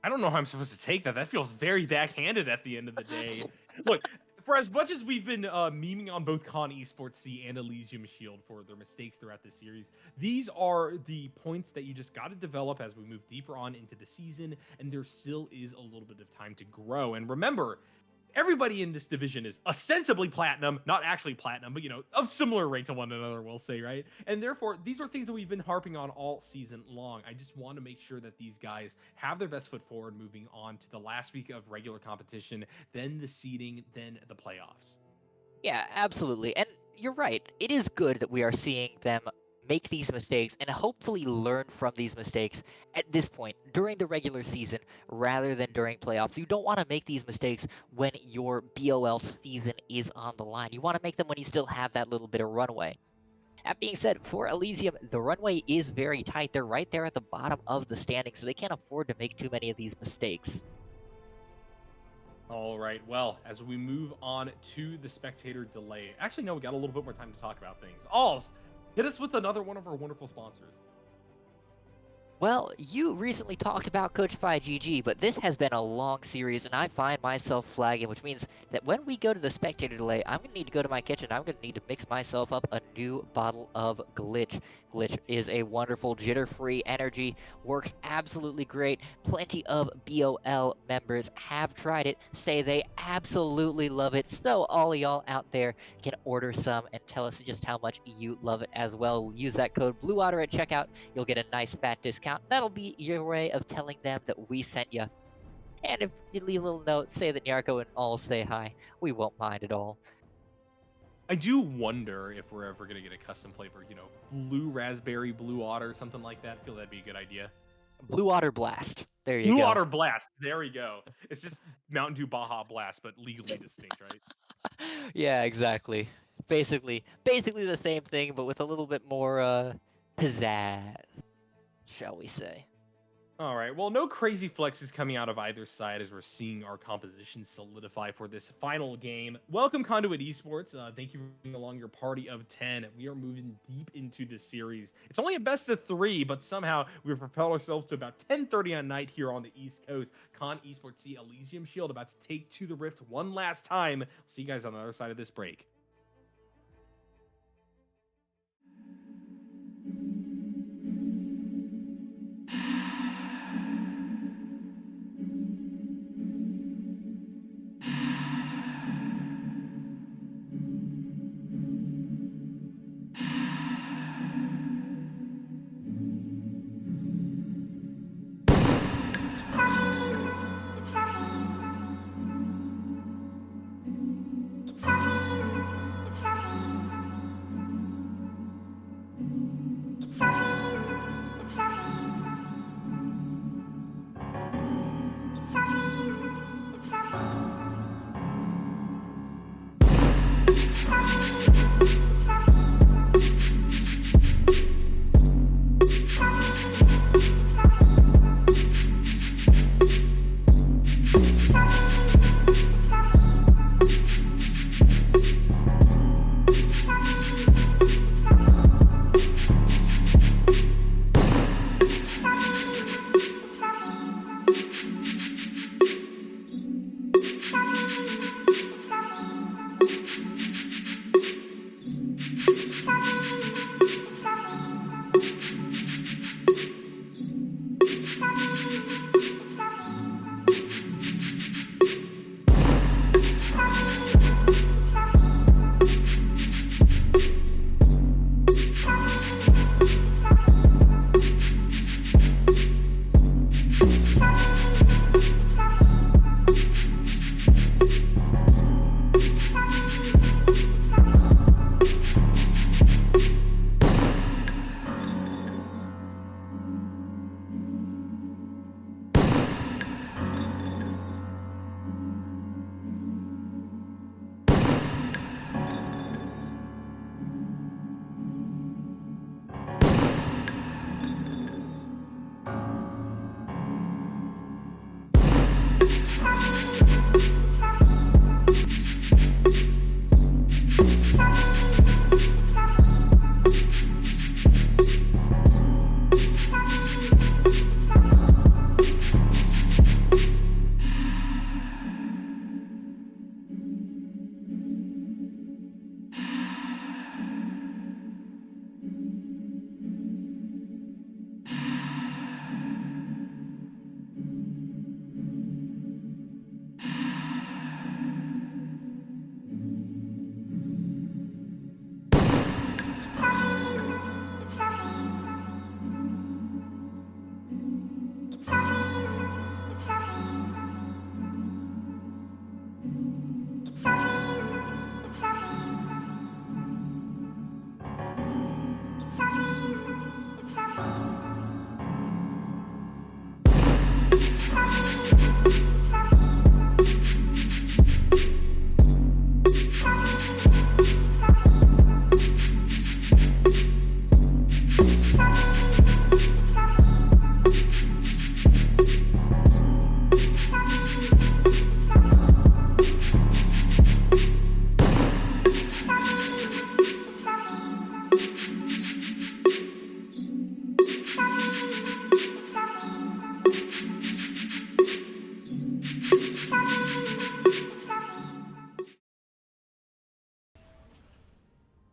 I don't know how I'm supposed to take that. That feels very backhanded at the end of the day. Look, for as much as we've been memeing on both Con Esports C and Elysium Shield for their mistakes throughout the series, these are the points that you just got to develop as we move deeper on into the season, and there still is a little bit of time to grow. And remember, everybody in this division is ostensibly platinum, not actually platinum, but of similar rank to one another, we'll say, right? And therefore, these are things that we've been harping on all season long. I just want to make sure that these guys have their best foot forward moving on to the last week of regular competition, then the seeding, then the playoffs. Yeah, absolutely. And you're right. It is good that we are seeing them make these mistakes and hopefully learn from these mistakes at this point during the regular season rather than during playoffs. You don't want to make these mistakes when your BOL season is on the line. You want to make them when you still have that little bit of runway. That being said, for Elysium, the runway is very tight. They're right there at the bottom of the standings, so they can't afford to make too many of these mistakes. All right. Well, as we move on to the spectator delay, actually, no, we got a little bit more time to talk about things. Alls, hit us with another one of our wonderful sponsors. Well, you recently talked about Coachify GG, but this has been a long series, and I find myself flagging, which means that when we go to the spectator delay, I'm going to need to go to my kitchen. I'm going to need to mix myself up a new bottle of Glitch. Glitch is a wonderful jitter-free energy, works absolutely great. Plenty of BOL members have tried it, say they absolutely love it. So all y'all out there can order some and tell us just how much you love it as well. Use that code BLUEWATER at checkout. You'll get a nice fat discount. That'll be your way of telling them that we sent you. And if you leave a little note, say that Nyarko and all say hi. We won't mind at all. I do wonder if we're ever going to get a custom flavor, blue raspberry, blue otter, something like that. I feel that'd be a good idea. Blue Water Blast. There you Blue go. Otter Blast. There we go. It's just Mountain Dew Baja Blast, but legally distinct, right? Yeah, exactly. Basically the same thing, but with a little bit more pizzazz, shall we say. All right. Well, no crazy flexes coming out of either side as we're seeing our composition solidify for this final game. Welcome, Conduit Esports. Thank you for bringing along your party of 10. We are moving deep into this series. It's only a best of 3, but somehow we've propelled ourselves to about 10:30 on night here on the East Coast. Con Esports see Elysium Shield about to take to the Rift one last time. See you guys on the other side of this break.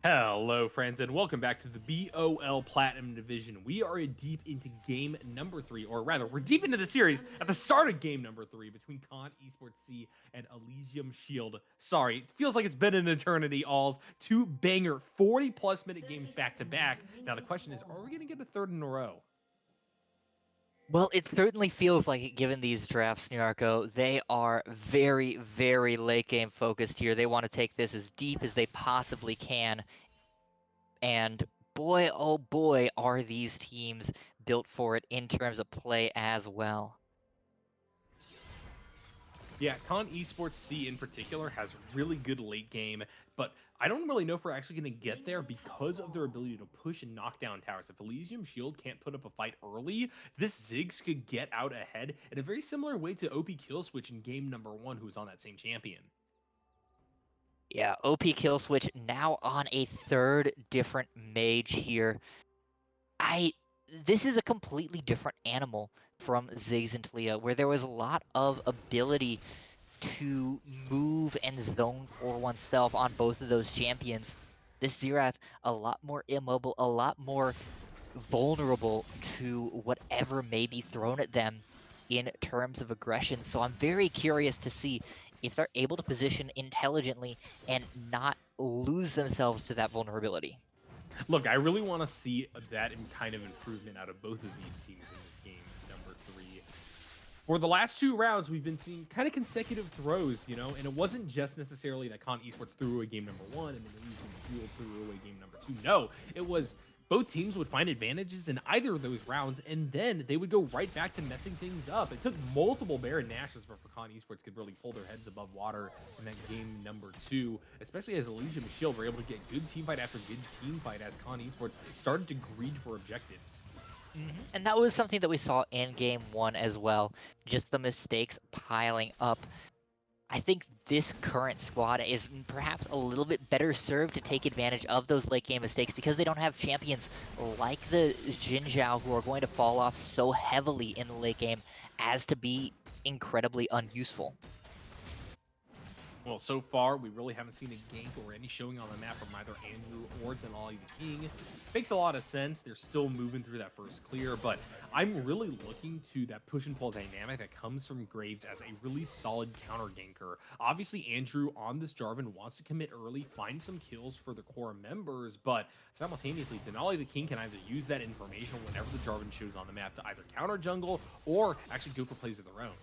Hello, friends, and welcome back to the BOL Platinum Division. We are deep into game number 3, or rather, we're deep into the series at the start of game number 3 between Con Esports C and Elysium Shield. Sorry, it feels like it's been an eternity. Alls 2 banger 40-plus minute games back to back. Now the question is, are we going to get a third in a row? Well, it certainly feels like it given these drafts, Nyarko. They are very, very late game focused here. They want to take this as deep as they possibly can. And boy, oh boy, are these teams built for it in terms of play as well. Yeah, Con Esports C in particular has really good late game, but I don't really know if we're actually going to get there because of their ability to push and knock down towers. If Elysium Shield can't put up a fight early, this Ziggs could get out ahead in a very similar way to OP Kill Switch in game number 1, who was on that same champion. Yeah, OP kill switch now on a third different mage here. I This is a completely different animal from Ziggs and Talia, where there was a lot of ability to move and zone for oneself on both of those champions. This Xerath, a lot more immobile, a lot more vulnerable to whatever may be thrown at them in terms of aggression. So I'm very curious to see if they're able to position intelligently and not lose themselves to that vulnerability. Look, I really want to see that kind of improvement out of both of these teams in this game, number 3. For the last 2 rounds, we've been seeing kind of consecutive throws, and it wasn't just necessarily that Con Esports threw away game number 1 and then Elysium Shield threw away game number 2. No, it was both teams would find advantages in either of those rounds, and then they would go right back to messing things up. It took multiple Baron Nashes for Con Esports could really pull their heads above water in that game number 2, especially as Elysium Shield were able to get good team fight after good team fight as Con Esports started to greed for objectives. And that was something that we saw in game 1 as well. Just the mistakes piling up. I think this current squad is perhaps a little bit better served to take advantage of those late game mistakes because they don't have champions like the Jin Zhao who are going to fall off so heavily in the late game as to be incredibly unuseful. Well, so far, we really haven't seen a gank or any showing on the map from either Andrew or Denali the King. Makes a lot of sense. They're still moving through that first clear, but I'm really looking to that push and pull dynamic that comes from Graves as a really solid counter ganker. Obviously, Andrew on this Jarvan wants to commit early, find some kills for the core members, but simultaneously, Denali the King can either use that information whenever the Jarvan shows on the map to either counter jungle or actually go for plays of their own.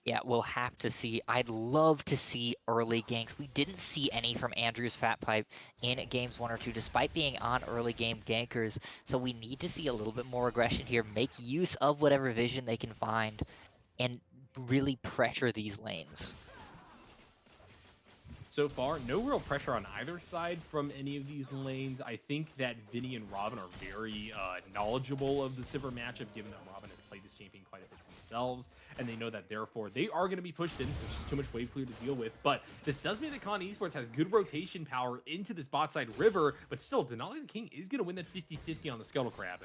Yeah, we'll have to see. I'd love to see early ganks. We didn't see any from Andrew's Fat Pipe in games 1 or 2, despite being on early game gankers. So we need to see a little bit more aggression here. Make use of whatever vision they can find and really pressure these lanes. So far, no real pressure on either side from any of these lanes. I think that Vinny and Robin are very knowledgeable of the Sivir matchup, given that Robin has played this champion quite a bit themselves, and they know that therefore they are going to be pushed in. There's just too much wave clear to deal with, but this does mean that Con Esports has good rotation power into this bot side river, but still, Denali the King is going to win that 50-50 on the Scuttle Crab.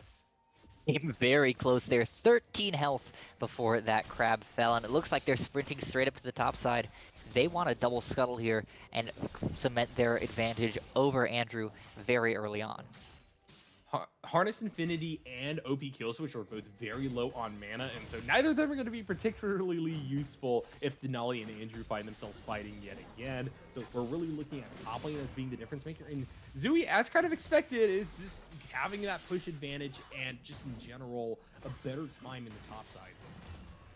Came very close there. 13 health before that crab fell, and it looks like they're sprinting straight up to the top side. They want a double scuttle here and cement their advantage over Andrew very early on. Harness Infinity and OP Kill Switch are both very low on mana, and so neither of them are going to be particularly useful if Denali and Andrew find themselves fighting yet again. So we're really looking at top lane as being the difference maker, and Zooey, as kind of expected, is just having that push advantage and just in general a better time in the top side.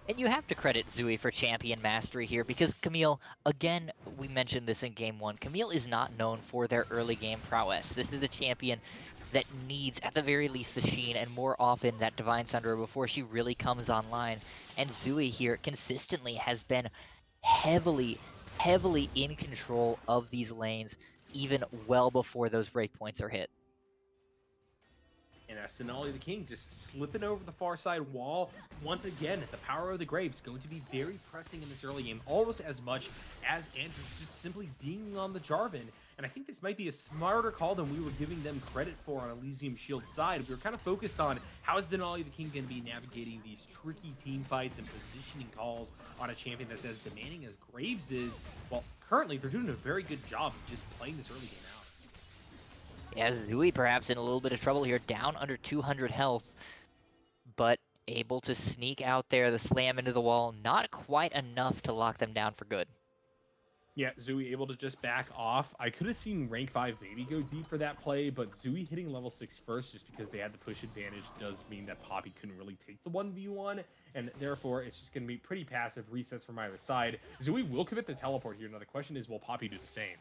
And you have to credit Zooey for champion mastery here because Camille, again, we mentioned this in game 1, Camille is not known for their early game prowess. This is a champion that needs, at the very least, the Sheen, and more often that Divine Sunderer before she really comes online. And Zooey here consistently has been heavily in control of these lanes, even well before those breakpoints are hit. And as Denali the King just slipping over the far side wall, once again, the power of the Graves going to be very pressing in this early game, almost as much as Andrew just simply being on the Jarvan. And I think this might be a smarter call than we were giving them credit for on Elysium Shield's side. We were kind of focused on how is Denali the King going to be navigating these tricky team fights and positioning calls on a champion that's as demanding as Graves is. Well, currently they're doing a very good job of just playing this early game out. Yeah, Zooey perhaps in a little bit of trouble here, down under 200 health, but able to sneak out there, the slam into the wall, not quite enough to lock them down for good. Yeah, Zooey able to just back off. I could have seen rank 5 maybe go deep for that play, but Zooey hitting level 6 first just because they had the push advantage does mean that Poppy couldn't really take the 1v1, and therefore it's just going to be pretty passive resets from either side. Zooey will commit the teleport here. Now the question is, will Poppy do the same?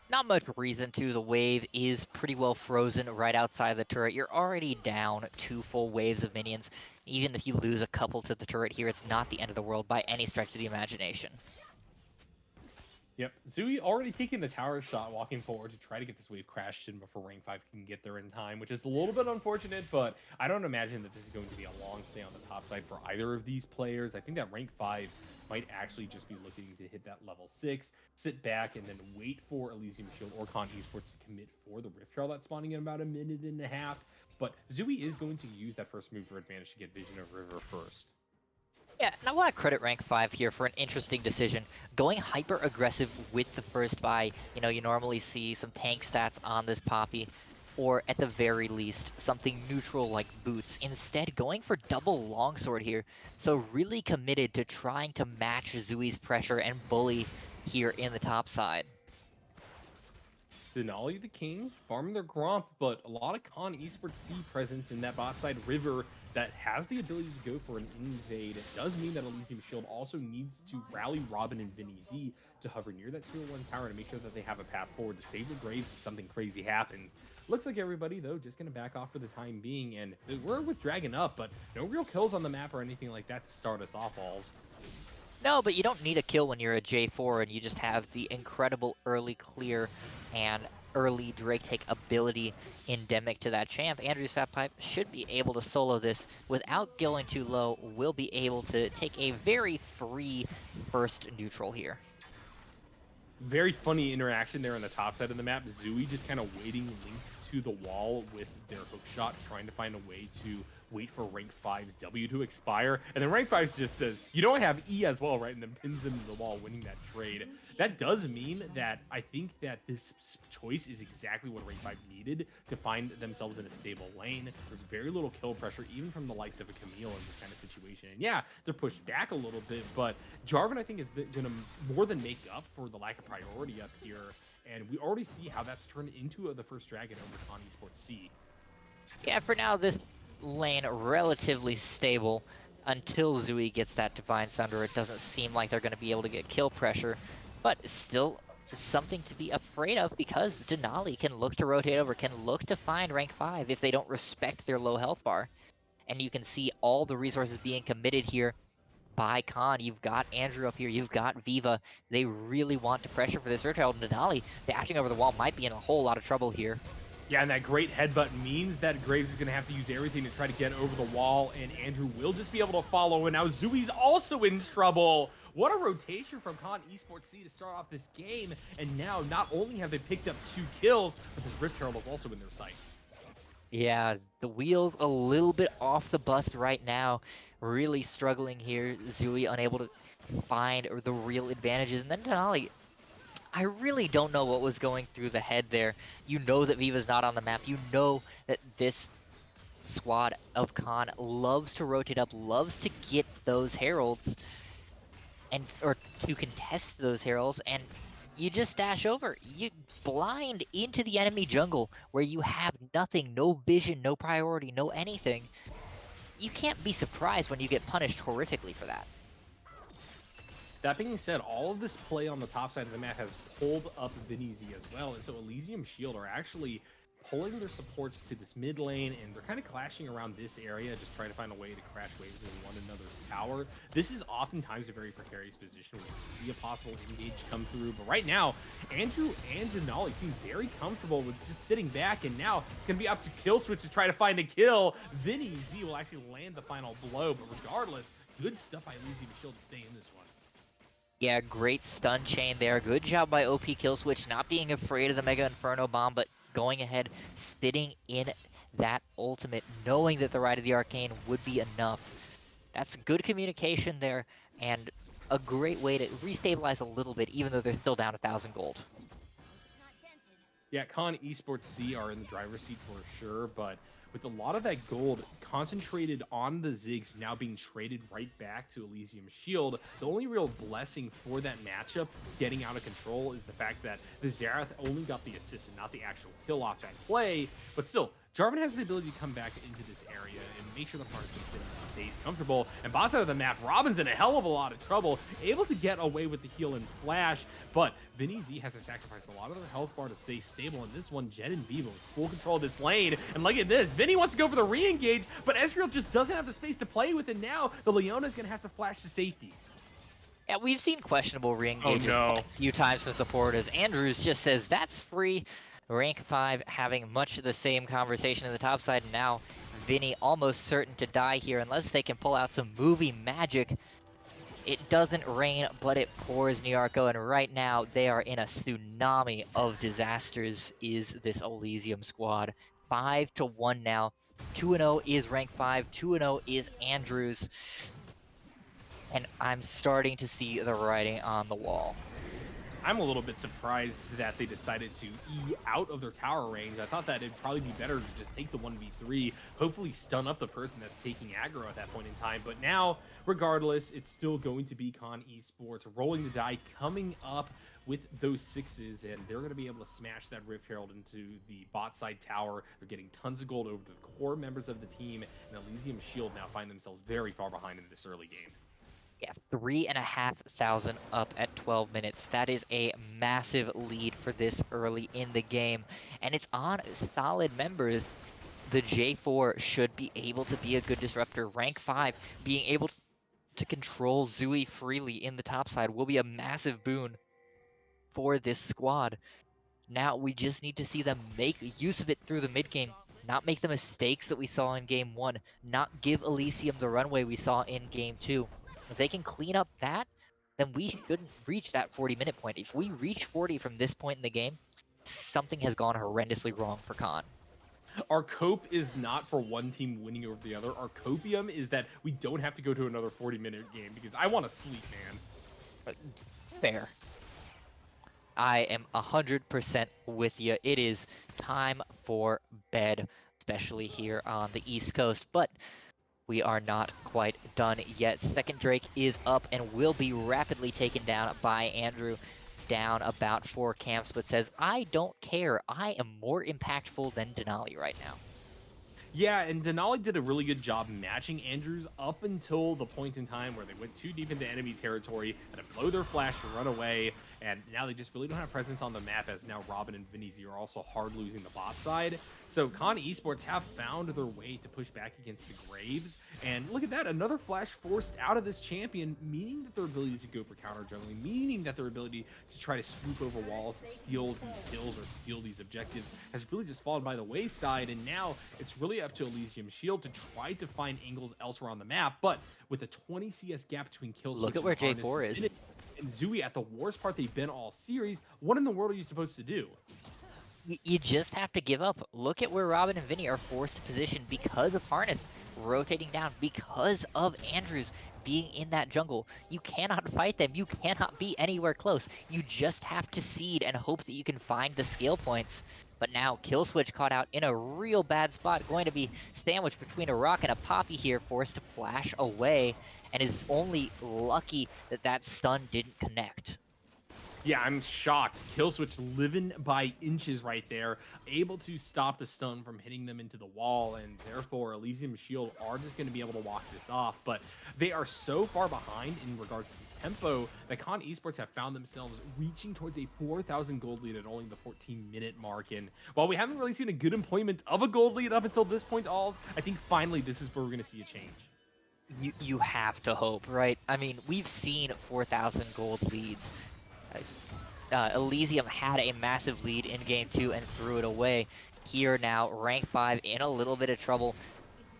Not much reason to. The wave is pretty well frozen right outside the turret. You're already down 2 full waves of minions. Even if you lose a couple to the turret here, it's not the end of the world by any stretch of the imagination. Yep, Zui already taking the tower shot, walking forward to try to get this wave crashed in before rank 5 can get there in time, which is a little bit unfortunate, but I don't imagine that this is going to be a long stay on the top side for either of these players. I think that rank 5 might actually just be looking to hit that level 6, sit back, and then wait for Elysium Shield or Con Esports to commit for the Rift Trail that's spawning in about a minute and a half. But Zui is going to use that first mover advantage to get Vision of River first. Yeah, and I want to credit rank 5 here for an interesting decision. Going hyper aggressive with the first buy. You know, you normally see some tank stats on this Poppy, or at the very least, something neutral like boots. Instead, going for double longsword here. So really committed to trying to match Zui's pressure and bully here in the top side. Denali the King farming their Gromp, but a lot of Con Esports C presence in that bot side river that has the ability to go for an invade. It does mean that Elysium Shield also needs to rally Robin and Vinny Z to hover near that tier 1 tower to make sure that they have a path forward to save the Graves if something crazy happens. Looks like everybody, though, just going to back off for the time being, and we're with Dragon up, but no real kills on the map or anything like that to start us off, Alls. No, but you don't need a kill when you're a J4 and you just have the incredible early clear and early Drake take ability endemic to that champ. Andrew's Fat Pipe should be able to solo this without going too low, will be able to take a very free first neutral here. Very funny interaction there on the top side of the map. Zui just kind of waiting linked to the wall with their hook shot, trying to find a way to wait for rank 5's W to expire. And then rank 5 just says, you know, I have E as well, right? And then pins them to the wall, winning that trade. That does mean that I think that this choice is exactly what rank 5 needed to find themselves in a stable lane. There's very little kill pressure, even from the likes of a Camille in this kind of situation. And yeah, they're pushed back a little bit, but Jarvan, I think, is going to more than make up for the lack of priority up here. And we already see how that's turned into the first Dragon over Con Esports C. Yeah, for now, this lane relatively stable until Zui gets that Divine Sunder. It doesn't seem like they're going to be able to get kill pressure, but still something to be afraid of because Denali can look to rotate over, can look to find rank 5 if they don't respect their low health bar. And you can see all the resources being committed here by Khan. You've got Andrew up here, you've got Viva. They really want to pressure for this Urchild. Denali dashing over the wall might be in a whole lot of trouble here. Yeah, and that great headbutt means that Graves is going to have to use everything to try to get over the wall, and Andrew will just be able to follow, and now Zui's also in trouble. What a rotation from Con Esports C to start off this game, and now not only have they picked up 2 kills, but this Rift Turtle is also in their sights. Yeah, the wheel's a little bit off the bus right now. Really struggling here. Zui unable to find the real advantages, and then Denali, I really don't know what was going through the head there. You know that Viva's not on the map. You know that this squad of Khan loves to rotate up, loves to get those heralds, and or to contest those heralds, and you just dash over. You blind into the enemy jungle where you have nothing, no vision, no priority, no anything. You can't be surprised when you get punished horrifically for that. That being said, all of this play on the top side of the map has pulled up Vinny Z as well, and so Elysium Shield are actually pulling their supports to this mid lane, and they're kind of clashing around this area, just trying to find a way to crash waves in one another's tower. This is oftentimes a very precarious position where you see a possible engage come through, but right now, Andrew and Denali seem very comfortable with just sitting back, and now it's going to be up to Kill Switch to try to find a kill. Vinny Z will actually land the final blow, but regardless, good stuff by Elysium Shield to stay in this one. Yeah, great stun chain there. Good job by OP Killswitch, not being afraid of the Mega Inferno Bomb, but going ahead, sitting in that ultimate, knowing that the Rite of the Arcane would be enough. That's good communication there, and a great way to restabilize a little bit, even though they're still down 1,000 gold. Yeah, Con Esports C are in the driver's seat for sure, but with a lot of that gold concentrated on the Ziggs now being traded right back to Elysium Shield, the only real blessing for that matchup getting out of control is the fact that the Xerath only got the assist and not the actual kill off that play, but still, Jarvan has the ability to come back into this area and make sure the Harness stays comfortable. And boss side of the map, Robin's in a hell of a lot of trouble, able to get away with the heal and flash, but Vinny Z has to sacrifice a lot of their health bar to stay stable. In this one, Jett and Vivo full control of this lane. And look at this, Vinny wants to go for the re-engage, but Ezreal just doesn't have the space to play with it now. The Leona's gonna have to flash to safety. Yeah, we've seen questionable re-engages quite a few times from supporters. Andrews just says that's free. Rank 5 having much the same conversation in the top side. Now Vinny almost certain to die here unless they can pull out some movie magic. It doesn't rain, but it pours, Niarco, and right now they are in a tsunami of disasters is this Elysium squad. 5-1 now. 2-0 is rank 5, 2-0 is Andrews. And I'm starting to see the writing on the wall. I'm a little bit surprised that they decided to E out of their tower range. I thought that it'd probably be better to just take the 1v3, hopefully stun up the person that's taking aggro at that point in time. But now, regardless, it's still going to be Con Esports rolling the die, coming up with those 6s, and they're going to be able to smash that Rift Herald into the bot side tower. They're getting tons of gold over to the core members of the team, and Elysium Shield now find themselves very far behind in this early game. Yeah, 3,500 up at 12 minutes. That is a massive lead for this early in the game. And it's on solid members. The J4 should be able to be a good disruptor. Rank 5, being able to control Zui freely in the top side will be a massive boon for this squad. Now we just need to see them make use of it through the mid game. Not make the mistakes that we saw in game 1. Not give Elysium the runway we saw in game 2. If they can clean up that, then we shouldn't reach that 40-minute point. If we reach 40 from this point in the game, something has gone horrendously wrong for Khan. Our cope is not for one team winning over the other. Our copium is that we don't have to go to another 40-minute game because I want to sleep, man. Fair. I am 100% with you. It is time for bed, especially here on the East Coast. But we are not quite done yet. Second Drake is up and will be rapidly taken down by Andrew. Down about 4 camps, but says, I don't care. I am more impactful than Denali right now. Yeah, and Denali did a really good job matching Andrews up until the point in time where they went too deep into enemy territory and to blow their flash and run away. And now they just really don't have presence on the map, as now Robin and Vinny Z are also hard losing the bot side. So Con Esports have found their way to push back against the Graves. And look at that, another flash forced out of this champion, meaning that their ability to go for counter juggling, meaning that their ability to try to swoop over walls, steal these kills or steal these objectives has really just fallen by the wayside. And now it's really up to Elysium Shield to try to find angles elsewhere on the map. But with a 20 CS gap between kills, look at where J4 is. And Zui at the worst part they've been all series, what in the world are you supposed to do? You just have to give up. Look at where Robin and Vinny are forced to position because of Harness rotating down, because of Andrews being in that jungle. You cannot fight them. You cannot be anywhere close. You just have to seed and hope that you can find the skill points. But now Killswitch caught out in a real bad spot, going to be sandwiched between a rock and a poppy here, forced to flash away, and is only lucky that that stun didn't connect. Yeah, I'm shocked. Killswitch living by inches right there, able to stop the stun from hitting them into the wall, and therefore Elysium Shield are just going to be able to walk this off. But they are so far behind in regards to the tempo that Con Esports have found themselves reaching towards a 4,000 gold lead at only the 14-minute mark. And while we haven't really seen a good employment of a gold lead up until this point, Alls, I think finally this is where we're going to see a change. You have to hope, right? I mean, we've seen 4,000 gold leads. Elysium had a massive lead in game 2 and threw it away. Here now, rank 5 in a little bit of trouble.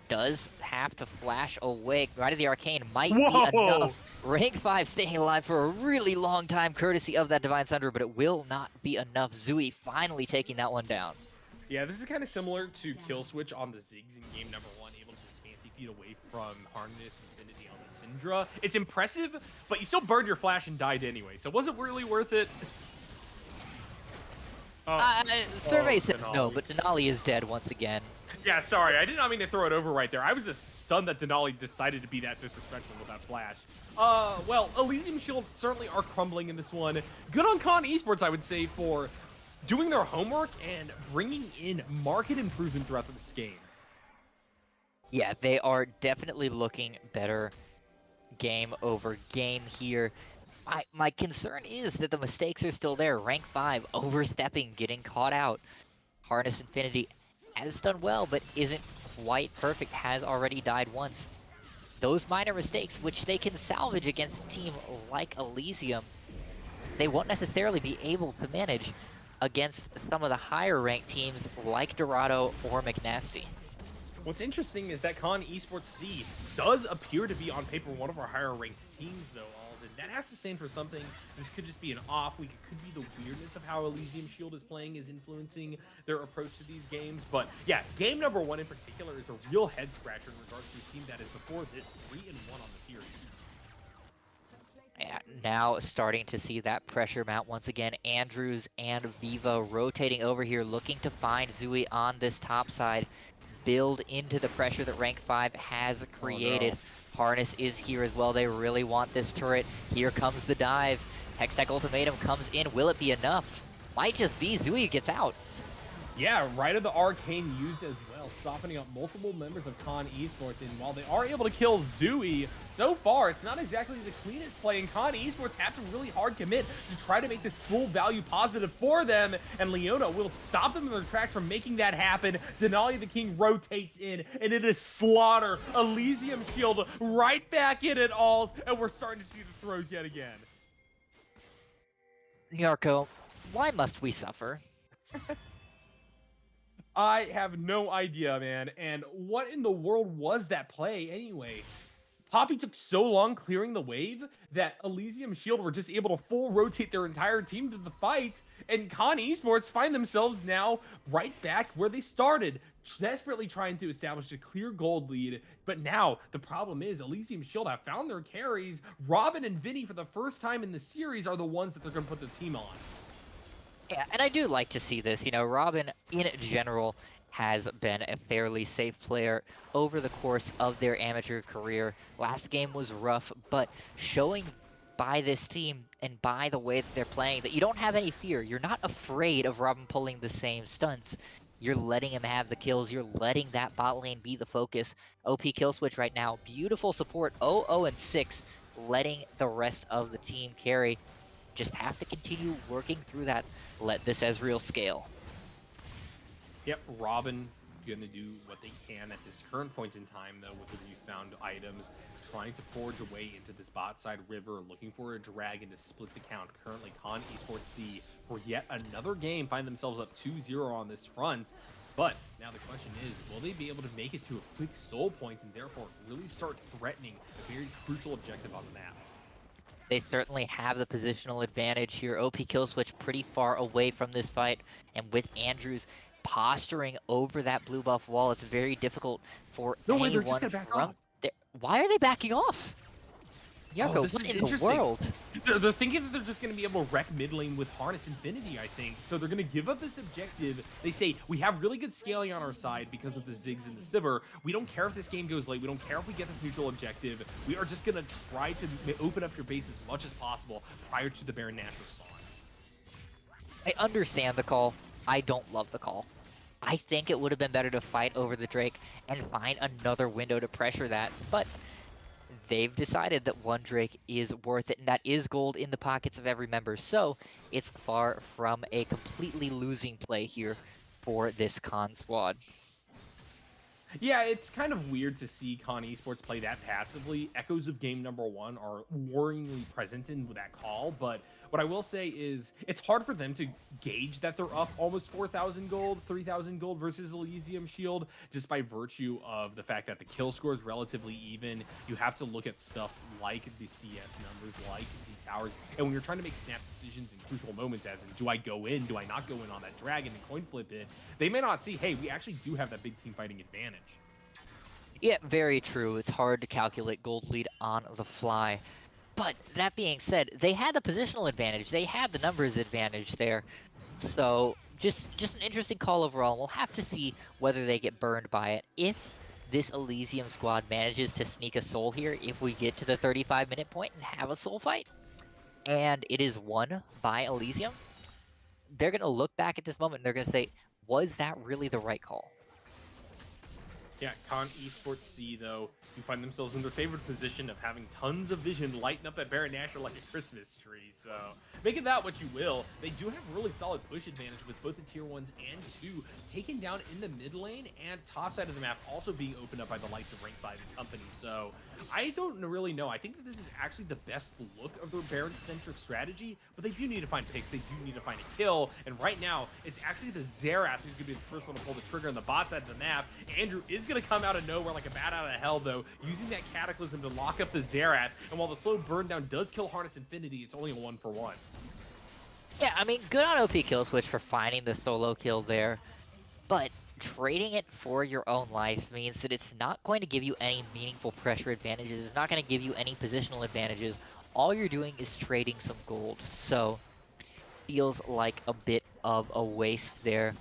Does have to flash away. Right of the Arcane might be enough. Rank 5 staying alive for a really long time, courtesy of that Divine Sunder, but it will not be enough. Zui finally taking that one down. Yeah, this is kind of similar to Killswitch on the Ziggs in game number 1, able to just fancy feet away from Harness Infinity on the Syndra. It's impressive, but you still burned your flash and died anyway, so was it really worth it? Survey says no, but Denali is dead once again. Yeah, sorry, I did not mean to throw it over right there. I was just stunned that Denali decided to be that disrespectful with that flash. Well, Elysium Shield certainly are crumbling in this one. Good on Con Esports, I would say, for doing their homework and bringing in market improvement throughout this game. Yeah, they are definitely looking better game over game here. My concern is that the mistakes are still there. Rank 5, overstepping, getting caught out. Harness Infinity has done well, but isn't quite perfect, has already died once. Those minor mistakes, which they can salvage against a team like Elysium, they won't necessarily be able to manage against some of the higher ranked teams like Dorado or McNasty. What's interesting is that Con Esports C does appear to be on paper one of our higher ranked teams, though, Alls, and that has to stand for something. This could just be an off week. It could be the weirdness of how Elysium Shield is playing is influencing their approach to these games. But yeah, game number 1 in particular is a real head scratcher in regards to a team that is before this 3-1 on the series. Yeah, now starting to see that pressure mount once again. Andrews and Viva rotating over here, looking to find Zui on this top side. Build into the pressure that Rank 5 has created. Oh, no. Harness is here as well. They really want this turret. Here comes the dive. Hextech Ultimatum comes in. Will it be enough? Might just be. Zui gets out. Yeah, Rite of the Arcane used as well, softening up multiple members of Con Esports. And while they are able to kill Zui, so far it's not exactly the cleanest play. And Con Esports have to really hard commit to try to make this full value positive for them. And Leona will stop them in their tracks from making that happen. Denali the King rotates in, and it is slaughter. Elysium Shield right back in it, Alls, and we're starting to see the throws yet again. Nyarko, why must we suffer? I have no idea, man. And what in the world was that play anyway? Poppy took so long clearing the wave that Elysium Shield were just able to full rotate their entire team to the fight, and Con Esports find themselves now right back where they started, desperately trying to establish a clear gold lead. But now the problem is Elysium Shield have found their carries. Robin and Vinny, for the first time in the series, are the ones that they're going to put the team on. Yeah, and I do like to see this. You know, Robin, in general, has been a fairly safe player over the course of their amateur career. Last game was rough, but showing by this team and by the way that they're playing that you don't have any fear. You're not afraid of Robin pulling the same stunts. You're letting him have the kills. You're letting that bot lane be the focus. OP kill switch right now. Beautiful support. 0-0 and 6, letting the rest of the team carry. Just have to continue working through that. Let this Ezreal scale. Yep, Robin gonna do what they can at this current point in time, though, with the refound items, trying to forge a way into this bot side river, looking for a dragon to split the count. Currently, Con Esports C, for yet another game, find themselves up 2-0 on this front. But now the question is, will they be able to make it to a quick soul point and therefore really start threatening a very crucial objective on the map? They certainly have the positional advantage here. OP kill switch pretty far away from this fight, and with Andrews posturing over that blue buff wall, it's very difficult for anyone they're just gonna back off. Why are they backing off? Yako, what in the world? They're thinking that they're just going to be able to wreck mid lane with Harness Infinity, I think. So they're going to give up this objective. They say, we have really good scaling on our side because of the Ziggs and the Sivir. We don't care if this game goes late. We don't care if we get this neutral objective. We are just going to try to open up your base as much as possible prior to the Baron Nashor spawn. I understand the call. I don't love the call. I think it would have been better to fight over the Drake and find another window to pressure that, but they've decided that one Drake is worth it, and that is gold in the pockets of every member, so it's far from a completely losing play here for this Con squad. Yeah, it's kind of weird to see Con Esports play that passively. Echoes of game number 1 are worryingly present in that call, but what I will say is it's hard for them to gauge that they're up almost 4,000 gold, 3,000 gold versus Elysium Shield, just by virtue of the fact that the kill score is relatively even. You have to look at stuff like the CS numbers, like the towers, and when you're trying to make snap decisions in crucial moments, as in, do I go in, do I not go in on that dragon and coin flip it, they may not see, hey, we actually do have that big team fighting advantage. Yeah, very true. It's hard to calculate gold lead on the fly. But that being said, they had the positional advantage. They had the numbers advantage there. So just an interesting call overall. We'll have to see whether they get burned by it. If this Elysium squad manages to sneak a soul here, if we get to the 35-minute point and have a soul fight, and it is won by Elysium, they're going to look back at this moment and they're going to say, was that really the right call? Yeah, Con Esports C, though, who find themselves in their favorite position of having tons of vision lighting up at Baron Nashor like a Christmas tree. So, make it that what you will. They do have really solid push advantage with both the tier 1s and 2 taken down in the mid lane and top side of the map also being opened up by the likes of Rank 5 and company. So, I don't really know. I think that this is actually the best look of their Baron-centric strategy, but they do need to find picks. They do need to find a kill. And right now, it's actually the Xerath who's going to be the first one to pull the trigger on the bot side of the map. Andrew is going to come out of nowhere like a bat out of hell, though, using that Cataclysm to lock up the Xerath. And while the slow burn down does kill Harness Infinity, it's only a 1-for-1. Yeah, I mean, good on OP Kill Switch for finding the solo kill there, but trading it for your own life means that it's not going to give you any meaningful pressure advantages. It's not going to give you any positional advantages. All you're doing is trading some gold. So, feels like a bit of a waste there,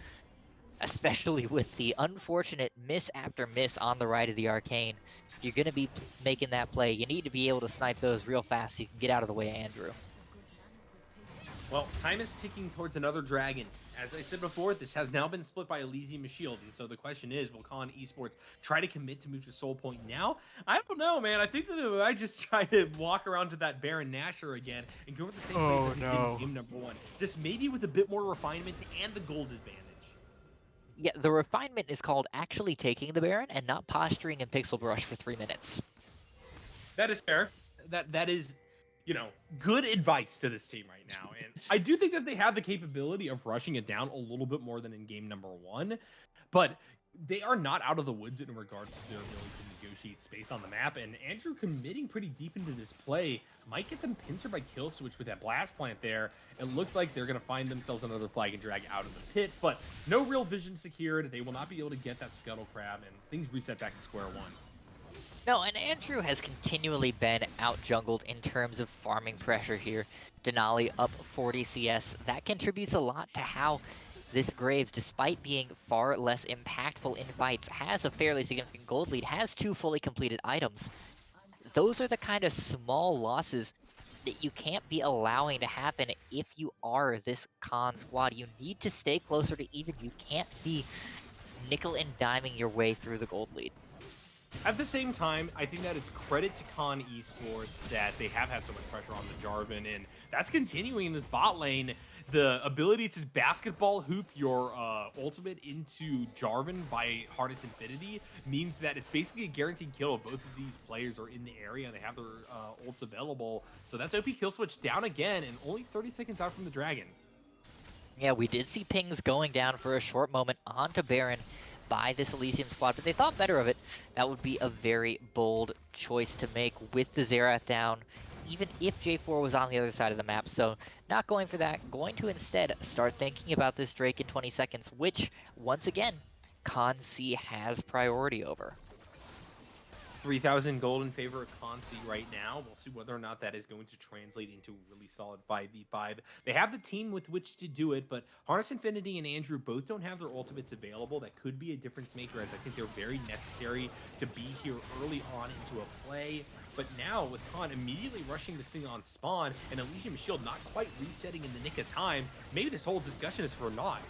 especially with the unfortunate miss after miss on the right of the Arcane. If you're going to be making that play, you need to be able to snipe those real fast so you can get out of the way of Andrew. Well, time is ticking towards another dragon. As I said before, this has now been split by Elysium and Shield, and so the question is, will Con Esports try to commit to move to Soul Point now? I don't know, man. I think that they might just try to walk around to that Baron Nashor again and go with the same play that they did in game number 1. Just maybe with a bit more refinement and the gold advantage. Yeah, the refinement is called actually taking the Baron and not posturing in Pixel Brush for 3 minutes. That is fair. That is, you know, good advice to this team right now. And I do think that they have the capability of rushing it down a little bit more than in game number 1, but they are not out of the woods in regards to their ability to negotiate space on the map. And Andrew committing pretty deep into this play might get them pincered by Kill Switch with that blast plant there. It looks like they're going to find themselves another flag and drag out of the pit, but no real vision secured. They will not be able to get that Scuttle Crab, and things reset back to square one. No, and Andrew has continually been out-jungled in terms of farming pressure here. Denali up 40 CS. That contributes a lot to how this Graves, despite being far less impactful in fights, has a fairly significant gold lead, has 2 fully completed items. Those are the kind of small losses that you can't be allowing to happen if you are this Con squad. You need to stay closer to even. You can't be nickel and diming your way through the gold lead. At the same time, I think that it's credit to Con Esports that they have had so much pressure on the Jarvan, and that's continuing in this bot lane. The ability to basketball hoop your ultimate into Jarvan by Harness Infinity means that it's basically a guaranteed kill if both of these players are in the area and they have their ults available. So that's OP kill switch down again, and only 30 seconds out from the Dragon. Yeah, we did see pings going down for a short moment onto Baron by this Elysium squad, but they thought better of it. That would be a very bold choice to make with the Xerath down, even if J4 was on the other side of the map. So not going for that, going to instead start thinking about this Drake in 20 seconds, which, once again, Con C has priority over. 3,000 gold in favor of Consi right now. We'll see whether or not that is going to translate into a really solid 5v5. They have the team with which to do it, but Harness Infinity and Andrew both don't have their ultimates available. That could be a difference maker, as I think they're very necessary to be here early on into a play. But now, with Con immediately rushing this thing on spawn, and Elysium Shield not quite resetting in the nick of time, maybe this whole discussion is for naught.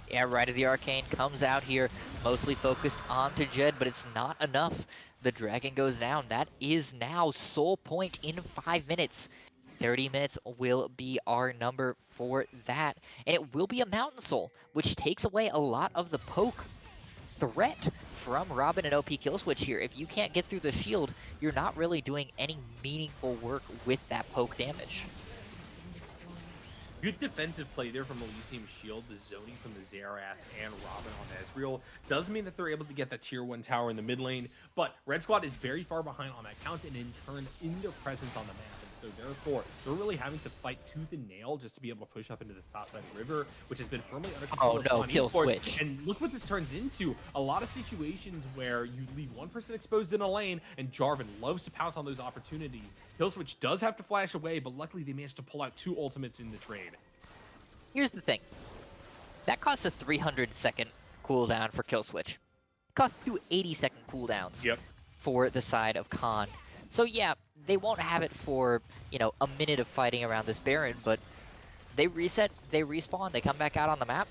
Yeah, Right of the Arcane comes out here, mostly focused onto Jed, but it's not enough. The Dragon goes down. That is now Soul Point in 5 minutes. 30 minutes will be our number for that. And it will be a Mountain Soul, which takes away a lot of the poke threat from Robin and OP Killswitch here. If you can't get through the shield, you're not really doing any meaningful work with that poke damage. Good defensive play there from Elysium Shield. The zoning from the Xerath and Robin on Ezreal does mean that they're able to get that tier 1 tower in the mid lane, but Red Squad is very far behind on that count and in turn in their presence on the map. And so therefore, they're really having to fight tooth and nail just to be able to push up into this top side river, which has been firmly under control. Oh no, kill switch. And look what this turns into. A lot of situations where you leave one person exposed in a lane, and Jarvan loves to pounce on those opportunities. Killswitch does have to flash away, but luckily they managed to pull out 2 ultimates in the trade. Here's the thing. That costs a 300-second cooldown for Killswitch. It costs 2 80-second cooldowns for the side of Con. So yeah, they won't have it for, you know, a minute of fighting around this Baron, but They reset, they respawn, they come back out on the map.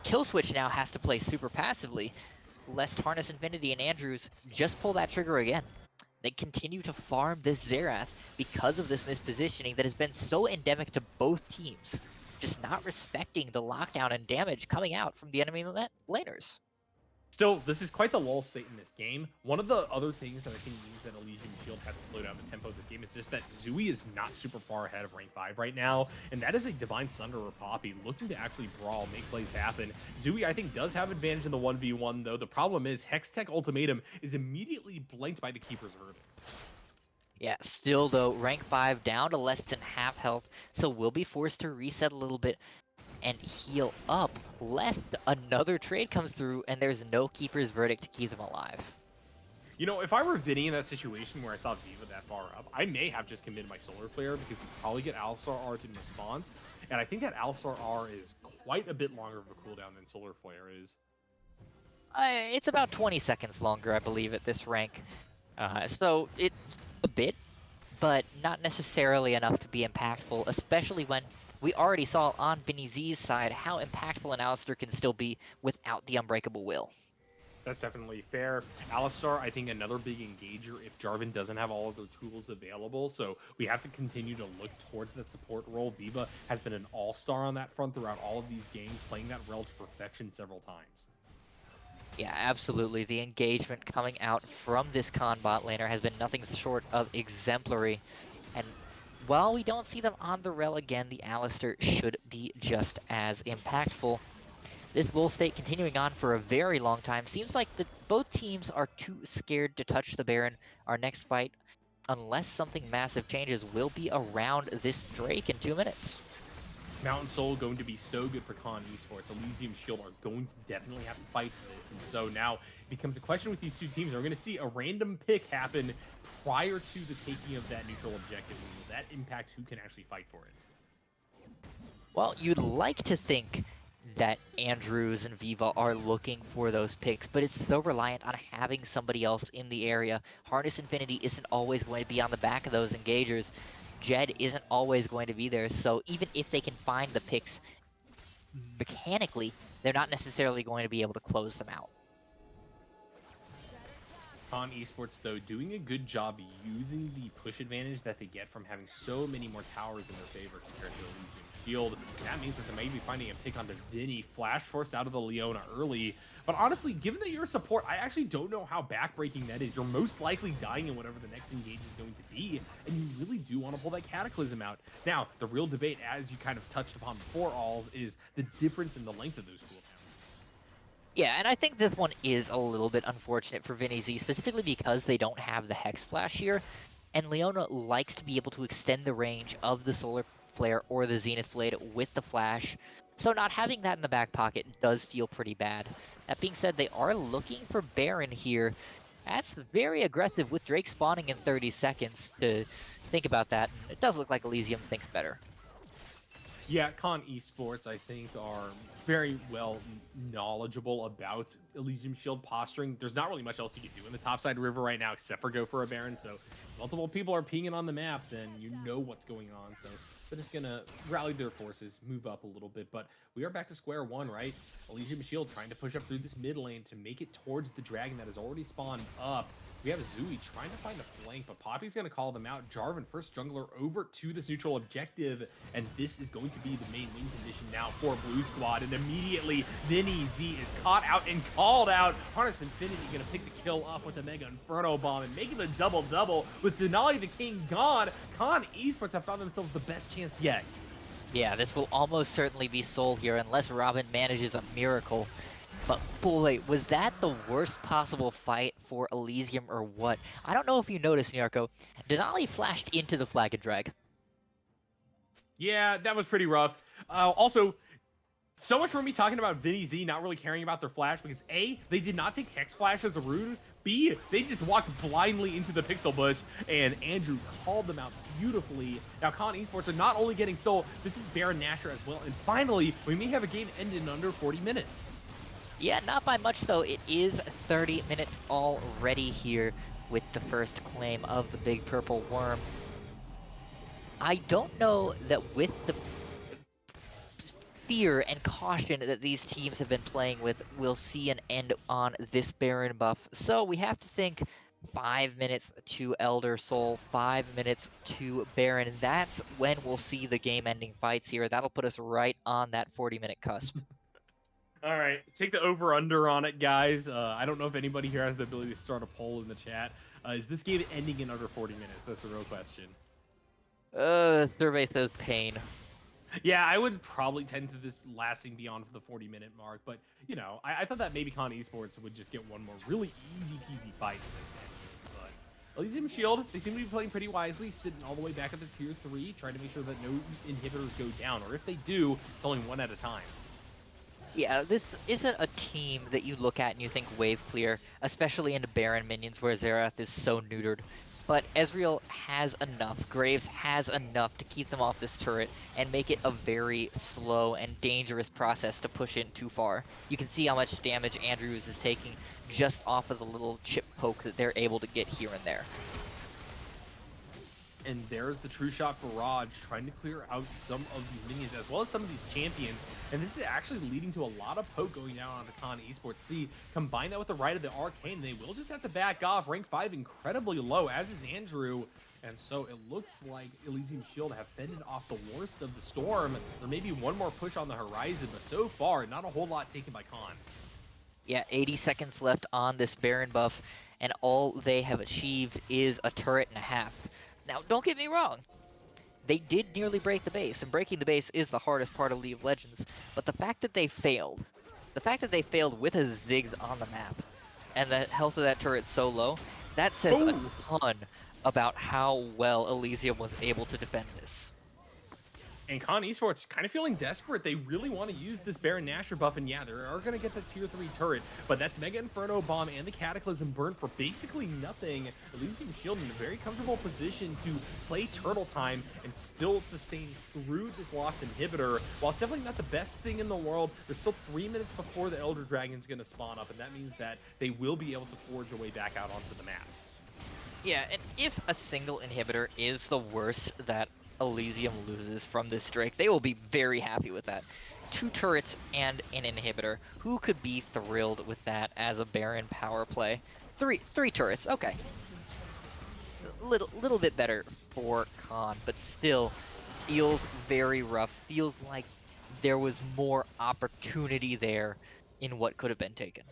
Killswitch now has to play super passively, lest Harness Infinity and Andrews just pull that trigger again. They continue to farm this Xerath because of this mispositioning that has been so endemic to both teams, just not respecting the lockdown and damage coming out from the enemy laners. Still, this is quite the lull state in this game. One of the other things that I think means that Elysium Shield has to slow down the tempo of this game is just that Zooey is not super far ahead of rank 5 right now, and that is a Divine Sunder or Poppy looking to actually brawl, make plays happen. Zooey, I think, does have advantage in the 1v1, though. The problem is Hextech Ultimatum is immediately blanked by the Keeper's Verdict. Yeah, still though, rank 5 down to less than half health, so we'll be forced to reset a little bit and heal up, lest another trade comes through and there's no Keeper's Verdict to keep them alive. You know, if I were Vinny in that situation where I saw Viva that far up, I may have just committed my Solar Flare because you probably get Alistar Art in response. And I think that Alistar R is quite a bit longer of a cooldown than Solar Flare is. It's about 20 seconds longer, I believe, at this rank. So it's a bit, but not necessarily enough to be impactful, especially when we already saw on Vinny Z's side how impactful an Alistar can still be without the Unbreakable Will. That's definitely fair. Alistar, I think, another big engager if Jarvan doesn't have all of their tools available. So we have to continue to look towards that support role. Viva has been an all-star on that front throughout all of these games, playing that rel to perfection several times. Yeah, absolutely. The engagement coming out from this Khan bot laner has been nothing short of exemplary. And while we don't see them on the rel again, the Alistar should be just as impactful. This bull state continuing on for a very long time. Seems like both teams are too scared to touch the Baron. Our next fight, unless something massive changes, will be around this Drake in 2 minutes. Mountain Soul going to be so good for Con Esports. Elysium Shield are going to definitely have to fight for this. And so now it becomes a question with these two teams. We're going to see a random pick happen prior to the taking of that neutral objective. Will that impact who can actually fight for it? Well, you'd like to think that Andrews and Viva are looking for those picks, but it's so reliant on having somebody else in the area. Harness Infinity isn't always going to be on the back of those engagers. Jed isn't always going to be there, so even if they can find the picks mechanically, they're not necessarily going to be able to close them out. Con Esports, though, doing a good job using the push advantage that they get from having so many more towers in their favor compared to Elysium Shield. That means that they may be finding a pick onto Vinny, flash forced out of the Leona early. But honestly, given that you're a support, I actually don't know how backbreaking that is. You're most likely dying in whatever the next engage is going to be, and you really do want to pull that Cataclysm out. Now, the real debate, as you kind of touched upon before, Alls, is the difference in the length of those cooldowns. Yeah, and I think this one is a little bit unfortunate for Vinny Z, specifically because they don't have the Hex Flash here, and Leona likes to be able to extend the range of the Solar Flare or the Zenith Blade with the Flash, so not having that in the back pocket does feel pretty bad. That being said, they are looking for Baron here. That's very aggressive with Drake spawning in 30 seconds to think about that. It does look like Elysium thinks better. Yeah, Con Esports, I think, are very well knowledgeable about Elysium Shield posturing. There's not really much else you can do in the topside river right now except for go for a Baron. So multiple people are pinging on the map, then you know what's going on. So they're just going to rally their forces, move up a little bit. But we are back to square one, right? Elysium Shield trying to push up through this mid lane to make it towards the dragon that has already spawned up. We have Zooey trying to find the flank, but Poppy's going to call them out. Jarvan, first jungler, over to this neutral objective, and this is going to be the main win condition now for Blue Squad, and immediately Vinny Z is caught out and called out. Harness Infinity going to pick the kill up with the Mega Inferno Bomb and making the double-double with Denali the King gone. Con Esports have found themselves the best chance yet. Yeah, this will almost certainly be Soul here unless Robin manages a miracle. But boy, was that the worst possible fight for Elysium or what? I don't know if you noticed, Nyarko. Denali flashed into the Flag and Drag. Yeah, that was pretty rough. Also, so much for me talking about Vinny Z not really caring about their flash because A, they did not take Hex Flash as a rune. B, they just walked blindly into the Pixel Bush, and Andrew called them out beautifully. Now, Con Esports are not only getting Soul, this is Baron Nashor as well. And finally, we may have a game end in under 40 minutes. Yeah, not by much though. It is 30 minutes already here with the first claim of the Big Purple Worm. I don't know that with the fear and caution that these teams have been playing with will see an end on this Baron buff. So we have to think 5 minutes to Elder Soul, 5 minutes to Baron, and that's when we'll see the game-ending fights here. That'll put us right on that 40-minute cusp. All right, take the over/under on it, guys. I don't know if anybody here has the ability to start a poll in the chat. Is this game ending in under 40 minutes? That's the real question. Survey says pain. Yeah, I would probably tend to this lasting beyond the 40-minute mark, but you know, I thought that maybe Con Esports would just get one more really easy peasy fight. But Elysium Shield, they seem to be playing pretty wisely, sitting all the way back at the tier 3, trying to make sure that no inhibitors go down, or if they do, it's only one at a time. Yeah, this isn't a team that you look at and you think wave clear, especially into Baron minions where Xerath is so neutered. But Ezreal has enough, Graves has enough to keep them off this turret and make it a very slow and dangerous process to push in too far. You can see how much damage Andrews is taking just off of the little chip poke that they're able to get here and there. And there's the true shot barrage trying to clear out some of these minions as well as some of these champions. And this is actually leading to a lot of poke going down onto Con Esports C. Combine that with the right of the Arcane, they will just have to back off. Rank 5 incredibly low, as is Andrew. And so it looks like Elysium Shield have fended off the worst of the storm. There may be one more push on the horizon, but so far, not a whole lot taken by Con. Yeah, 80 seconds left on this Baron buff, and all they have achieved is a turret and a half. Now, don't get me wrong. They did nearly break the base, and breaking the base is the hardest part of League of Legends. But the fact that they failed with a Ziggs on the map, and the health of that turret so low, that says a ton about how well Elysium was able to defend this. And Con Esports kind of feeling desperate. They really want to use this Baron Nashor buff, and yeah, they are going to get the tier 3 turret, but that's Mega Inferno Bomb and the Cataclysm burn for basically nothing. Elysium Shield in a very comfortable position to play Turtle Time and still sustain through this lost inhibitor. While it's definitely not the best thing in the world, there's still 3 minutes before the Elder Dragon's going to spawn up, and that means that they will be able to forge their way back out onto the map. Yeah, and if a single inhibitor is the worst that Elysium loses from this Drake, they will be very happy with that. 2 turrets and an inhibitor. Who could be thrilled with that as a Baron power play? Three turrets, okay. Little bit better for Con, but still feels very rough. Feels like there was more opportunity there in what could have been taken.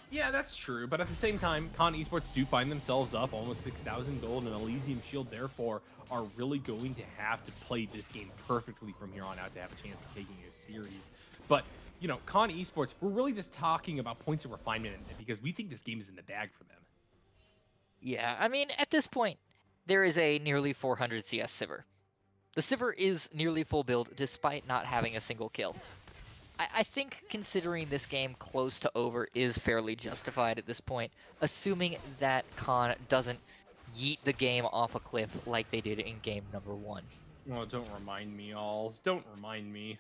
Yeah, that's true, but at the same time, Con Esports do find themselves up almost 6,000 gold, and Elysium Shield, therefore, are really going to have to play this game perfectly from here on out to have a chance of taking a series. But, you know, Con Esports, we're really just talking about points of refinement because we think this game is in the bag for them. Yeah, I mean, at this point, there is a nearly 400 CS Sivir. The Sivir is nearly full build despite not having a single kill. I think considering this game close to over is fairly justified at this point, assuming that Con doesn't yeet the game off a cliff like they did in game number 1. Oh, don't remind me, alls. Don't remind me.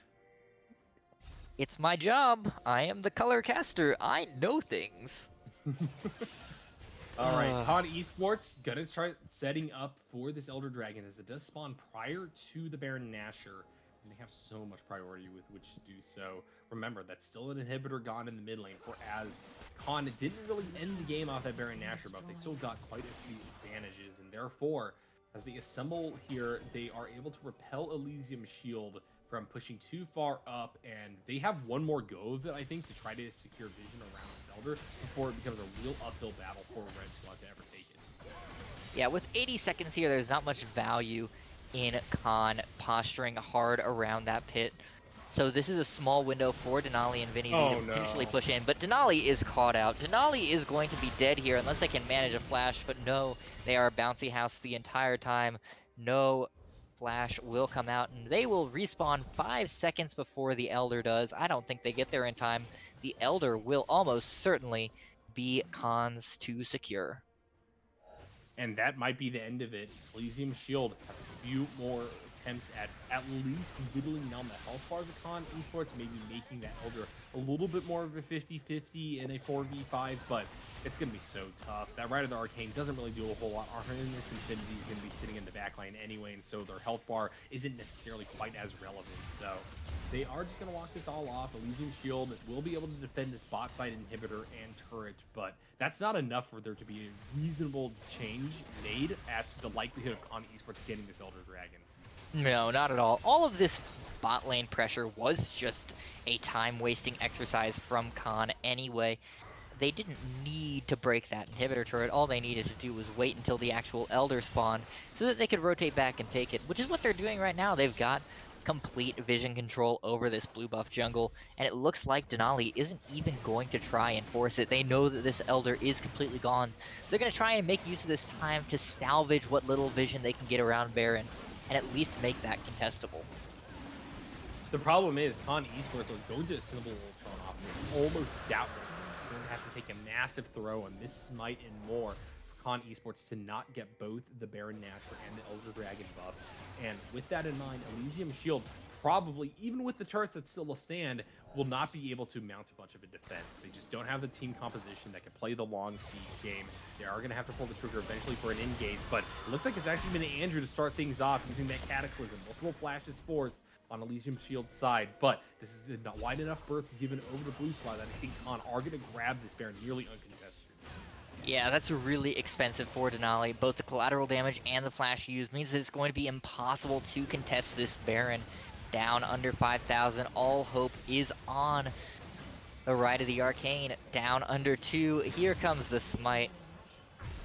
It's my job. I am the color caster. I know things. All right, Con Esports gonna start setting up for this Elder Dragon as it does spawn prior to the Baron Nashor. And they have so much priority with which to do so. Remember, that's still an inhibitor gone in the mid lane, whereas Con didn't really end the game off that Baron Nashor buff. They still got quite a few advantages, and therefore, as they assemble here, they are able to repel Elysium Shield from pushing too far up, and they have one more go of it, I think, to try to secure vision around this Elder before it becomes a real uphill battle for Red Squad to ever take it. Yeah, with 80 seconds here, there's not much value in Con posturing hard around that pit. So this is a small window for Denali and Vinny to potentially push in, but Denali is caught out. Denali is going to be dead here unless they can manage a flash, but no, they are a bouncy house the entire time. No flash will come out, and they will respawn 5 seconds before the Elder does. I don't think they get there in time. The Elder will almost certainly be Con's to secure. And that might be the end of it. Elysium Shield has a few more attempts at least whittling down the health bars of Con Esports, maybe making that Elder a little bit more of a 50-50 in a 4v5, but it's going to be so tough. That Rite of the Arcane doesn't really do a whole lot. Arhanus Infinity is going to be sitting in the backline anyway, and so their health bar isn't necessarily quite as relevant. So they are just going to walk this all off. Elysium Shield will be able to defend this bot side inhibitor and turret, but that's not enough for there to be a reasonable change made as to the likelihood of Con Esports getting this Elder Dragon. No, not at all. All of this bot lane pressure was just a time-wasting exercise from Khan anyway. They didn't need to break that inhibitor turret. All they needed to do was wait until the actual Elder spawned so that they could rotate back and take it, which is what they're doing right now. They've got complete vision control over this blue buff jungle, and it looks like Denali isn't even going to try and force it. They know that this Elder is completely gone, so they're going to try and make use of this time to salvage what little vision they can get around Baron, and at least make that contestable. The problem is Con Esports are going to assemble Ultron off this almost doubtless. They're going to have to take a massive throw, a miss smite, and more for Con Esports to not get both the Baron Nashor and the Elder Dragon buff. And with that in mind, Elysium Shield probably, even with the turrets that still stand, will not be able to mount a bunch of a defense. They just don't have the team composition that can play the long siege game. They are going to have to pull the trigger eventually for an engage, but it looks like it's actually been Andrew to start things off using that Cataclysm. Multiple flashes forced on Elysium Shield's side, but this is not wide enough berth given over the blue spot that I think Khan are going to grab this Baron nearly uncontested. Yeah, that's really expensive for Denali. Both the collateral damage and the flash used means that it's going to be impossible to contest this Baron. Down under 5,000, all hope is on the Rite of the Arcane. Down under 2, here comes the smite.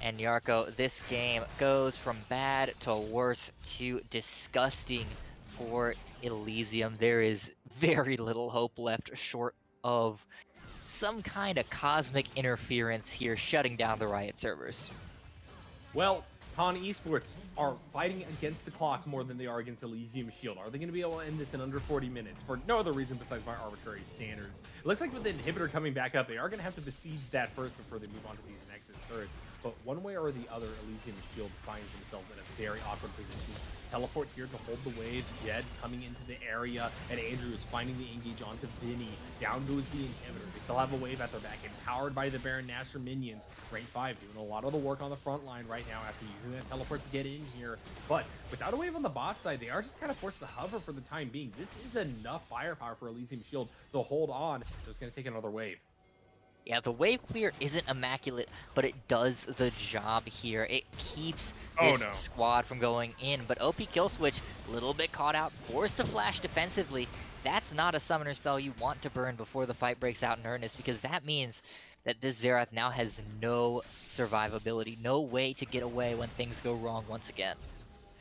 And Yarko, this game goes from bad to worse to disgusting for Elysium. There is very little hope left short of some kind of cosmic interference here shutting down the Riot servers. Well, Con Esports are fighting against the clock more than they are against Elysium Shield. Are they going to be able to end this in under 40 minutes for no other reason besides my arbitrary standards? It looks like with the inhibitor coming back up, they are going to have to besiege that first before they move on to these Nexus turrets. But one way or the other, Elysium Shield finds themselves in a very awkward position. Teleport here to hold the wave. Jed coming into the area, and Andrew is finding the engage onto Vinny. Down goes the inhibitor. They still have a wave at their back, empowered by the Baron Nashor minions. Rank 5 doing a lot of the work on the front line right now after using that teleport to get in here. But without a wave on the bot side, they are just kind of forced to hover for the time being. This is enough firepower for Elysium Shield to hold on, so it's going to take another wave. Yeah, the wave clear isn't immaculate, but it does the job here. It keeps this squad from going in, but OP kill switch, a little bit caught out, forced to flash defensively. That's not a summoner spell you want to burn before the fight breaks out in earnest, because that means that this Xerath now has no survivability, no way to get away when things go wrong once again.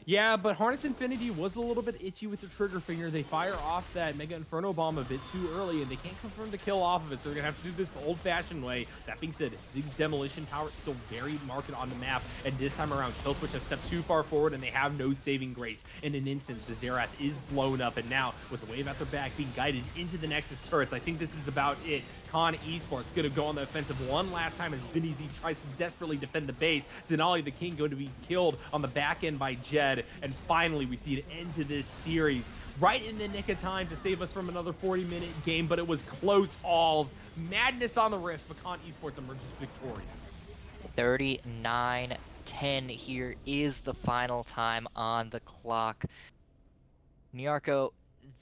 Yeah, but Harness Infinity was a little bit itchy with the trigger finger. They fire off that Mega Inferno Bomb a bit too early, and they can't confirm the kill off of it, so they're going to have to do this the old-fashioned way. That being said, Zig's Demolition Tower is still very marked on the map, and this time around, Kill Switch has stepped too far forward, and they have no saving grace. In an instant, the Xerath is blown up, and now, with the wave at their back, being guided into the Nexus turrets, I think this is about it. Con Esports going to go on the offensive one last time as Vinny Z tries to desperately defend the base. Denali the King going to be killed on the back end by Jed, and finally we see an end to this series. Right in the nick of time to save us from another 40-minute game, but it was close alls. Madness on the Rift, but Con Esports emerges victorious. 39-10 here is the final time on the clock. Nyarko,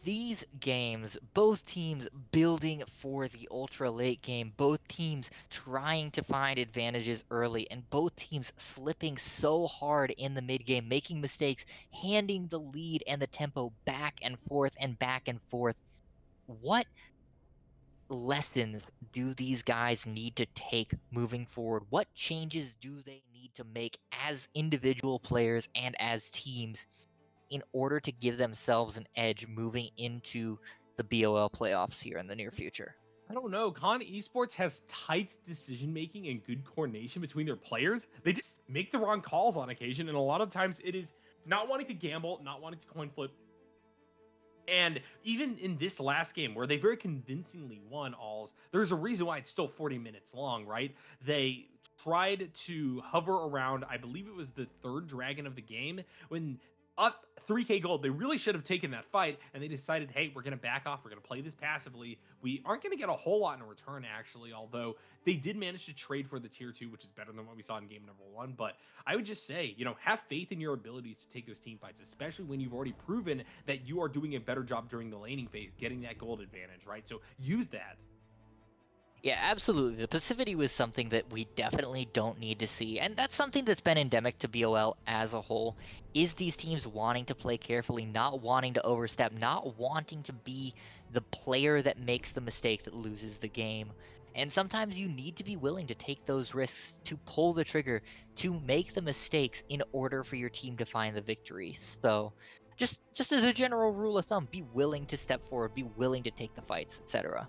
these games, both teams building for the ultra late game, both teams trying to find advantages early, and both teams slipping so hard in the mid game, making mistakes, handing the lead and the tempo back and forth and back and forth. What lessons do these guys need to take moving forward? What changes do they need to make as individual players and as teams in order to give themselves an edge moving into the BOL playoffs here in the near future? I don't know. Con Esports has tight decision making and good coordination between their players. They just make the wrong calls on occasion, and a lot of times it is not wanting to gamble, not wanting to coin flip. And even in this last game, where they very convincingly won alls, there's a reason why it's still 40 minutes long, right? They tried to hover around, I believe it was the third dragon of the game, when up 3K gold. They really should have taken that fight, and they decided, hey, we're going to back off. We're going to play this passively. We aren't going to get a whole lot in return, actually, although they did manage to trade for the tier 2, which is better than what we saw in game number 1. But I would just say, have faith in your abilities to take those team fights, especially when you've already proven that you are doing a better job during the laning phase, getting that gold advantage, right? So use that. Yeah, absolutely. The passivity was something that we definitely don't need to see, and that's something that's been endemic to BOL as a whole, is these teams wanting to play carefully, not wanting to overstep, not wanting to be the player that makes the mistake that loses the game. And sometimes you need to be willing to take those risks, to pull the trigger, to make the mistakes in order for your team to find the victory. So, just as a general rule of thumb, be willing to step forward, be willing to take the fights, etc.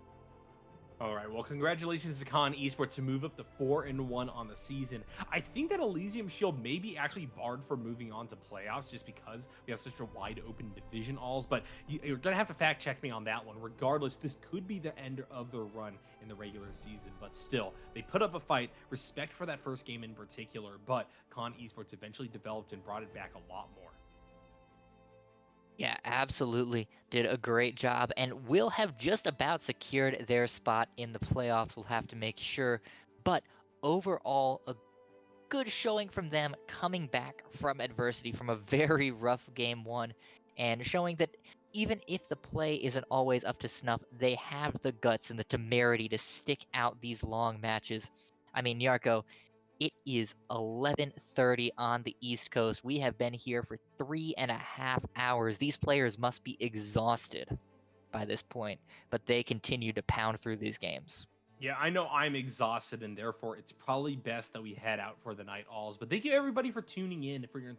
All right. Well, congratulations to Con Esports to move up to 4-1 on the season. I think that Elysium Shield may be actually barred for moving on to playoffs just because we have such a wide open division alls. But you're gonna have to fact check me on that one. Regardless, this could be the end of their run in the regular season. But still, they put up a fight. Respect for that first game in particular. But Con Esports eventually developed and brought it back a lot more. Yeah, absolutely. Did a great job and will have just about secured their spot in the playoffs. We'll have to make sure. But overall, a good showing from them coming back from adversity from a very rough game one and showing that even if the play isn't always up to snuff, they have the guts and the temerity to stick out these long matches. I mean, Yarko, it is 11:30 on the East Coast. We have been here for 3.5 hours. These players must be exhausted by this point, but they continue to pound through these games. Yeah, I know I'm exhausted, and therefore it's probably best that we head out for the night alls. But thank you everybody for tuning in, for your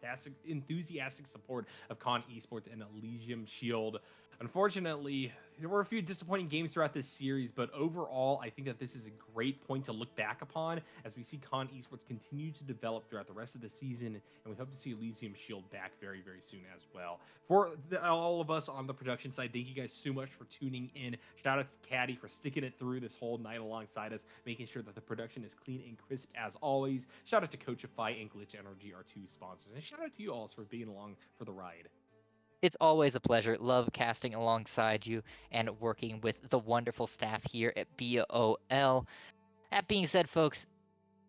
enthusiastic support of Con Esports and Elysium Shield. Unfortunately, there were a few disappointing games throughout this series, but overall, I think that this is a great point to look back upon as we see Con Esports continue to develop throughout the rest of the season, and we hope to see Elysium Shield back very, very soon as well. For all of us on the production side, thank you guys so much for tuning in. Shout out to Caddy for sticking it through this whole night alongside us, making sure that the production is clean and crisp as always. Shout out to Coachify and Glitch Energy, our two sponsors, and shout out to you all for being along for the ride. It's always a pleasure. Love casting alongside you and working with the wonderful staff here at BOL. That being said, folks,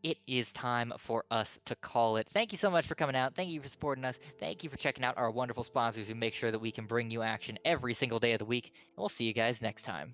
it is time for us to call it. Thank you so much for coming out. Thank you for supporting us. Thank you for checking out our wonderful sponsors who make sure that we can bring you action every single day of the week. And we'll see you guys next time.